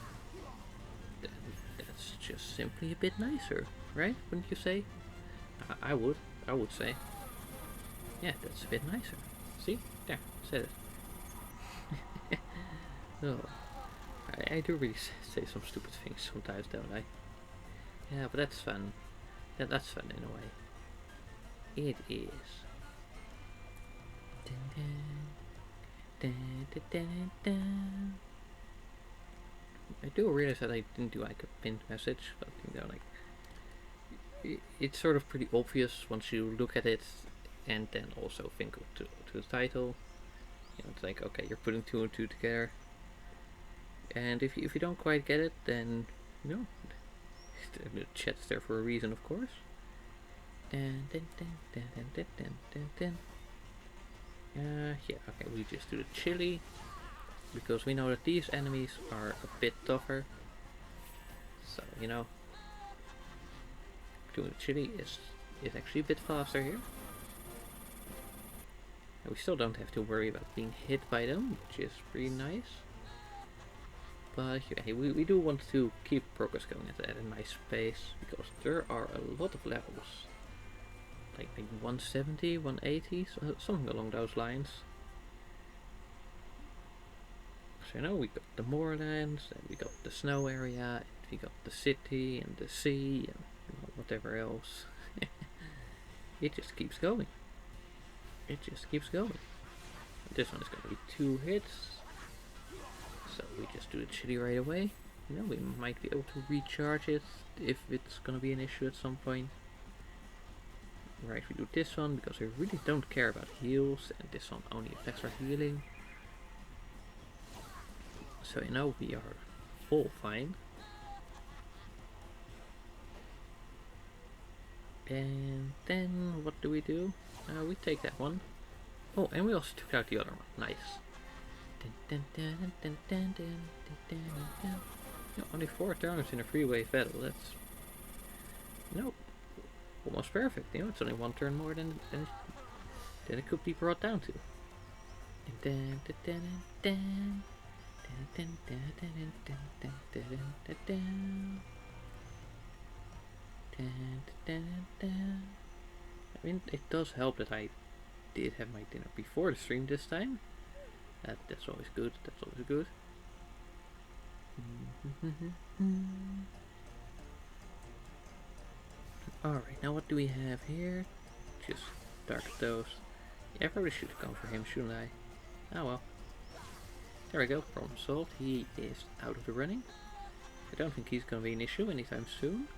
That's just simply a bit nicer, right? Wouldn't you say? I would say. Yeah, that's a bit nicer. See? There, said it. Oh, I do really say some stupid things sometimes, don't I? Yeah, but that's fun. Yeah, that's fun in a way. It is. I do realize that I didn't do like a pinned message, but you know, like it's sort of pretty obvious once you look at it, and then also think to the title. You know, it's like, okay, you're putting 2 and 2 together, and if you don't quite get it, then you know, the chat's there for a reason, of course. Yeah, okay, we just do the chili, because we know that these enemies are a bit tougher. So, you know, doing the chili is actually a bit faster here. And we still don't have to worry about being hit by them, which is pretty nice. But yeah, we do want to keep progress going at a nice pace, because there are a lot of levels. Like 170, 180, something along those lines. So you know, we got the moorlands, and we got the snow area, and we got the city, and the sea, and whatever else. It just keeps going. It just keeps going. This one is going to be 2 hits. So we just do the chili right away. You know, we might be able to recharge it if it's going to be an issue at some point. Right, we do this one because we really don't care about heals, and this one only affects our healing. So you know, we are all fine. And then what do? We take that one. Oh, and we also took out the other one. Nice. Yeah, only 4 turns in a freeway battle. That's, you know, almost perfect. You know, it's only 1 turn more than it could be brought down to. I mean, it does help that I did have my dinner before the stream this time. That's always good. That's always good. Alright, now what do we have here? Just Dark Toast. Yeah, I probably should have gone for him, shouldn't I? Oh well. There we go, problem solved. He is out of the running. I don't think he's gonna be an issue anytime soon.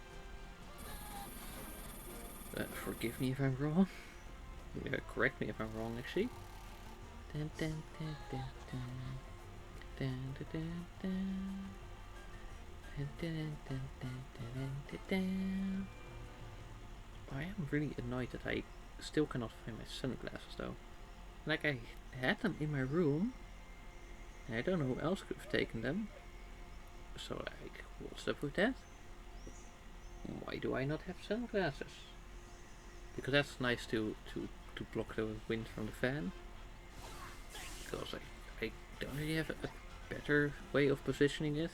Forgive me if I'm wrong. Correct me if I'm wrong, actually. I am really annoyed that I still cannot find my sunglasses though. Like, I had them in my room, and I don't know who else could have taken them. So like, what's up with that? Why do I not have sunglasses? Because that's nice to to block the wind from the fan. Because I don't really have a better way of positioning it.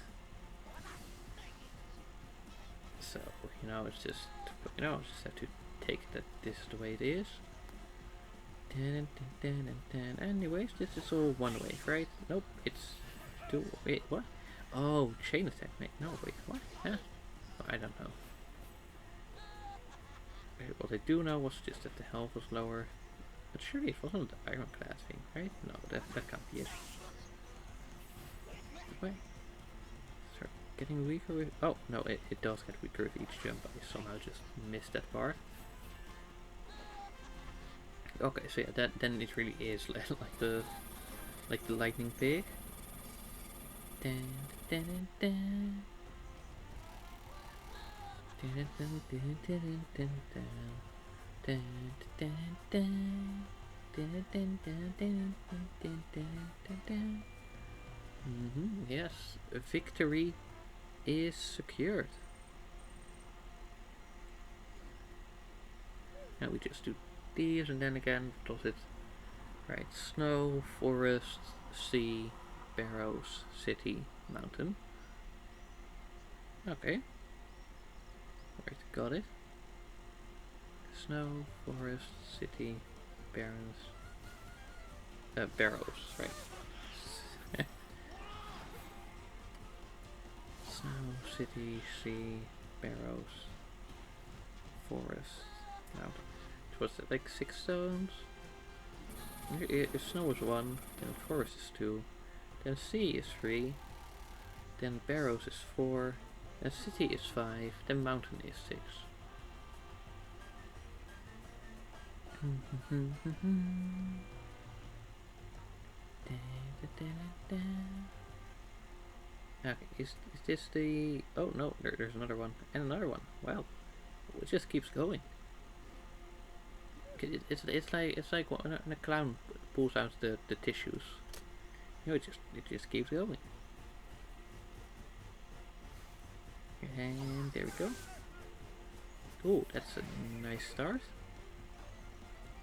So, it's just, just have to take that this is the way it is. Anyways, this is all one way, right? Nope, it's two. Wait, what? Oh, chain attack, mate. No, wait, what? Huh? Oh, I don't know. What I do know was just that the health was lower. But surely it wasn't the ironclad thing, right? No, that can't be it. Wait. Start getting weaker with... Oh, no, it does get weaker with each jump. I somehow just missed that part. Okay, so yeah, then it really is like the lightning pig. Dun, dun, dun, dun. Dun, dun, dun, dun, dun, dun. Dun, dun, dun. Dun, dun, dun, dun, dun, dun, dun, dun. Yes, victory is secured. Now we just do these, and then again, does it? Right, snow, forest, sea, barrows, city, mountain. Okay. Right, got it. Snow, forest, city, barrows. Barrows, right. Snow, city, sea, barrows, forest, mountain. What's it, like 6 stones? Snow is 1, then forest is 2, then sea is 3, then barrows is 4, then city is 5, then mountain is 6. Okay, is this the... Oh no, there's another one, and another one. Wow, it just keeps going. It's like when a clown pulls out the tissues. It just keeps going. And there we go. Oh, that's a nice start.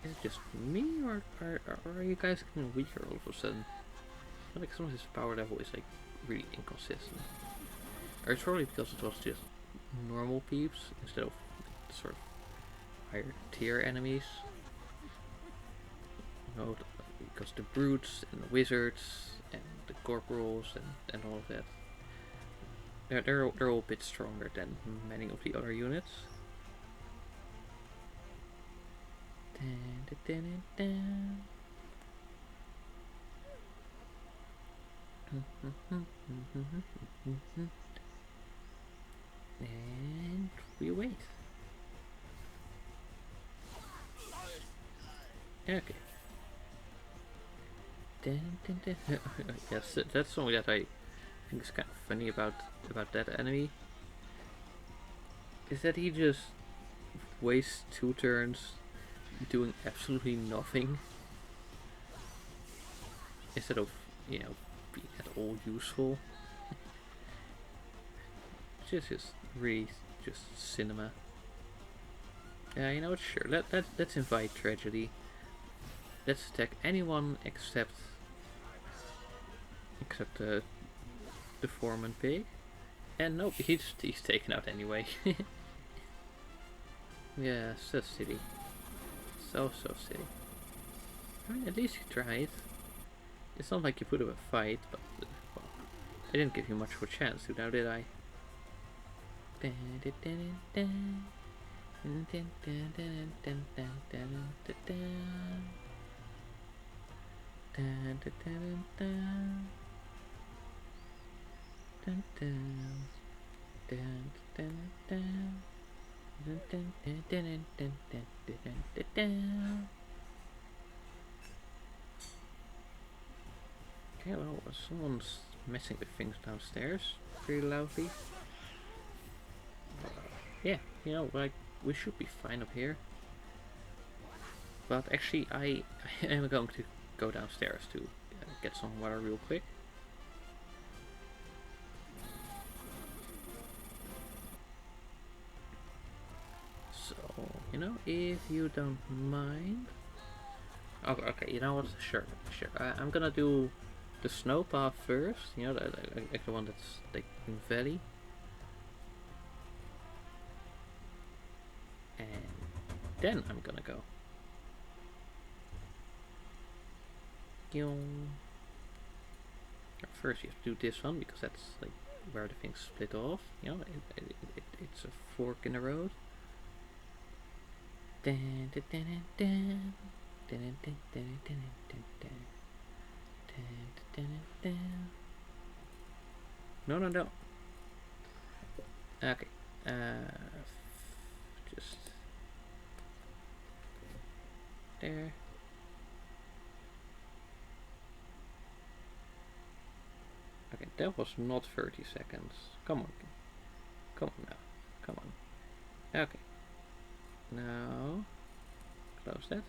Is it just me, or are you guys getting weaker all of a sudden? I feel like some of his power level is like really inconsistent. Or it's probably because it was just normal peeps instead of sort of higher tier enemies. Because the brutes and the wizards and the corporals and all of that, they're all a bit stronger than many of the other units. And we wait. Okay. Yes, that's something that I think is kind of funny about that enemy. Is that he just wastes 2 turns doing absolutely nothing instead of, being at all useful. It's just really just cinema. Yeah, sure. Let's invite tragedy. Let's attack anyone except the foreman pig. And nope, he's taken out anyway. Yeah, so silly. So silly. I mean, at least you tried. It's not like you put up a fight, but well, I didn't give you much of a chance to, now did I? Okay, well, someone's messing with things downstairs pretty loudly. Yeah, like, we should be fine up here. But actually, I am going to go downstairs to get some water real quick. So, if you don't mind, Okay, okay, you know what? Sure, sure. I'm gonna do the snow path first. You know, the one that's like in valley, and then I'm gonna go. First, you have to do this one because that's like where the things split off. You know, it's a fork in the road. Dun, dun, dun, dun, dun, dun, dun, dun, dun, dun, dun, dun, dun. No, no, no. Okay. Just there. Okay, that was not 30 seconds. Come on. Come on now. Come on. Okay. Now, close that.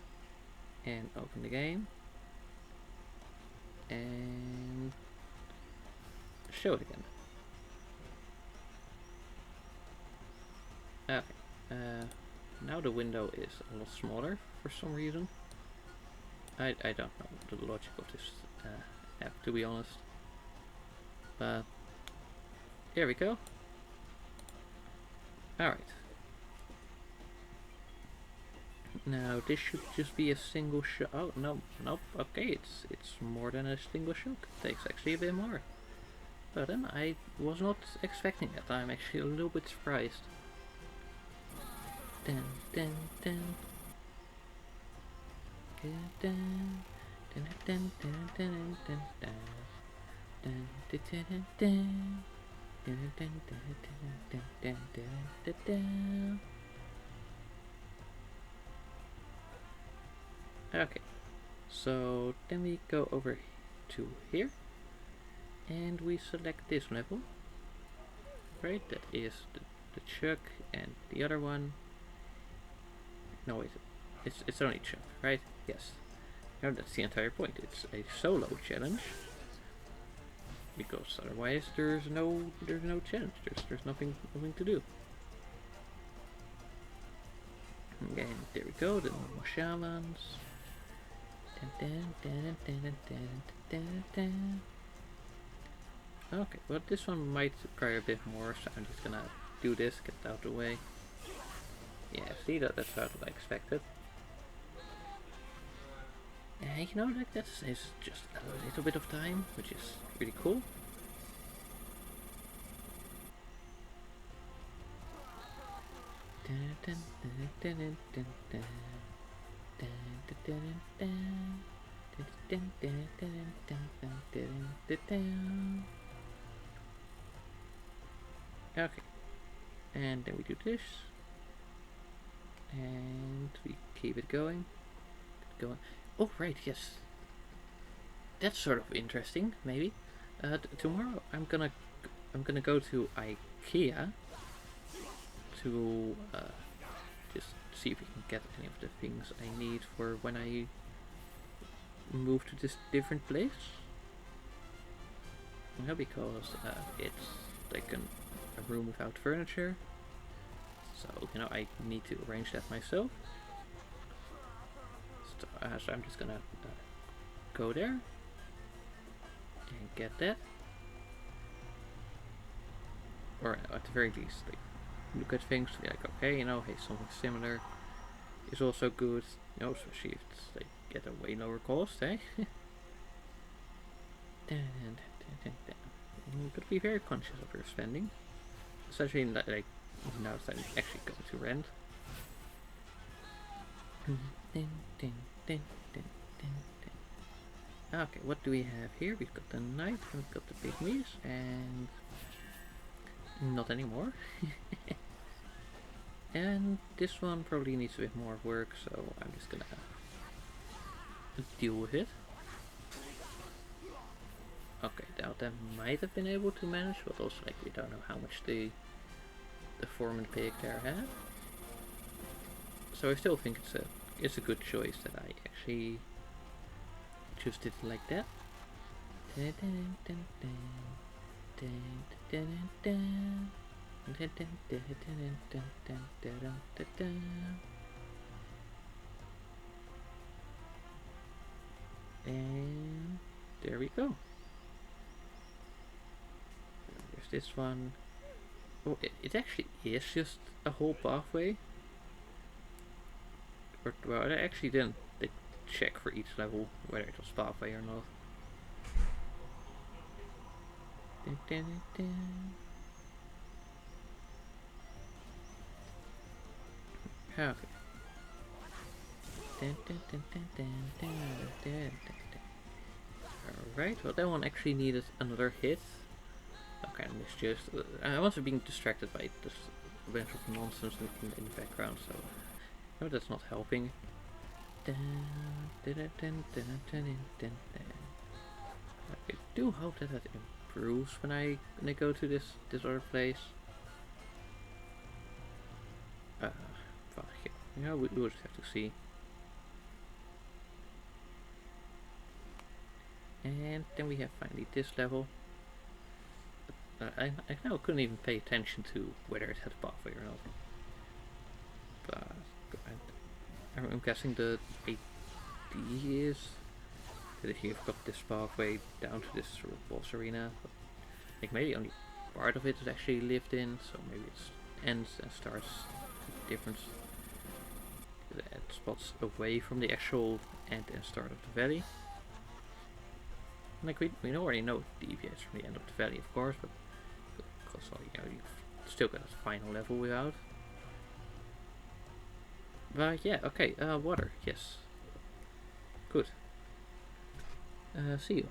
And open the game. And show it again. Okay. Now the window is a lot smaller for some reason. I don't know the logic of this app, to be honest. But there we go. Alright. Now this should just be a single shot. Oh no, nope. Okay, it's more than a single shot. It takes actually a bit more. But then I was not expecting that. I'm actually a little bit surprised. Dun dun dun. Dun dun dun dun dun dun dun dun dun dun dun dun. Dun, dun, dun, dun, dun, dun, dun, dun. Okay, so then we go over to here and we select this level, right? That is the Chuck, and the other one. No, wait, it's only Chuck, right? Yes. No, that's the entire point. It's a solo challenge. Because otherwise there's no challenge. There's nothing to do. And there we go, the normal shamans. Okay, well this one might require a bit more, so I'm just gonna do this, get it out of the way. Yeah, see, that's what I expected. You know, like that saves just a little bit of time, which is really cool. Okay, and then we do this, and we keep it going. Oh right, yes, that's sort of interesting. Maybe tomorrow I'm gonna go to IKEA to just see if we can get any of the things I need for when I move to this different place. Yeah, because it's like a room without furniture, so you know I need to arrange that myself. So I'm just gonna go there and get that, or at the very least, like look at things to be like, okay, you know, hey, something similar is also good, you know, especially if it's like at a way lower cost, eh? You've got to be very conscious of your spending, especially in like now that I'm actually going to rent. Okay, what do we have here? We've got the knight, we've got the pygmies, and not anymore. And this one probably needs a bit more work, so I'm just gonna deal with it. Okay, now that might have been able to manage, but also like we don't know how much the foreman pig there had. So I still think it's a good choice that I actually just did it like that. And there we go. There's this one. Oh, it actually is just a whole pathway. Or, well, I actually didn't check for each level whether it was pathway or not. Dun, dun, dun, dun. Okay. Alright, well that one actually needed another hit. Okay, I misjudged. I was being distracted by this bunch of nonsense in the background, so no, that's not helping. I do hope that improves when I go to this other place. Well, yeah, we'll just have to see. And then we have finally this level. I now couldn't even pay attention to whether it had a pathway or not. But I'm guessing the idea is that if you've got this pathway down to this sort of boss arena, like maybe only part of it is actually lived in, so maybe it ends and starts at different spots away from the actual end and start of the valley. Like we already know it deviates from the end of the valley, of course, but because you've still got a final level without. But yeah, okay, water, yes. Good. See you.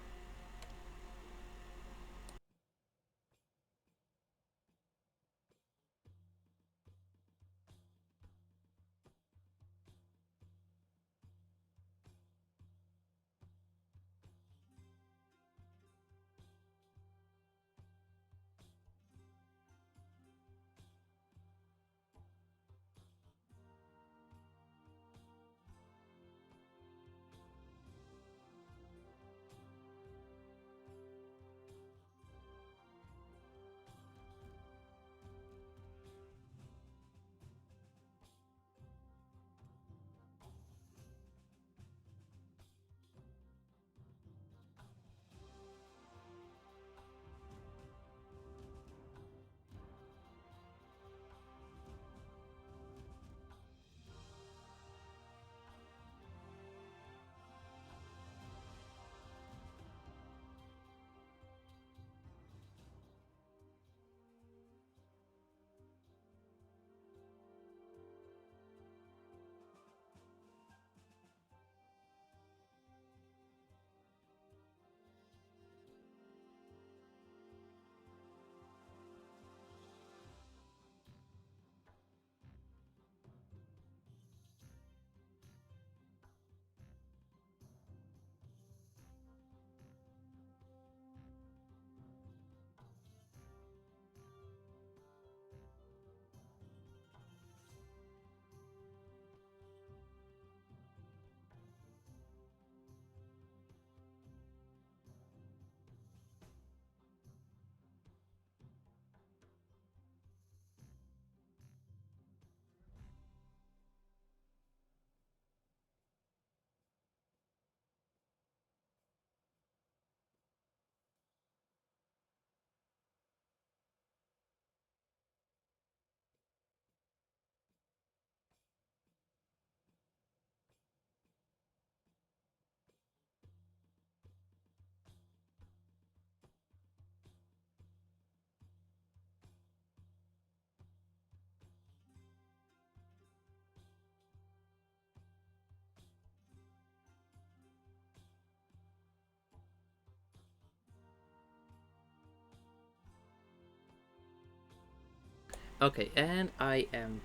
Okay, and I am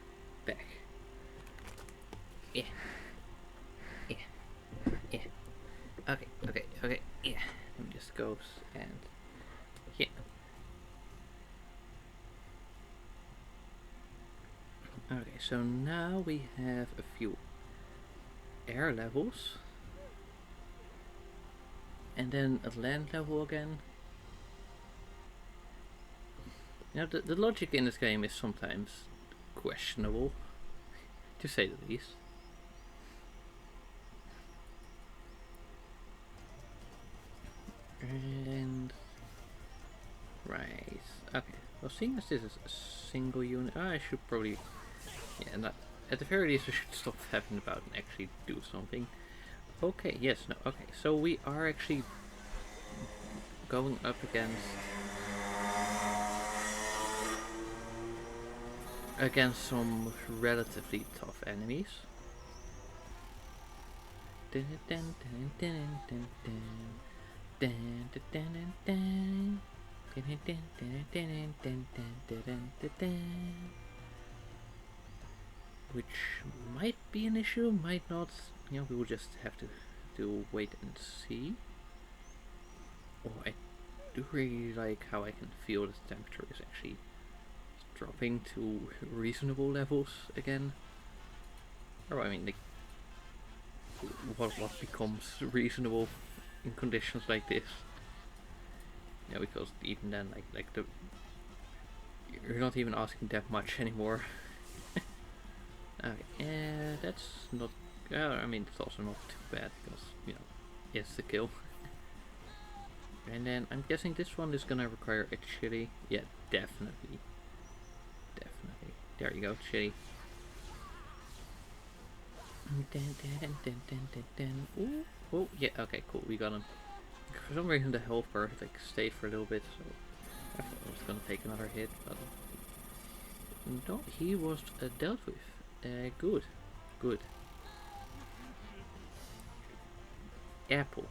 back. Yeah. Yeah. Yeah. Okay. Yeah. Let me just go and yeah. Okay, so now we have a few air levels. And then a land level again. The logic in this game is sometimes questionable, to say the least. And right, okay. Well, seeing as this is a single unit, I should probably, yeah, not, at the very least, I should stop fapping about and actually do something. Okay, yes, no, okay. So we are actually going up against some relatively tough enemies. Which might be an issue, might not. You know, we will just have to wait and see. Oh, I do really like how I can feel the temperature is actually dropping to reasonable levels again. Or I mean, like, what becomes reasonable in conditions like this? Yeah, because even then, you're not even asking that much anymore. Okay, that's not. I mean, it's also not too bad because it's the kill. And then I'm guessing this one is gonna require a chili. Yeah, definitely. There you go, chili. Ooh, oh yeah, okay, cool. We got him. For some reason, the health bar stayed for a little bit, so I thought I was gonna take another hit, but no, he was dealt with. Good. Apple.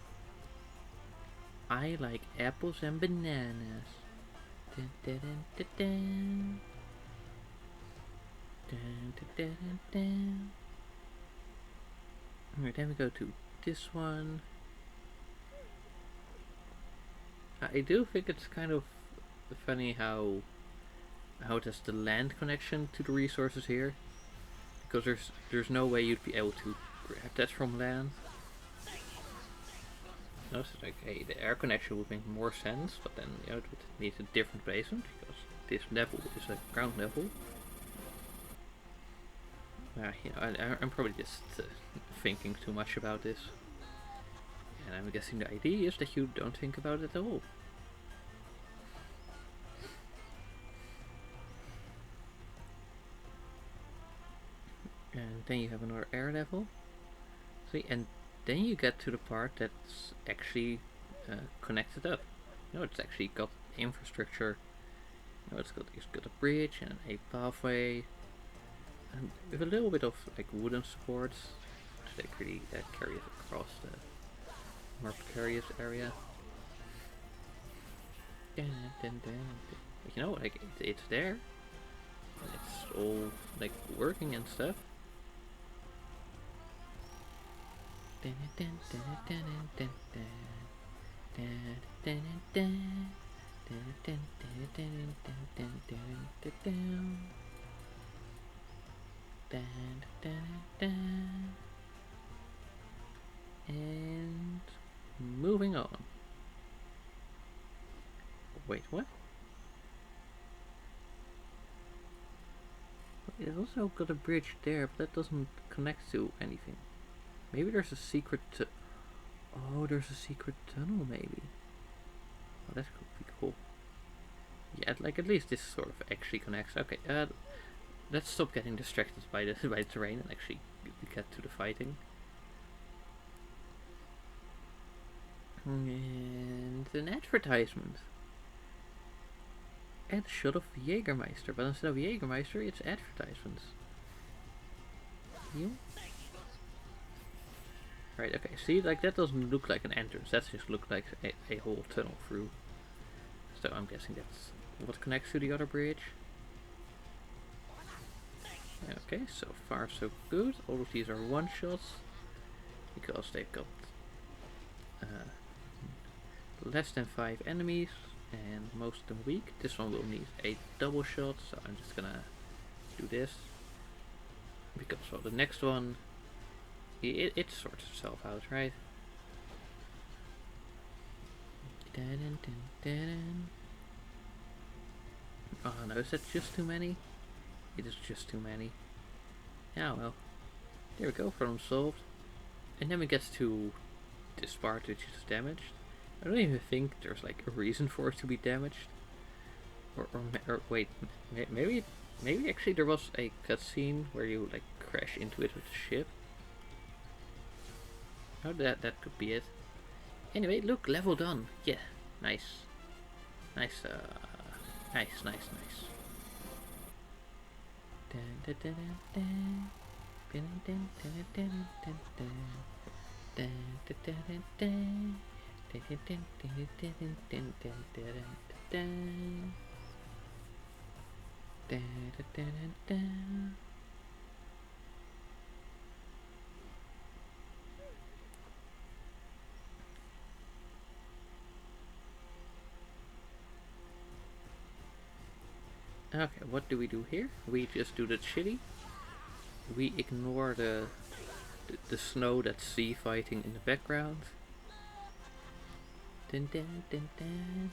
I like apples and bananas. Dun, dun, dun, dun, dun. Dun, dun, dun, dun, dun. Alright, then we go to this one. I do think it's kind of funny how it has the land connection to the resources here, because there's no way you'd be able to grab that from land. No, so hey, the air connection would make more sense, but then it would need a different basement because this level is a ground level. I'm probably just thinking too much about this, and I'm guessing the idea is that you don't think about it at all. And then you have another air level. See, and then you get to the part that's actually connected up. It's actually got infrastructure. It's got a bridge and a pathway, and with a little bit of wooden supports to really carry it across the more precarious area. It's there. And it's all working and stuff. And moving on. Wait, what? It's also got a bridge there, but that doesn't connect to anything. Maybe there's a secret oh, there's a secret tunnel, maybe. Oh, that could be cool. Yeah, at least this sort of actually connects. Okay, let's stop getting distracted by the terrain and actually get to the fighting. And an advertisement. Add a shot of Jägermeister, but instead of Jägermeister, it's advertisements. You? Right, okay, see, that doesn't look like an entrance, that just looks like a whole tunnel through. So I'm guessing that's what connects to the other bridge. Okay, so far so good. All of these are one-shots, because they've got less than 5 enemies, and most of them weak. This one will need a double shot, so I'm just gonna do this. Because, well, the next one, it sorts itself out, right? Oh no, is that just too many? It is just too many. Yeah, well, there we go, problem solved. And then we get to this part which is damaged. I don't even think there's like a reason for it to be damaged. Or wait, maybe actually there was a cutscene where you like crash into it with the ship. Oh, that could be it. Anyway, look, level done. Yeah, nice, nice, nice, nice, nice. Okay, what do we do here? We just do the chili. We ignore the snow that's sea fighting in the background. Dun, dun, dun, dun.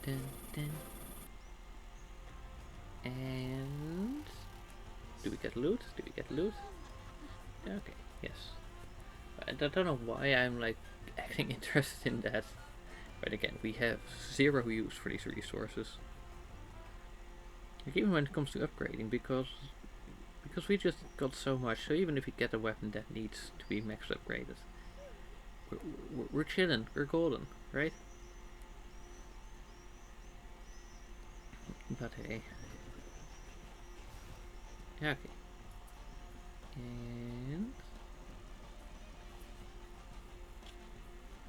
Dun, dun. And do we get loot? Do we get loot? Okay, yes. I don't know why I'm like acting interested in that. But again, we have zero use for these resources. Like even when it comes to upgrading, because we just got so much. So even if we get a weapon that needs to be max upgraded, we're chilling. We're golden, right? But hey. Okay. And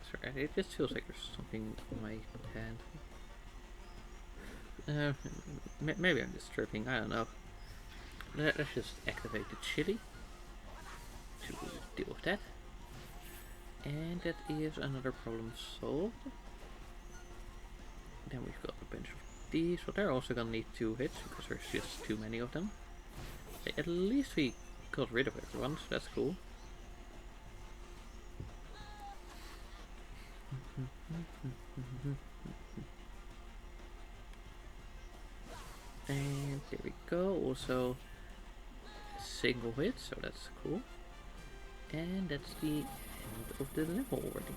sorry, it just feels like there's something in my hand. Maybe I'm just tripping. I don't know. Let's just activate the chili to deal with that. And that is another problem solved. Then we've got a bunch of these, but they're also gonna need 2 hits because there's just too many of them. At least we got rid of everyone, so that's cool. And there we go, also a single hit, so that's cool. And that's the end of the level already.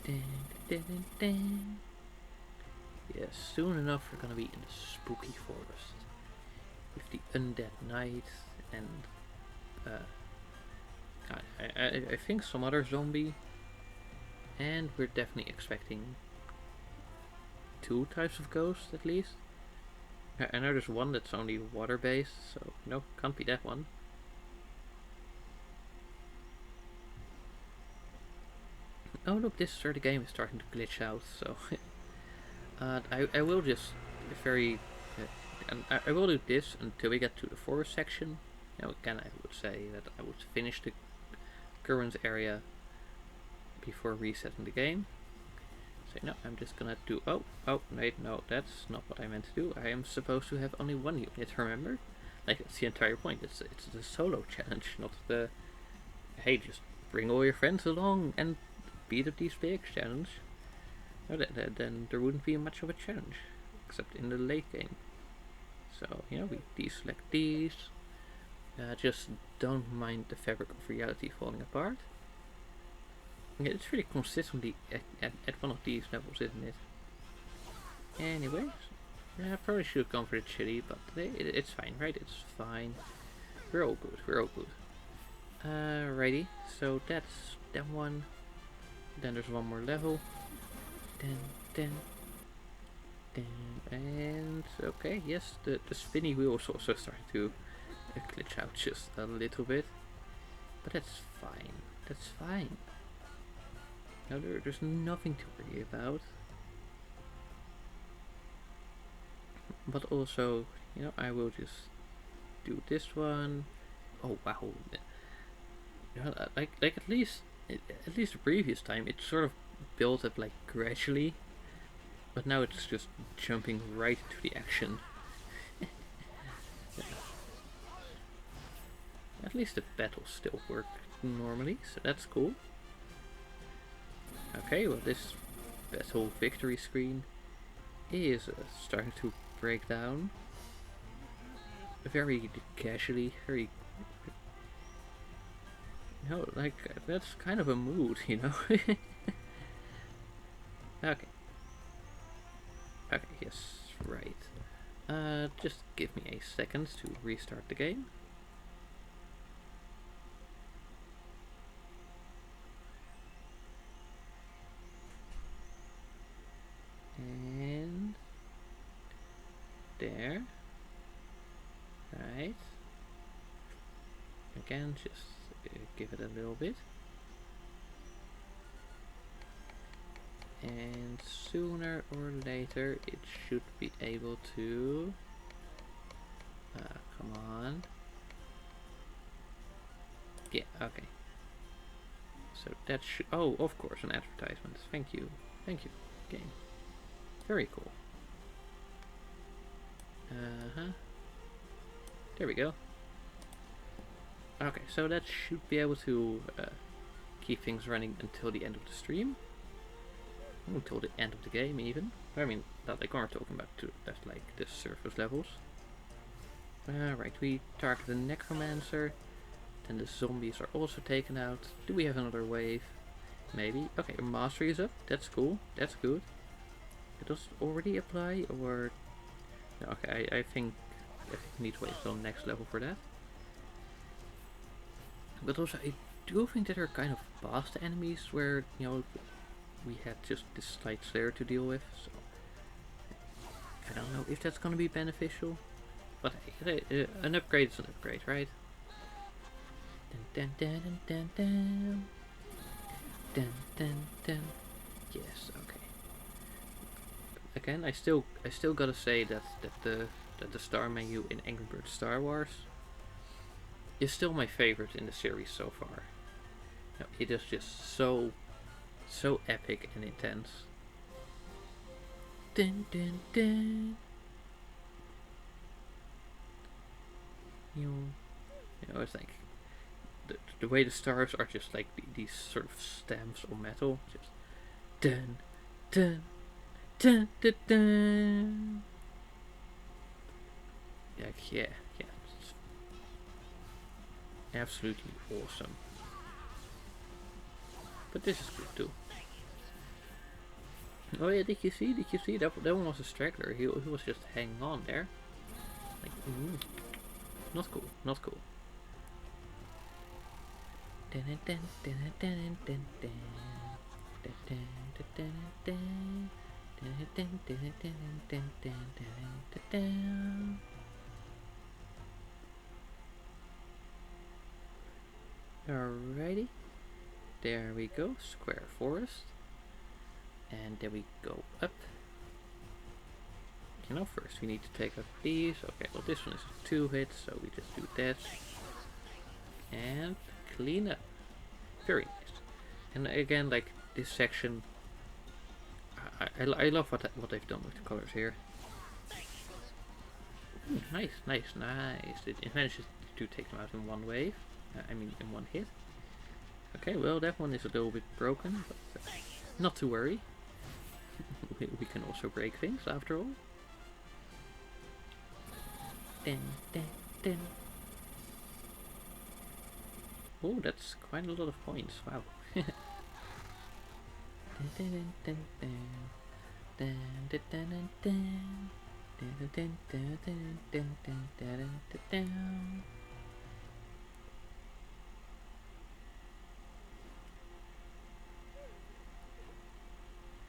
Dun, dun, dun, dun. Yes, soon enough we're gonna be in the spooky forest with the undead knight and I think some other zombie, and we're definitely expecting 2 types of ghosts at least. I know there's one that's only water based, so no, can't be that one. Oh look, this is where the game is starting to glitch out, so I will just very I will do this until we get to the forest section. You know, again, I would say that I would finish the current area before resetting the game. So no, I'm just gonna do. Oh, wait, no, that's not what I meant to do. I am supposed to have only 1 unit. Remember, like that's the entire point. It's the solo challenge, not the hey, just bring all your friends along and beat up these pigs challenge. No, then there wouldn't be much of a challenge, except in the late game. So, you know, we deselect these. Just don't mind the fabric of reality falling apart. Yeah, it's really consistently at one of these levels, isn't it? Anyways, yeah, I probably should have gone for the chili, but it's fine, right? It's fine. We're all good, we're all good. Righty, so that's that one. Then there's one more level. Then. And okay, yes, the spinny wheels also starting to glitch out just a little bit, but that's fine. That's fine. Now there's nothing to worry about. But also, you know, I will just do this one. Oh wow! You know, like at least the previous time it sort of built up like gradually. But now it's just jumping right into the action. At least the battles still work normally, so that's cool. Okay, well this battle victory screen is starting to break down. Very casually, very... You know, like, that's kind of a mood, you know? Okay. Okay, yes, right. Just give me a second to restart the game. And there. Right. Again, just give it a little bit. And sooner or later it should be able to... come on. Yeah, okay. So that should... Oh, of course, an advertisement. Thank you. Thank you, game. Very cool. Uh-huh. There we go. Okay, so that should be able to keep things running until the end of the stream. Until the end of the game, even. I mean, that like we're talking about that's like the surface levels. Right, we target the necromancer. Then the zombies are also taken out. Do we have another wave? Maybe. Okay, mastery is up. That's cool. That's good. It does already apply, or no, okay? I think I need to wait till next level for that. But also, I do think that there are kind of past enemies where we had just this slight slayer to deal with. So I don't know if that's gonna be beneficial. But hey, an upgrade is an upgrade, right? Dun dun dun dun dun dun dun dun. Yes, okay. Again, I still gotta say that the star menu in Angry Birds Star Wars is still my favorite in the series so far. It is just so epic and intense. Dun dun dun. It's like the way the stars are just like these sort of stamps of metal. Just dun dun dun dun dun. Like, yeah, it's absolutely awesome. But this is good too. Oh yeah, did you see? That one was a straggler. He was just hanging on there. Like, not cool. Alrighty, there we go, Square Forest, and there we go up. First we need to take out these. Okay, well this one is 2 hits, so we just do that. And clean up. Very nice. And again, like this section, I love what they've done with the colors here. Nice. It manages to take them out in one wave. I mean, in one hit. Okay, well that one is a little bit broken, but not to worry. we can also break things after all. Oh, that's quite a lot of points. Wow.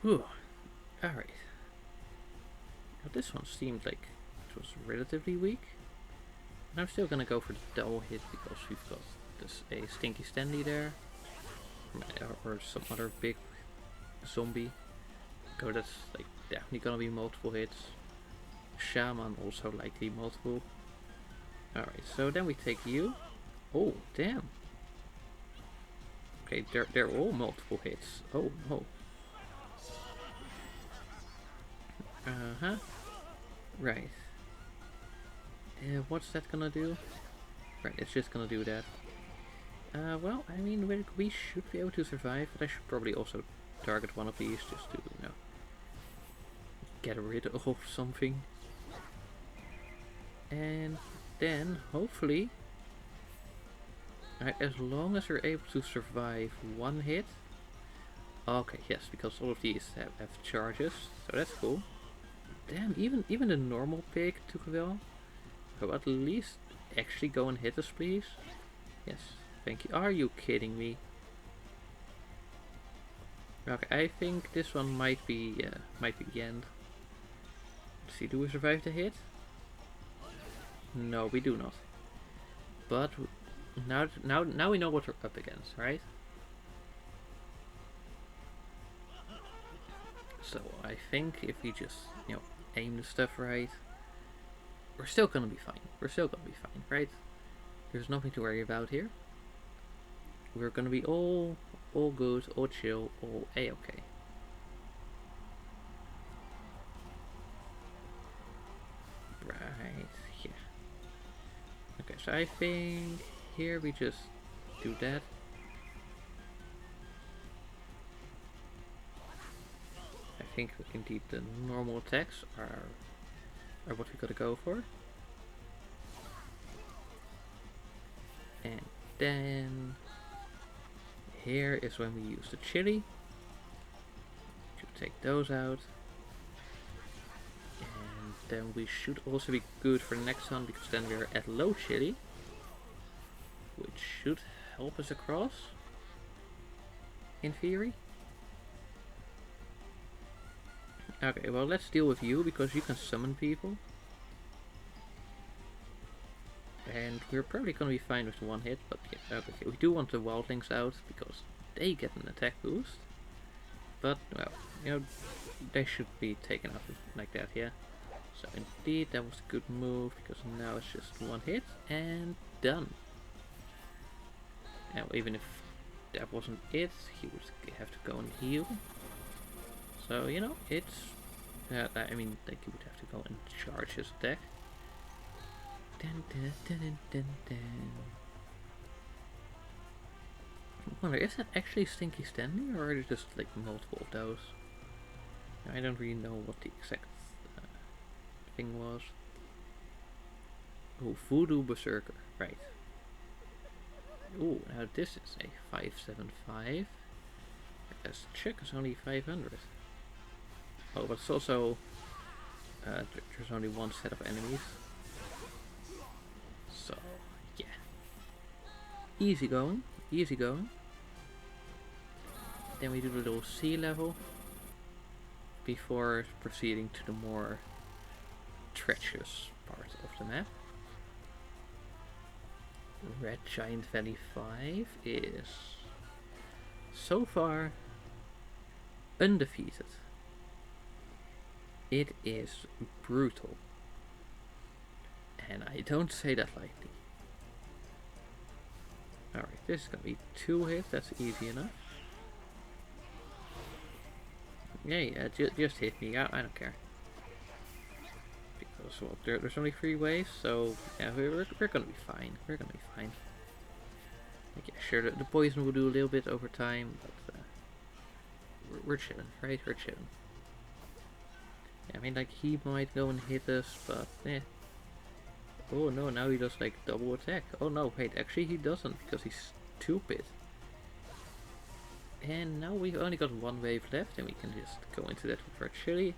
Whew. Alright. Now this one seemed like it was relatively weak. And I'm still gonna go for the double hit because we've got this a Stinky Stanley there. Or some other big zombie. So that's like definitely gonna be multiple hits. Shaman also likely multiple. Alright, so then we take you. Oh, damn. Okay, they're all multiple hits. Oh no. Uh-huh. Right. What's that gonna do? Right, it's just gonna do that. Well, I mean, we should be able to survive, but I should probably also target one of these just to, get rid of something. And then, hopefully, as long as we're able to survive one hit, Okay, yes, because all of these have charges, so that's cool. Damn, even the normal pig took a while. So at least actually go and hit us, please. Yes, thank you. Are you kidding me? Okay, I think this one might be the end. Let's see, do we survive the hit? No, we do not. But now we know what we're up against, right? So I think if we just aim the stuff right, we're still gonna be fine. We're still gonna be fine, right? There's nothing to worry about here. We're gonna be all good, all chill, all a-okay. Right here. Okay, so I think here we just do that. I think indeed the normal attacks are what we gotta go for. And then here is when we use the chili to take those out. And then we should also be good for the next one, because then we're at low chili, which should help us across, in theory. Okay, well, let's deal with you, because you can summon people. And we're probably gonna be fine with the one hit, but yeah, okay, we do want the wildlings out, because they get an attack boost. But, well, they should be taken out like that, yeah. So indeed, that was a good move, because now it's just one hit, and done. Now, even if that wasn't it, he would have to go and heal. So, it's... I mean, like, he would have to go and charge his attack. Dun, dun, dun, dun, dun. I wonder, is that actually Stinky Stanley, or are there just, like, multiple of those? I don't really know what the exact thing was. Oh, Voodoo Berserker, right. Oh, now this is a 575. As check is only 500. Oh, but it's also there's only one set of enemies. So yeah, easy going, easy going. Then we do the little sea level before proceeding to the more treacherous part of the map. Red Giant Valley 5 is so far undefeated. It is brutal, and I don't say that lightly. Alright, this is gonna be 2 hits, that's easy enough. Yeah, just hit me, I don't care. Because, well, there's only 3 waves, so yeah, we're gonna be fine. We're gonna be fine. Like, yeah, sure, the poison will do a little bit over time, but we're chilling, right? We're chilling. Yeah, I mean, like, he might go and hit us, but eh. Oh no, now he does like double attack. Oh no, wait, actually he doesn't, because he's stupid. And now we've only got 1 wave left, and we can just go into that with our chili.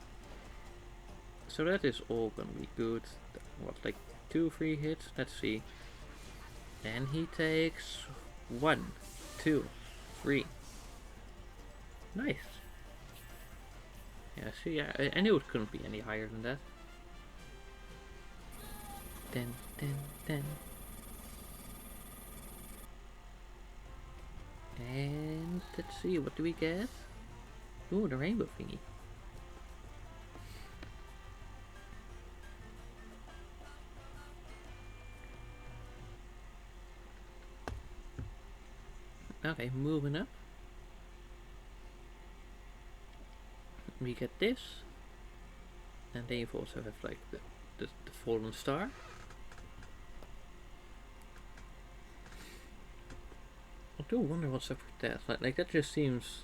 So that is all gonna be good. What, like 2-3 hits? Let's see. And he takes 1, 2, 3. Nice. Yeah, see, I knew it couldn't be any higher than that. Dun, dun, dun. And let's see, what do we get? Ooh, the rainbow thingy. Okay, moving up. We get this. And then you also have like the fallen star. I do wonder what's up with that. Like that just seems,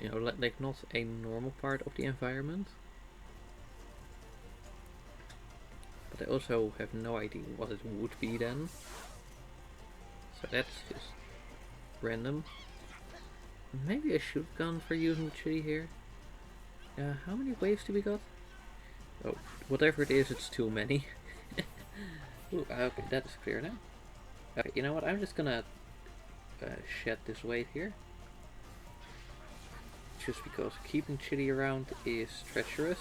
like not a normal part of the environment. But I also have no idea what it would be then. So that's just random. Maybe I should have gone for using chili here. How many waves do we got? Oh, whatever it is, it's too many. Ooh, okay, that is clear now. Okay, you know what? I'm just gonna shed this wave here. Just because keeping chili around is treacherous.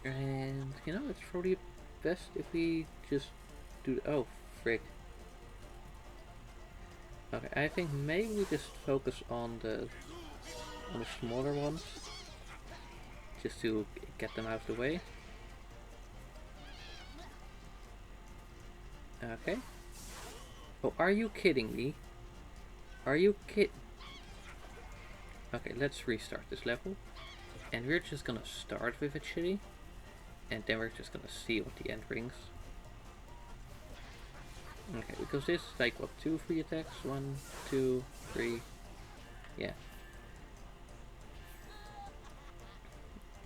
And, you know, it's probably best if we just do... Oh, frick. Okay, I think maybe we just focus on the smaller ones. Just to get them out of the way. Okay. Oh, are you kidding me? Are you Okay, let's restart this level. And we're just gonna start with a chili. And then we're just gonna see what the end brings. Okay, because this is like, what, 2 free attacks? 1, 2, 3. Yeah.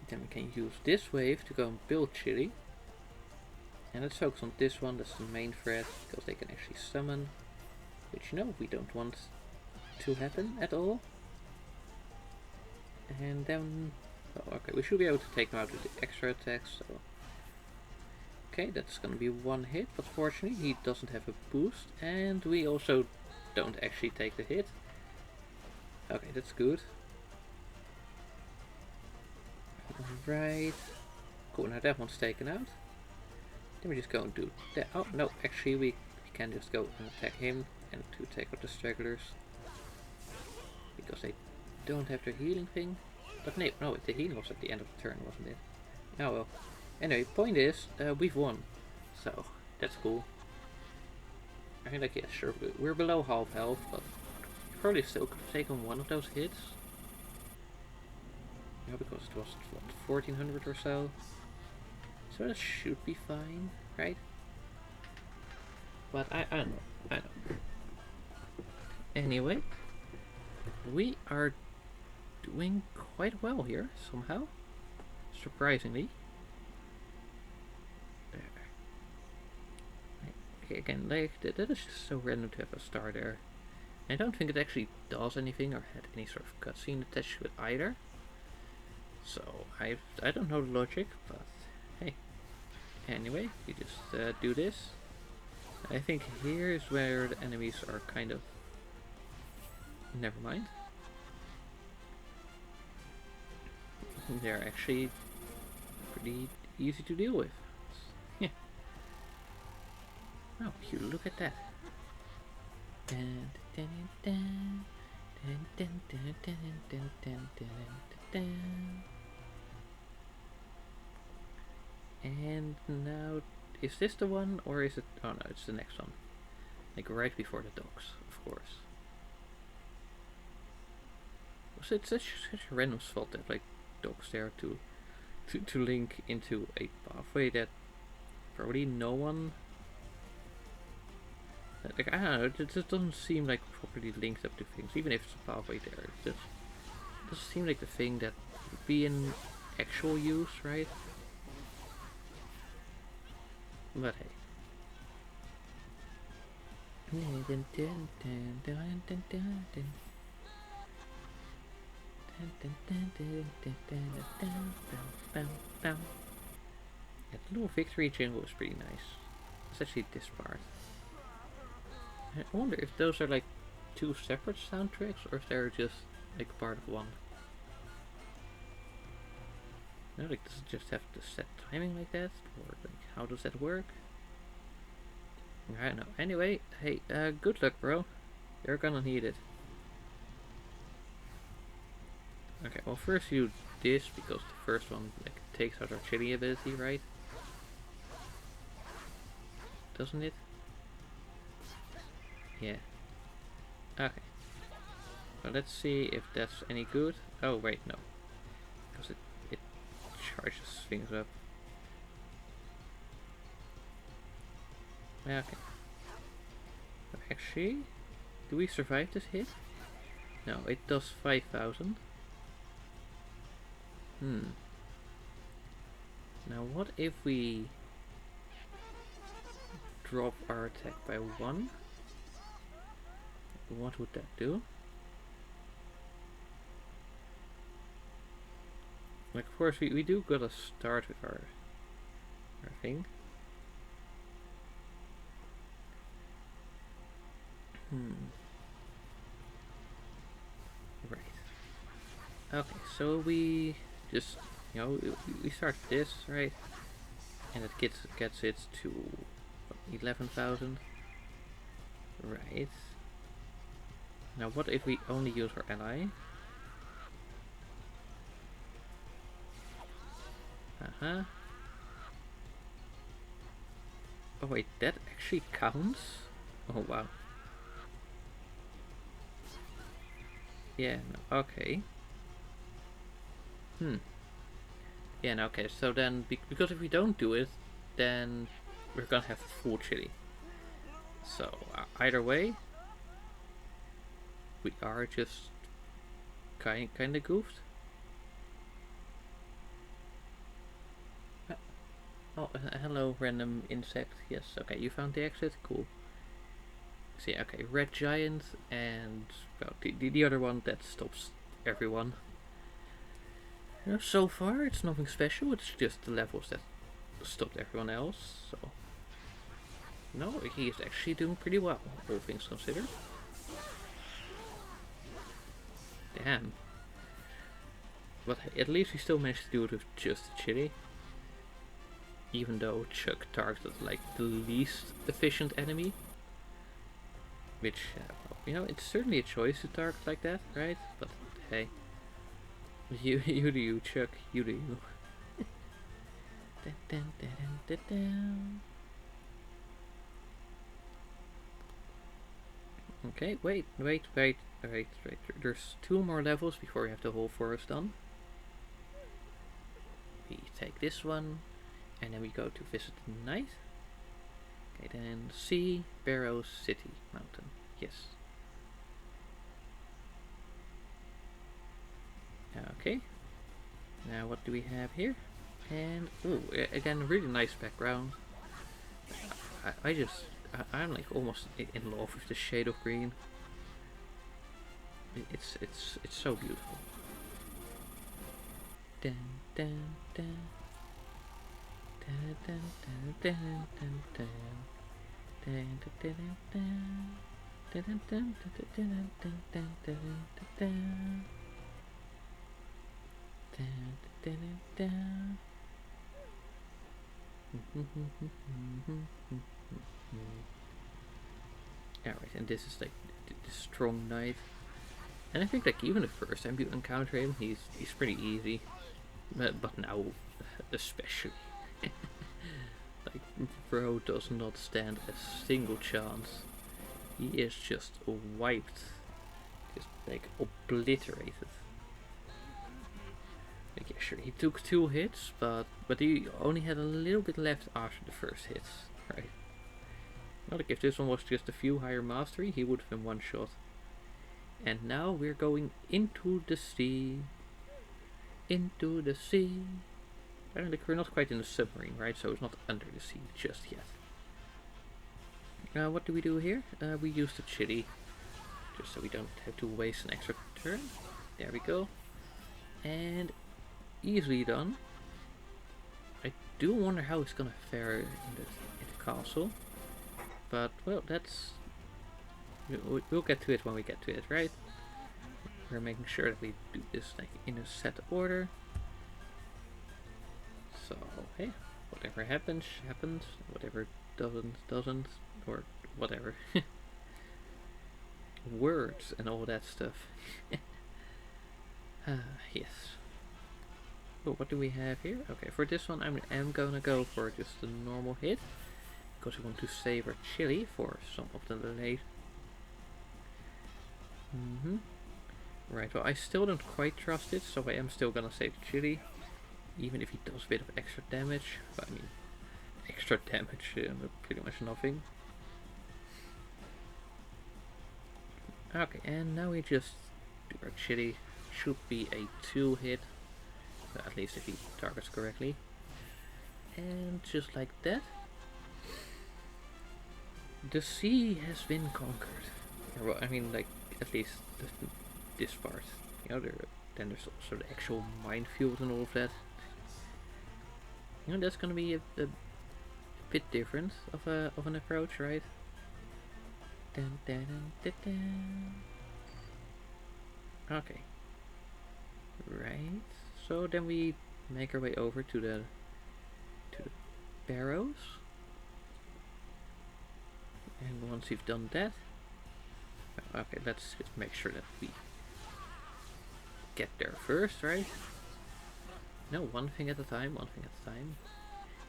Then we can use this wave to go and build chili. And let's focus on this one, that's the main threat, because they can actually summon. Which, you know, we don't want to happen at all. And then... Oh, okay, we should be able to take them out with the extra attacks, so... Okay, that's gonna be 1 hit, but fortunately he doesn't have a boost, and we also don't actually take the hit. Okay, that's good. Right. Cool, now that one's taken out. Then we just go and do that. Oh, no, actually we can just go and attack him and to take out the stragglers. Because they don't have their healing thing. But no, the healing was at the end of the turn, wasn't it? Oh well. Anyway, point is, we've won. So, that's cool. I mean, like, yeah, sure, we're below half health, but probably still could have taken one of those hits. Yeah, because it was, what, 1400 or so? So that should be fine, right? But I don't know. Anyway, we are doing quite well here, somehow. Surprisingly. Again, like, that is just so random to have a star there. I don't think it actually does anything or had any sort of cutscene attached to it either. So, I don't know the logic, but hey. Anyway, you just do this. I think here is where the enemies are kind of... Never mind. They're actually pretty easy to deal with. Yeah. Oh, you look at that. And now, is this the one, or is it... Oh no, it's the next one. Like right before the docks, of course. So it's such a random spot that like docks there to link into a pathway that probably no one... Like, I don't know, it just doesn't seem like properly linked up to things, even if it's a pathway there. It just doesn't seem like the thing that would be in actual use, right? But hey. Yeah, the little victory jingle is pretty nice. Especially this part. I wonder if those are like 2 separate soundtracks or if they're just like part of one. You know, like, does it just have to set timing like that? Or like, how does that work? I don't know. Anyway, hey, good luck, bro. You're gonna need it. Okay, well, first you do this because the first one like takes out our chili ability, right? Doesn't it? Yeah. Okay. Well, let's see if that's any good. Oh wait, no, because it charges things up. Okay. Actually, do we survive this hit? No, it does 5,000. Now what if we drop our attack by 1? what would that do? Like, of course, we do gotta start with our thing. Right. Okay, so we just, we start this, right? And it gets it to 11,000. Right. Now what if we only use our ally? Uh-huh. Oh wait, that actually counts? Oh wow. Yeah, no, okay. Yeah, no, okay, so then, because if we don't do it, then we're gonna have full chili. So, either way, we are just kinda goofed. Oh, hello, random insect. Yes, okay, you found the exit? Cool. So yeah, okay, red giant, and well, the other one that stops everyone. So far, it's nothing special, it's just the levels that stopped everyone else, so... No, he is actually doing pretty well, all things considered. Damn. But at least we still managed to do it with just the chili. Even though Chuck targeted like the least efficient enemy. Which, it's certainly a choice to target like that, right? But hey. You do you, Chuck. You do you. Okay, wait. There's 2 more levels before we have the whole forest done. We take this one, and then we go to visit the knight. Okay, then C, Barrow City Mountain. Yes. Okay. Now what do we have here? And, ooh, again, really nice background. I'm like almost in love with the shade of green. It's so beautiful. Dun, dun, dun. Dun, dun, dun, dun, dun, dun. Dun, dun, dun, dun, dun. Alright, and this is like the strong knight. And I think like even the first time you encounter him, he's pretty easy. But now especially. Like, bro does not stand a single chance. He is just wiped. Just like obliterated. Like, yeah, sure, he took 2 hits, but he only had a little bit left after the first hits, right? Well, like if this one was just a few higher mastery, he would have been one shot. And now we're going into the sea. Into the sea. I don't think we're not quite in the submarine, right? So it's not under the sea just yet. What do we do here? We use the chili. Just so we don't have to waste an extra turn. There we go. And easily done. I do wonder how it's gonna fare in the castle. But, well, that's... We'll get to it when we get to it, right? We're making sure that we do this like in a set order. So, hey, whatever happens, happens. Whatever doesn't. Or whatever. Words and all that stuff. Yes. Oh, what do we have here? Okay, for this one I'm gonna go for just a normal hit. Because we want to save our chili for some of the late. Right, well I still don't quite trust it, so I am still gonna save the chili. Even if he does a bit of extra damage. But I mean, extra damage, pretty much nothing. Okay, and now we just do our chili. Should be a 2 hit. At least if he targets correctly. And just like that. The sea has been conquered. Well, I mean, like, at least this part. You know, then there's also the actual minefield and all of that. You know, that's gonna be a bit different of an approach, right? Dun, dun, dun, dun, dun. Okay. Right. So then we make our way over to the barrows. And once we've done that, okay, let's just make sure that we get there first, right? No, one thing at a time, one thing at a time.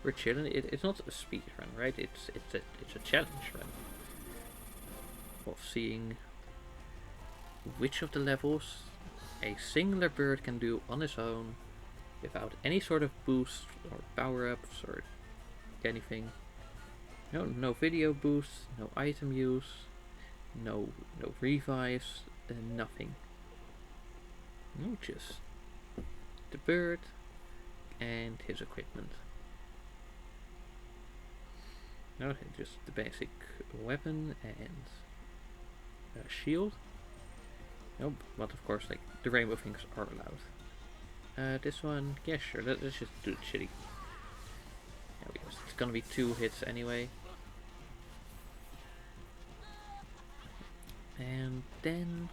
We're chilling. It's not a speed run, right? It's a challenge run of seeing which of the levels a singular bird can do on its own without any sort of boost or power-ups or anything. No video boosts, no item use, no revives, nothing. No, just the bird and his equipment. No, just the basic weapon and shield. No, but of course, like the rainbow things are allowed. This one, yeah, sure. Let's just do the shitty. Yeah, because it's gonna be 2 hits anyway. And then,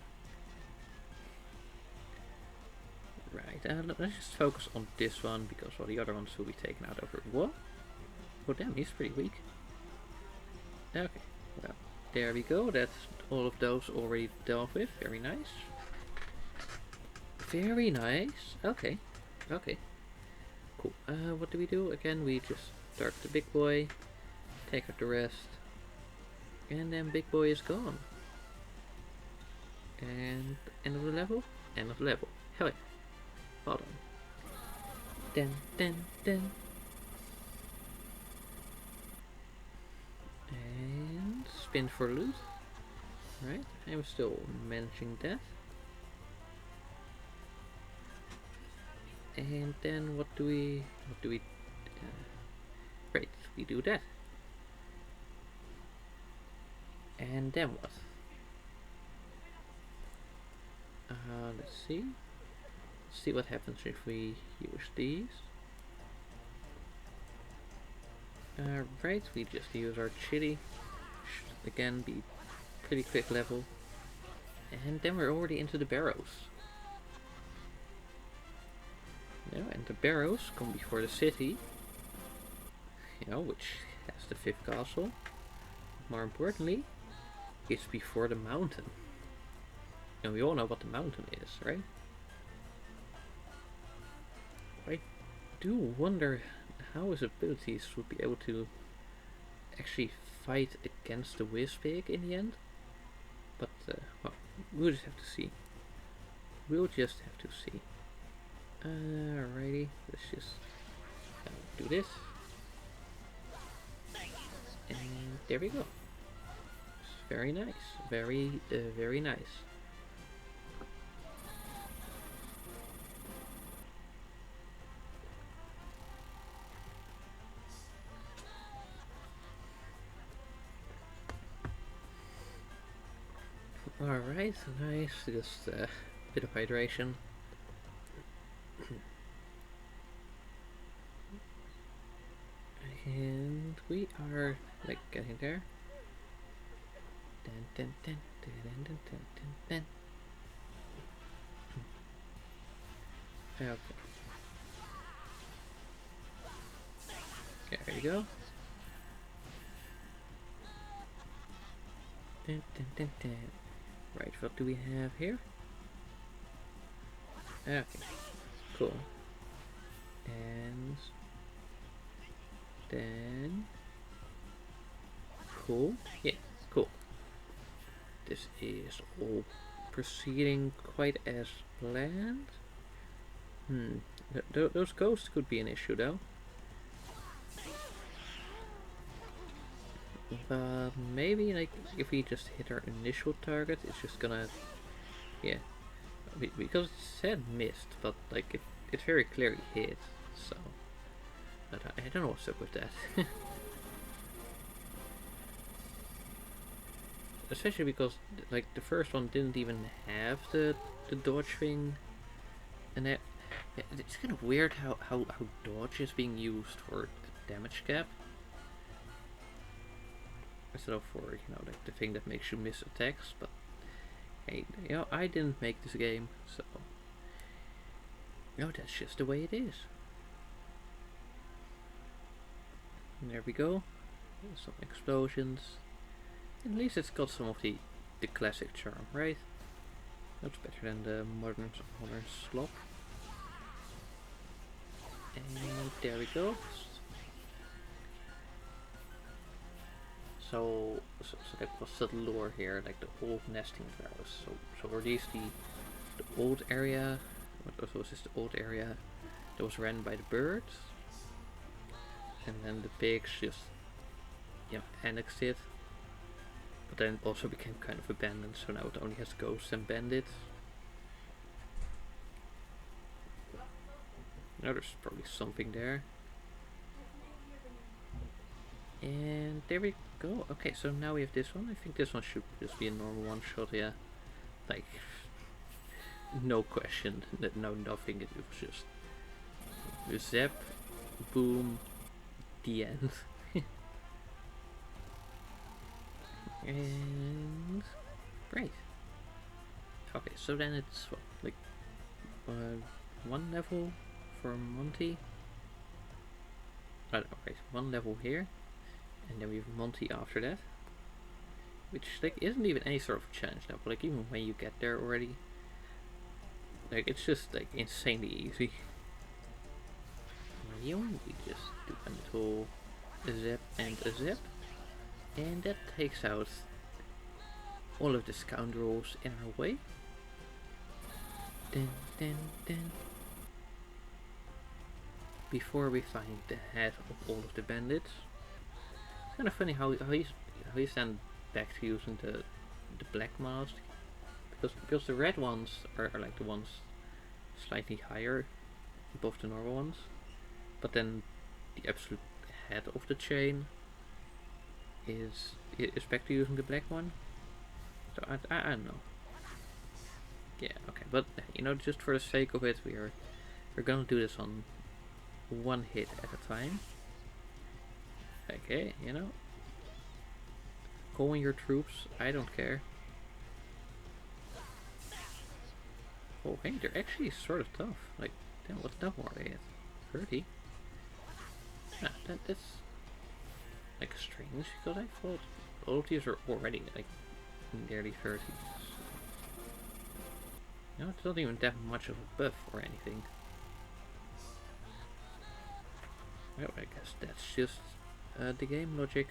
right, let's just focus on this one because all the other ones will be taken out over. What? Oh damn, he's pretty weak. Okay, well, there we go. That's all of those already dealt with. Very nice. Very nice. Okay, okay, cool. What do we do? Again, we just start the big boy, take out the rest, and then big boy is gone. And end of the level? End of the level. Hell yeah. Well done. Dun, dun, dun. And spin for loot. Right, I'm still managing that. And then what do we right, we do that. And then what? Let's see. Let's see what happens if we use these. Right, we just use our chili. Should again be pretty quick level. And then we're already into the barrows. Yeah, and the barrows come before the city. You know, which has the 5th castle. More importantly, it's before the mountain. And we all know what the mountain is, right? I do wonder how his abilities would be able to actually fight against the Wizpig in the end. But, well, we'll just have to see. We'll just have to see. Alrighty, let's just do this. And there we go. It's very nice. Very nice. Alright, nice. Just a bit of hydration. And we are like getting there. Dun, dun, dun, dun, dun, dun, dun, dun. Okay. There you go. Dun, dun, dun, dun. Right, what do we have here? Okay, cool. And then cool. Yeah, cool. This is all proceeding quite as planned. Those ghosts could be an issue though. But maybe like if we just hit our initial target, it's just gonna, yeah, because it said missed, but like it's very clearly hit. So, but I don't know what's up with that. especially because like the first one didn't even have the dodge thing, and it's kind of weird how dodge is being used for damage cap instead of for like the thing that makes you miss attacks. But hey, I didn't make this game, so that's just the way it is. And there we go. Some explosions. At least it's got some of the classic charm, right? That's better than the modern slop. And there we go. So that was the lore here, like the old nesting grounds. So were these the old area? What was this? The old area that was ran by the birds, and then the pigs just annexed it. But then it also became kind of abandoned, so now it only has ghosts and bandits. Now there's probably something there. And there we go. Okay, so now we have this one. I think this one should just be a normal one shot, yeah. Like, no question, no nothing, it was just zap, boom, the end. And great. Okay, so then it's what, like one level for Monty. Okay, one level here, and then we have Monty after that, which like isn't even any sort of challenge level. Like even when you get there already, like it's just like insanely easy. We just do a little zap and a zap. And that takes out all of the scoundrels in our way. Dun, dun, dun. Before we find the head of all of the bandits. It's kind of funny how he's then back to using the black mask, because the red ones are like the ones slightly higher above the normal ones, but then the absolute head of the chain is back to using the black one. So I don't know. Yeah, okay, but just for the sake of it, we're gonna do this on one hit at a time. Okay, call in your troops. I don't care. Oh, hey, they're actually sort of tough. Like, damn, what level are they at? 30? Yeah, that's like strange, because I thought all of these are already like nearly 30s. It's not even that much of a buff or anything. Well, I guess that's just the game logic.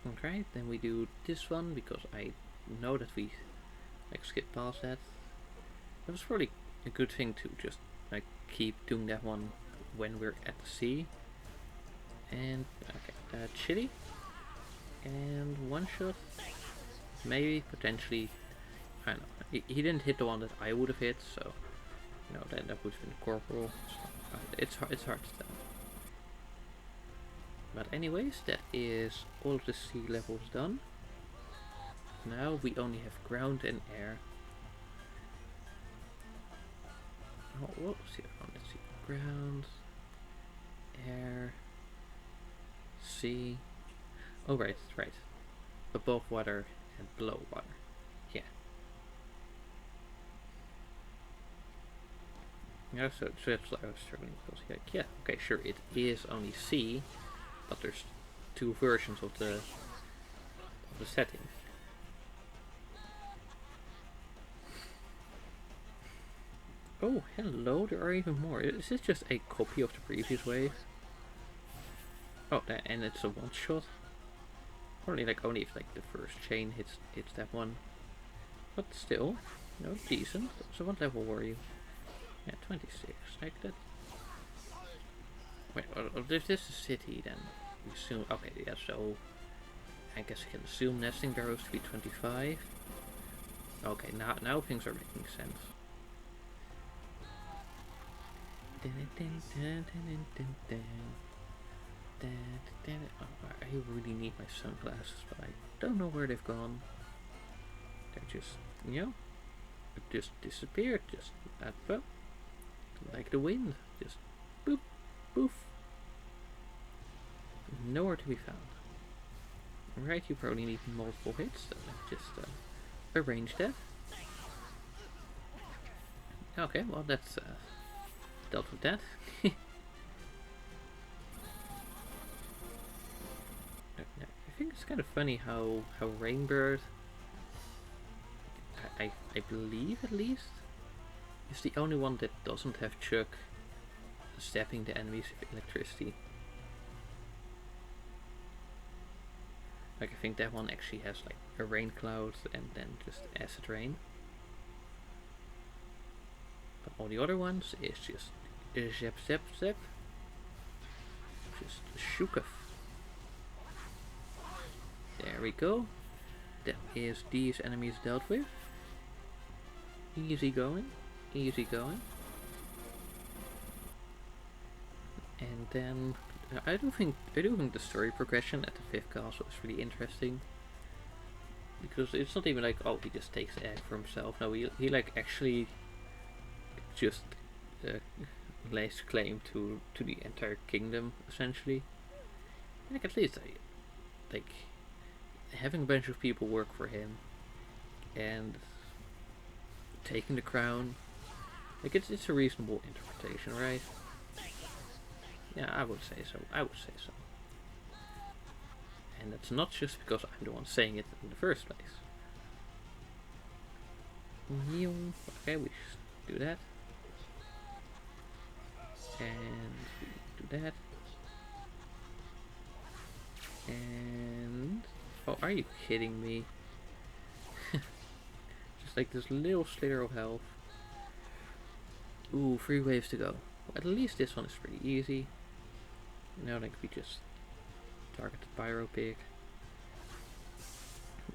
Okay, then we do this one because I know that we like skip past that. That was probably a good thing to just like keep doing that one when we're at the sea. And okay, chili and one shot, maybe potentially. I don't know. He didn't hit the one that I would have hit, so that would have been corporal. So, it's hard to tell. But anyways, that is all of the sea levels done. Now we only have ground and air. Oh, let's see. Ground, air, sea. Oh, right. Above water and below water. Yeah. Yeah, so that's what I was struggling because yeah, okay, sure, it is only sea, but there's two versions of the setting. Oh, hello, there are even more. Is this just a copy of the previous wave? Oh, and it's a one shot. Probably like only if like the first chain hits that one. But still, decent. So what level were you? Yeah, 26. Like that. Wait, if this is a city, then we assume. Okay, yeah. So I guess I can assume nesting barrows to be 25. Okay, now things are making sense. I really need my sunglasses, but I don't know where they've gone. They're just, just disappeared. Just like the wind. Just boop, poof. Nowhere to be found. Right, you probably need multiple hits, so let's just arrange that. Okay, well that's dealt with that. I think it's kind of funny how Rainbird, I believe at least, is the only one that doesn't have Chuck zapping the enemies with electricity. Like I think that one actually has like a rain cloud and then just acid rain. But all the other ones is just zap zap zap. Just shooketh. There we go. That is these enemies dealt with. Easy going, easy going. And then I do think the story progression at the 5th castle is really interesting. Because it's not even like, oh, he just takes the egg for himself. No, he like actually just lays claim to the entire kingdom, essentially. Like at least like having a bunch of people work for him and taking the crown, like it's a reasonable interpretation, right? Yeah, I would say so. I would say so. And that's not just because I'm the one saying it in the first place. Okay, we just do that. And we do that. And oh, are you kidding me? Just like this little slither of health. Ooh, 3 waves to go. Well, at least this one is pretty easy. Now like we just target the Pyro Pig.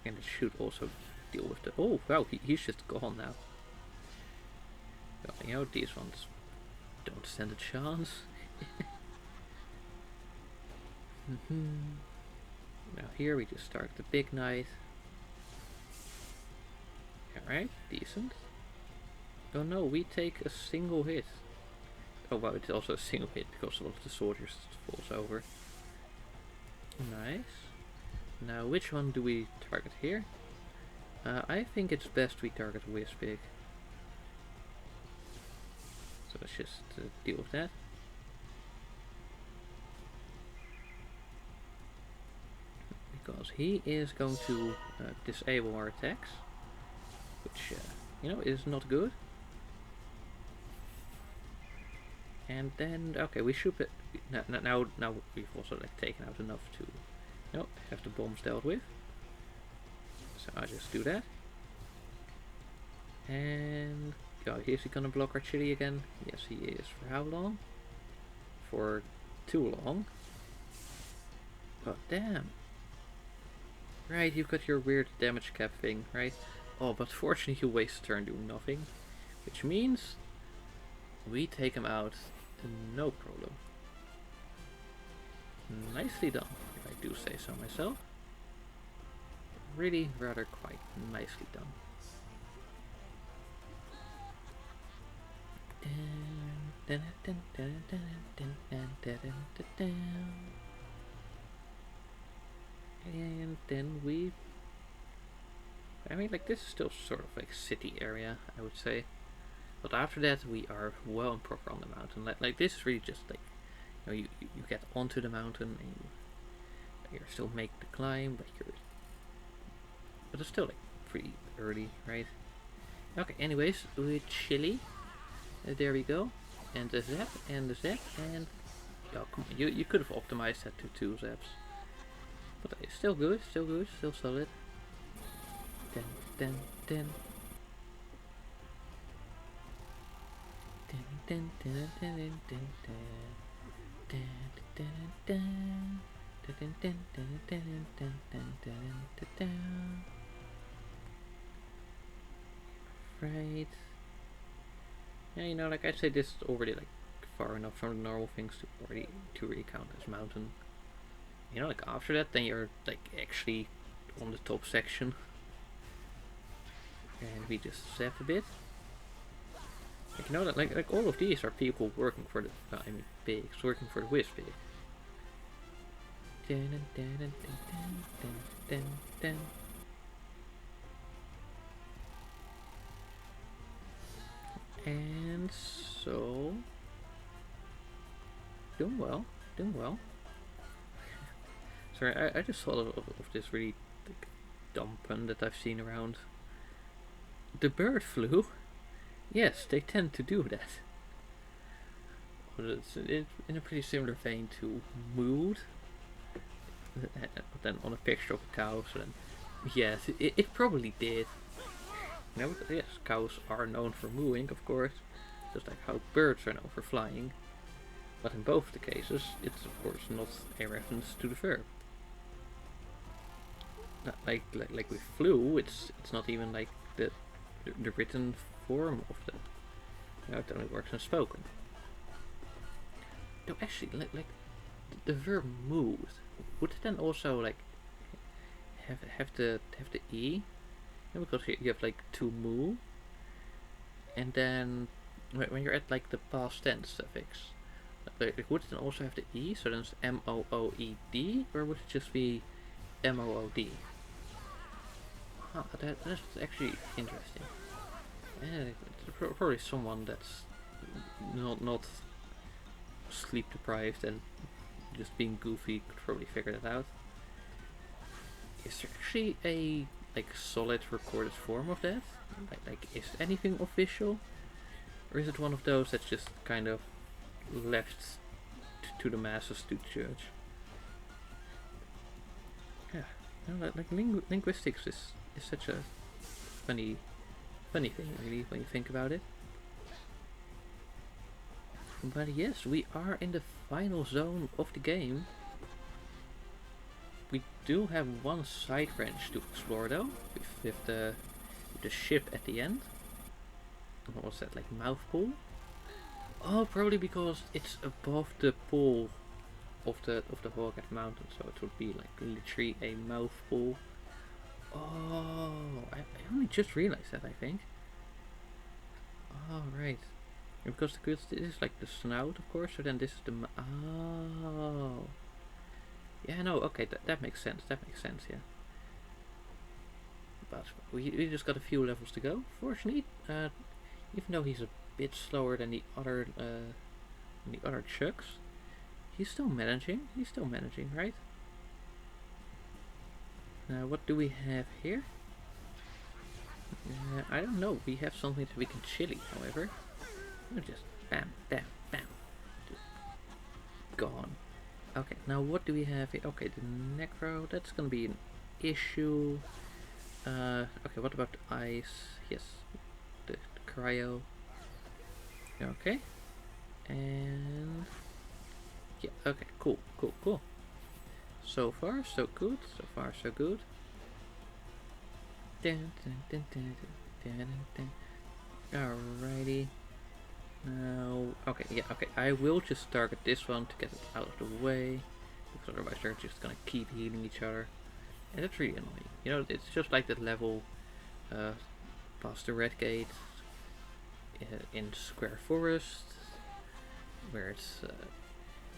And it should also deal with the... Oh, wow, he's just gone now. Well, you know, these ones don't stand a chance. Now here we just start the Big Knight. Alright, decent. Oh no, we take a single hit. Oh wow, it's also a single hit because one of the soldiers falls over. Nice. Now which one do we target here? I think it's best we target Whispig. So let's just deal with that. Because he is going to disable our attacks. Which, you know, is not good. And then, okay, we should... Now we've also like taken out enough to, you know, have the bombs dealt with. So I'll just do that. And... oh, is he gonna block our chili again? Yes, he is. For how long? For too long. God damn. Right, you've got your weird damage cap thing, right? Oh, but fortunately you waste a turn doing nothing. Which means we take him out, no problem. Nicely done, if I do say so myself. Really, rather quite nicely done. And then we... I mean, like, this is still sort of like city area, I would say. But after that, we are well and proper on the mountain. Like this is really just like, you know, you get onto the mountain and you're still make the climb, but it's still like pretty early, right? Okay, anyways, with chili, there we go, and the zap, and oh come on, you could have optimized that to 2 zaps, but it's still good, still solid. Right. Yeah, you know, like I say, this is already like far enough from the normal things to really count as mountain. You know, like after that, then you're like actually on the top section. And we just zap a bit. Like, you know that like all of these are people working for the pigs, working for the whiz pig. And so doing well, doing well. Sorry, I just thought of this really like, dumb pun that I've seen around. The bird flu? Yes, they tend to do that. But it's in a pretty similar vein to mood. But then on a picture of a cow, so then yes, it probably did. You know, yes, cows are known for mooing, of course, just like how birds are known for flying. But in both the cases, it's of course not a reference to the verb. Like with flew, it's not even like the written form of the. You know, it only works in spoken. No, actually, like the verb move, would it then also like have the e? Yeah, because you have like to move, and then when you're at like the past tense suffix, like would it then also have the e? So then it's mooed, or would it just be mood? Huh, that's actually interesting. Yeah, it's probably someone that's not sleep deprived and just being goofy could probably figure that out. Is there actually a like solid recorded form of that? Like is anything official, or is it one of those that's just kind of left to the masses to judge? Yeah, you know, like linguistics is such a funny thing, really, when you think about it. But yes, we are in the final zone of the game. We do have one side branch to explore though, with the ship at the end. What was that, like mouth pool? Oh, probably because it's above the pool of the Horgat Mountain, so it would be like literally a mouth pool. Oh, I only just realized that, I think. Oh, right. Because this is like the snout, of course, so then this is the... Oh. Yeah, no, okay, that makes sense, yeah. But we just got a few levels to go. Fortunately, even though he's a bit slower than the other chucks, he's still managing, right? Now, what do we have here? I don't know, we have something that we can chili, however. Just bam, bam, bam. Just gone. Okay, now what do we have here? Okay, the necro, that's gonna be an issue. Okay, what about the ice? Yes, the cryo. Okay, and yeah, okay, cool. So far, so good. Alrighty. Now, okay, yeah, okay. I will just target this one to get it out of the way, because otherwise they're just gonna keep healing each other, and that's really annoying. You know, it's just like that level past the red gate in Square Forest, where it's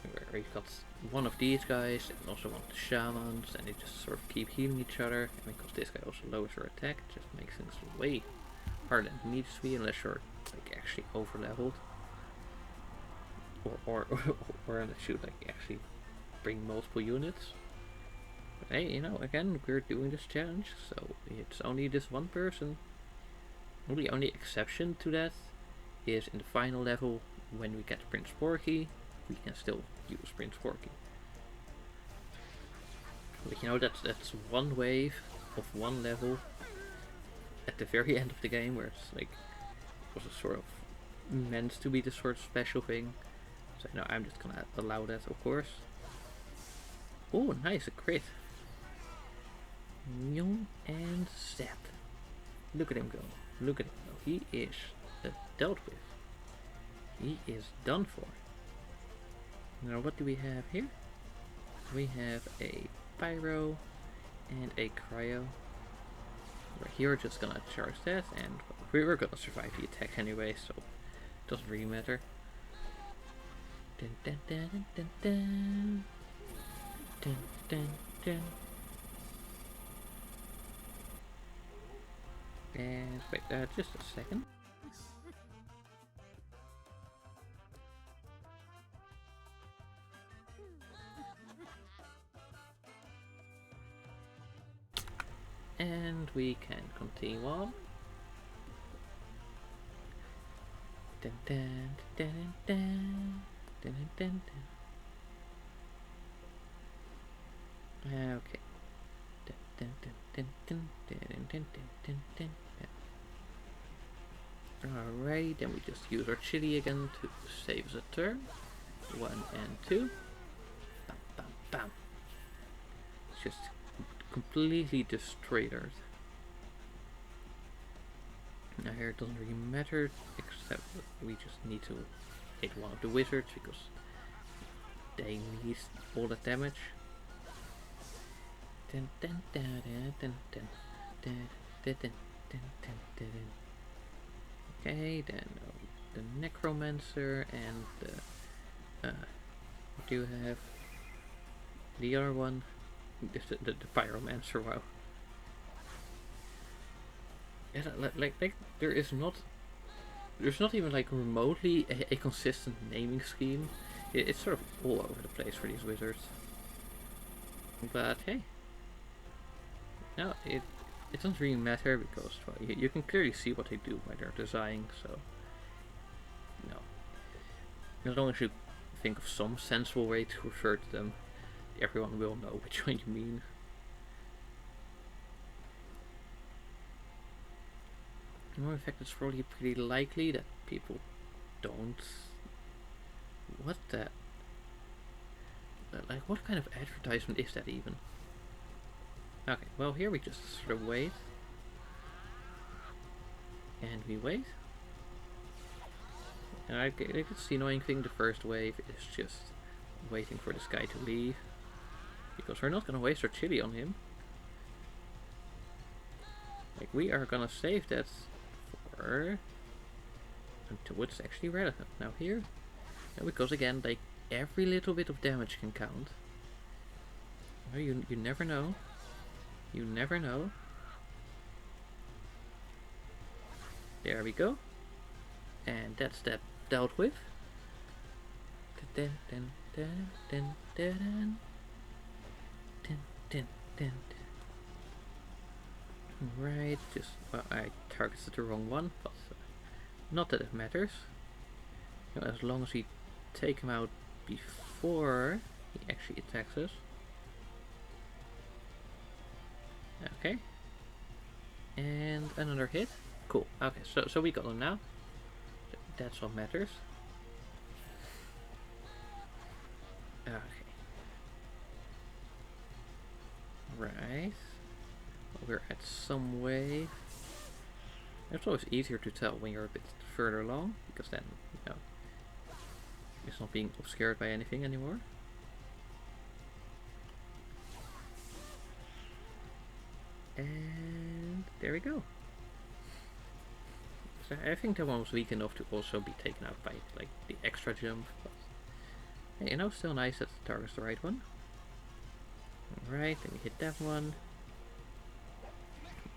where you've got one of these guys and also one of the shamans, and they just sort of keep healing each other. And because this guy also lowers your attack, it just makes things way harder than it needs to be, unless you're like actually over leveled, or unless you like actually bring multiple units. But hey, you know, again, we're doing this challenge, so it's only this one person. The only exception to that is in the final level, when we get Prince Porky, we can still use Prince Porky. But you know, that's one wave of one level at the very end of the game, where it's like it was a sort of meant to be this sort of special thing. So no, I'm just gonna allow that, of course. Oh, nice, a crit. And zap. Look at him go. He is dealt with. He is done for. Now what do we have here? We have a pyro and a cryo. We're here just gonna charge that, and we're gonna survive the attack anyway, so it doesn't really matter. Dun, dun, dun, dun, dun, dun, dun, dun. And wait, just a second. And we can continue on. Dun, dun, dun, dun, dun, dun, dun, dun. Okay. Dun, dun, dun, dun, dun, dun, dun, dun, dun, dun. Alright, then we just use our chili again to save us a turn. 1 and 2. Bam, bam, bam. Just completely destroyed her. Now here it doesn't really matter, except we just need to hit one of the wizards because they need all the damage. Dun, dun, dun, dun, dun, dun, dun, dun, dun, dun, dun, dun. Okay, then the necromancer and the what do you have? The other one, the pyromancer. Wow. Yeah, like there's not even like remotely a consistent naming scheme. It's sort of all over the place for these wizards. But hey, no, it doesn't really matter because well, you can clearly see what they do by their design. So no, as long as you think of some sensible way to refer to them, everyone will know which one you mean. In fact, it's probably pretty likely that people don't. What the? Like, what kind of advertisement is that even? Okay, well, here we just sort of wait. And we wait. And I guess the annoying thing, the first wave is just waiting for this guy to leave. Because we're not gonna waste our chili on him. Like, we are gonna save that until it's actually relevant. Now here, because again, like every little bit of damage can count. Well, you never know. You never know. There we go. And that's that dealt with. Dun, dun, dun, dun, dun, dun, dun, dun. Right, just, well, I targeted the wrong one, but not that it matters. You know, as long as we take him out before he actually attacks us. Okay. And another hit. Cool. Okay, so we got him now. That's what matters. Okay. Right. We're at some wave. It's always easier to tell when you're a bit further along, because then, you know, it's not being obscured by anything anymore. And there we go. So I think that one was weak enough to also be taken out by like the extra jump, but hey, you know, still nice that the target's the right one. Alright, then we hit that one.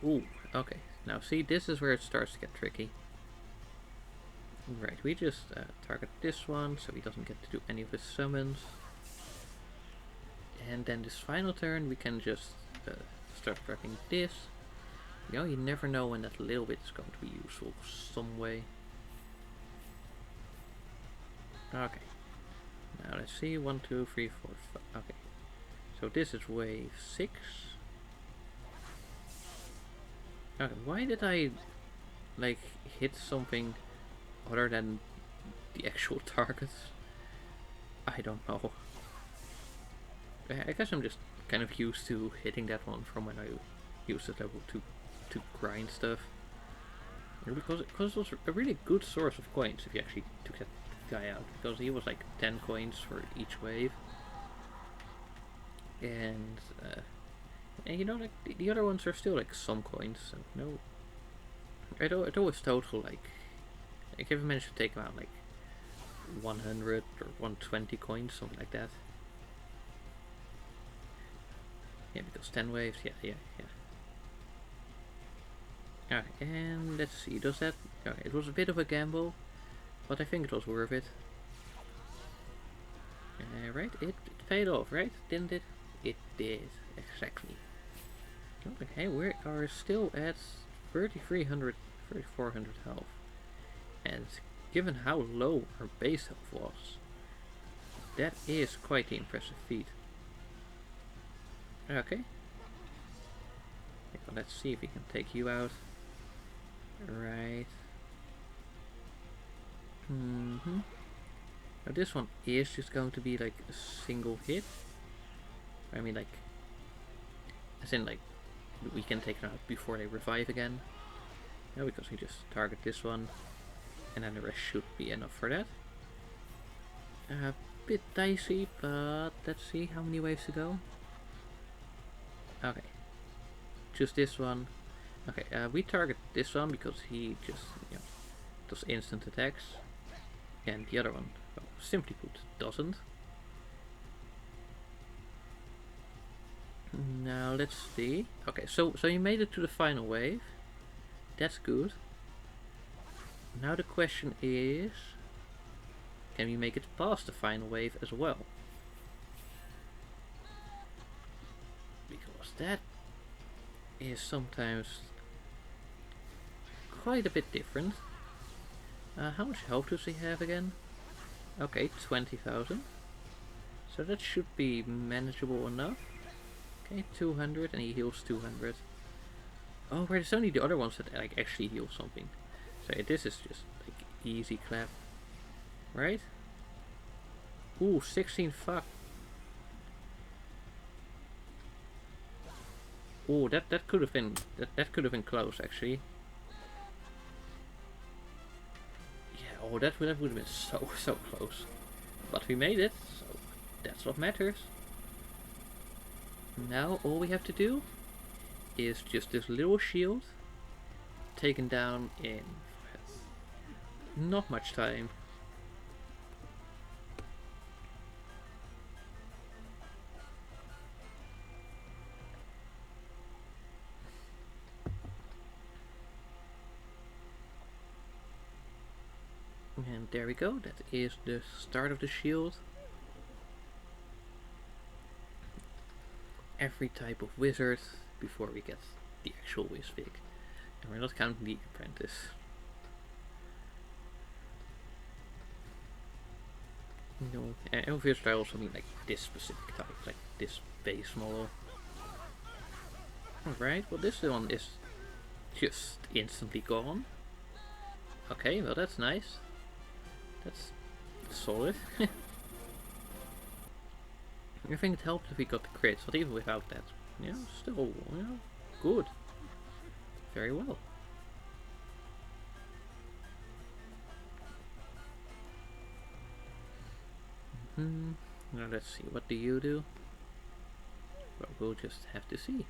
Ooh, okay. Now see, this is where it starts to get tricky. Right, we just target this one so he doesn't get to do any of his summons. And then this final turn we can just start prepping this. You know, you never know when that little bit is going to be useful some way. Okay. Now let's see, 1, 2, 3, 4, 5. Okay. So this is wave 6. Okay, why did I like hit something other than the actual targets? I don't know. I guess I'm just kind of used to hitting that one from when I used it level 2 to grind stuff. Because it was a really good source of coins if you actually took that guy out because he was like 10 coins for each wave. And you know, like the other ones are still like some coins. So no, it always total like if I managed to take out like 100 or 120 coins, something like that. Yeah, because 10 waves. Yeah. Alright, and let's see. Does that? Okay, it was a bit of a gamble, but I think it was worth it. Right, it paid off, right? Didn't it? It did, exactly. Okay, we are still at 3,300, 3,400 health. And given how low our base health was, that is quite the impressive feat. Okay. Well, let's see if we can take you out. Right. Now this one is just going to be like a single hit. I mean, like, as in like we can take them out before they revive again. No, because we just target this one, and then the rest should be enough for that. A bit dicey, but let's see how many waves to go. Okay, just this one. Okay, we target this one because he just, you know, does instant attacks, and the other one, well, simply put, doesn't. Now let's see. Okay, so you made it to the final wave. That's good. Now the question is, can we make it past the final wave as well? Because that is sometimes quite a bit different. How much health does he have again? Okay, 20,000. So that should be manageable enough. Okay, 200, and he heals 200. Oh, right, it's only the other ones that like actually heal something. So this is just like easy clap, right? Ooh, 16 fuck. Ooh, that could have been that could have been close actually. Yeah, oh, that would have been so close. But we made it, so that's what matters. Now all we have to do is just this little shield taken down in not much time. And there we go, that is the start of the shield. Every type of wizard before we get the actual Wizvig. And we're not counting the apprentice. No, and wizard I also mean like this specific type, like this base model. Alright, well this one is just instantly gone. Okay, well that's nice. That's solid. I think it helped if we got the crits, but even without that, you know, still, you know, good. Very well. Now let's see, what do you do? Well, we'll just have to see.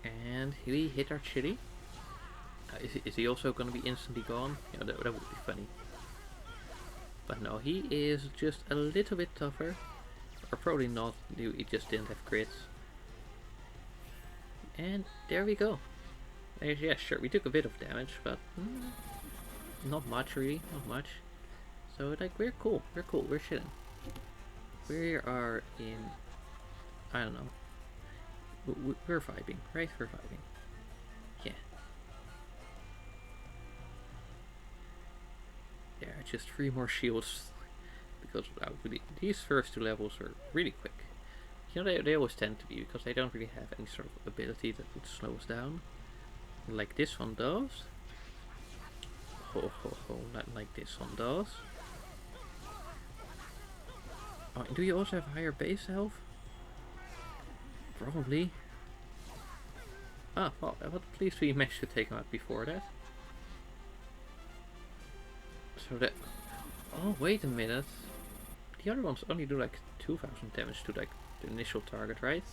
And we hit our chili. Is he also going to be instantly gone? Yeah, that would be funny. But no, he is just a little bit tougher. Or probably not, he just didn't have crits. And there we go. Yeah, sure, we took a bit of damage, but not much really, not much. So like, we're cool, we're chilling. We are in, I don't know, we're vibing, right? We're vibing. Yeah. Yeah, just 3 more shields, because these first 2 levels are really quick. You know, they always tend to be, because they don't really have any sort of ability that would slow us down. Like this one does. Not like this one does. Oh, do you also have higher base health? Probably. Ah, well, at least we managed to take him out before that. So that... Oh, wait a minute. The other ones only do like 2000 damage to like the initial target, right?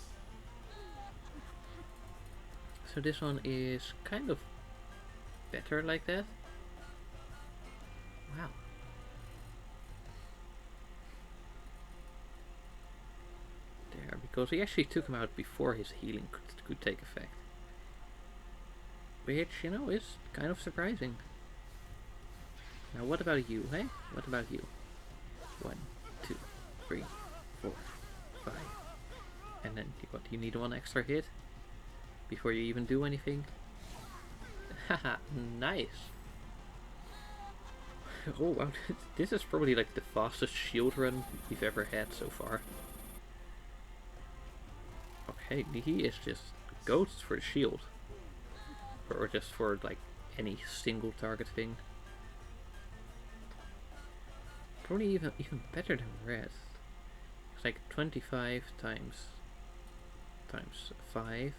So this one is kind of better like that. Wow. There, because he actually took him out before his healing could take effect. Which, you know, is kind of surprising. Now what about you, hey? What about you? 1, 2, 3, 4, 5. And then, what, you need one extra hit? Before you even do anything? Haha, nice! Oh wow, this is probably like the fastest shield run we've ever had so far. Okay, he is just goats for the shield. Or just for like any single target thing. Probably even better than red. It's like 25 times 5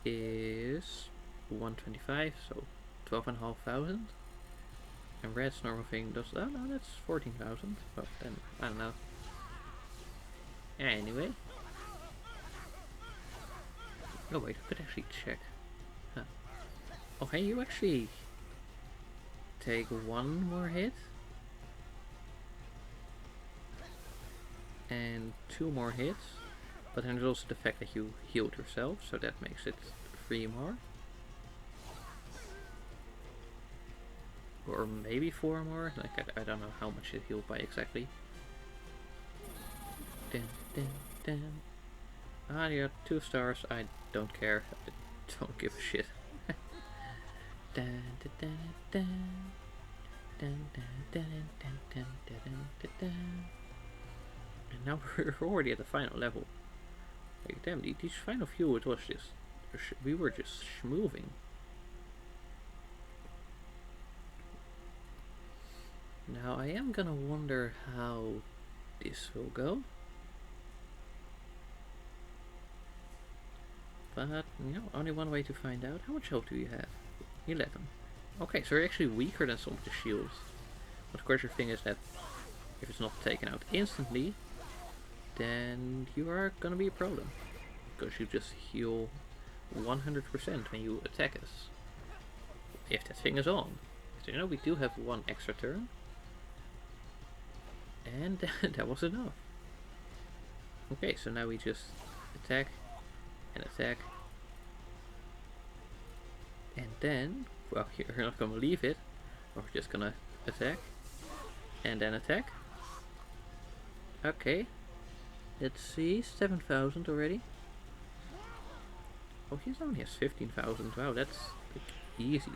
is 125, so 12,500. And red's normal thing does, oh no, that's 14,000. But then, I don't know. Anyway. Oh wait, I could actually check. Huh. Okay, you actually take one more hit. And 2 more hits. But then there's also the fact that you healed yourself, so that makes it 3 more. Or maybe 4 more, like I don't know how much it healed by exactly. Dun, dun, dun. Ah, you got 2 stars, I don't care, I don't give a shit. Dun, dun, dun, dun. Dun, dun, dun, dun, dun, dun, dun, dun. And now we're already at the final level. Like, damn, these final few, it was just... we were just schmoving. Now, I am gonna wonder how this will go. But, you know, only one way to find out. How much health do you have? 11. Okay, so you're actually weaker than some of the shields. But of course your thing is that if it's not taken out instantly, then you are gonna be a problem. Because you just heal 100% when you attack us. If that thing is on. So you know we do have 1 extra turn. And that was enough. Okay, so now we just attack and attack. And then, well, you're not gonna leave it. We're just gonna attack. And then attack. Okay. Let's see, 7,000 already. Oh, he only has 15,000. Wow, that's like, easy.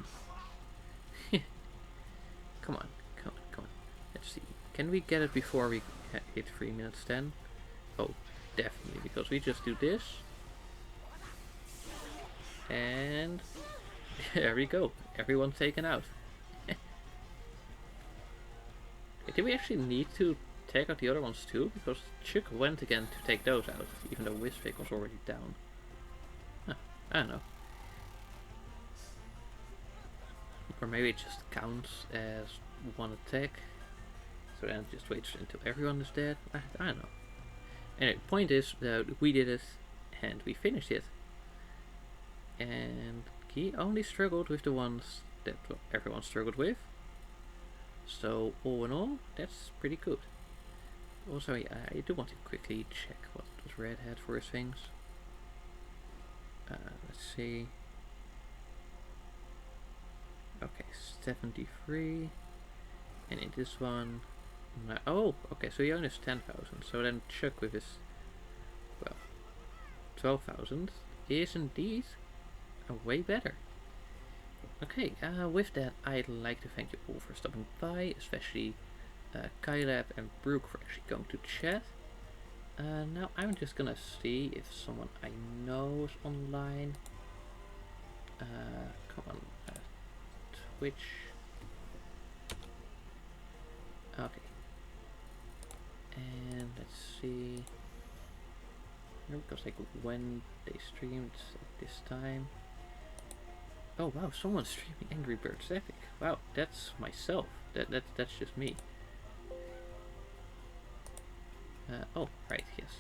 Come on, come on, come on. Let's see. Can we get it before we hit 3 minutes 10? Oh, definitely, because we just do this. And there we go. Everyone taken out. Did we actually need to take out the other ones too? Because Chuck went again to take those out, even though Wisvik was already down. Huh, I don't know. Or maybe it just counts as 1 attack. So then it just waits until everyone is dead. I don't know. Anyway, point is that we did it and we finished it. And he only struggled with the ones that everyone struggled with. So all in all, that's pretty good. Also, I do want to quickly check what does Red had for his things. Let's see. Okay, 73. And in this one... oh, okay, so he only has 10,000. So then Chuck with his... well, 12,000 is indeed way better. Okay, with that, I'd like to thank you all for stopping by, especially Kylab and Brooke for actually going to chat. Now I'm just gonna see if someone I know is online. Come on, Twitch. Okay. And let's see. because like when they streamed at this time. Oh wow, someone's streaming Angry Birds Epic. Wow, that's myself. That's just me. Oh right, yes.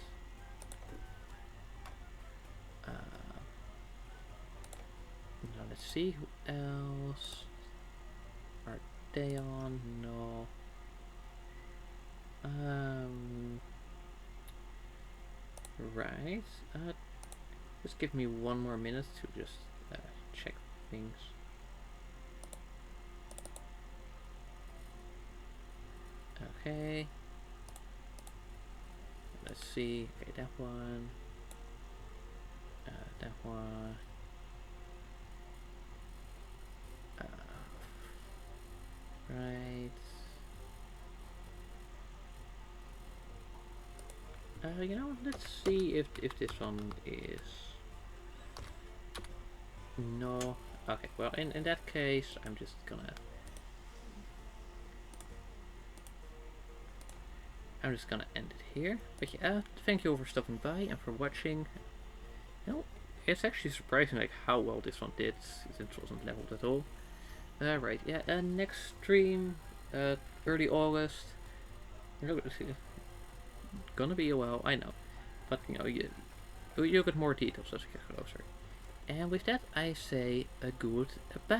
Now let's see who else. Are they on? No. Right. Just give me one more minute to just check things. Okay. Let's see. Okay, that one. That one. Right. You know, let's see if this one is. No. Okay. Well, in that case, I'm just gonna. End it here. But yeah, thank you all for stopping by and for watching. You know, it's actually surprising like how well this one did, since it wasn't leveled at all. Right, yeah, next stream, early August. Gonna be a while, I know. But, you know, you'll get more details as we get closer. And with that, I say a good bye.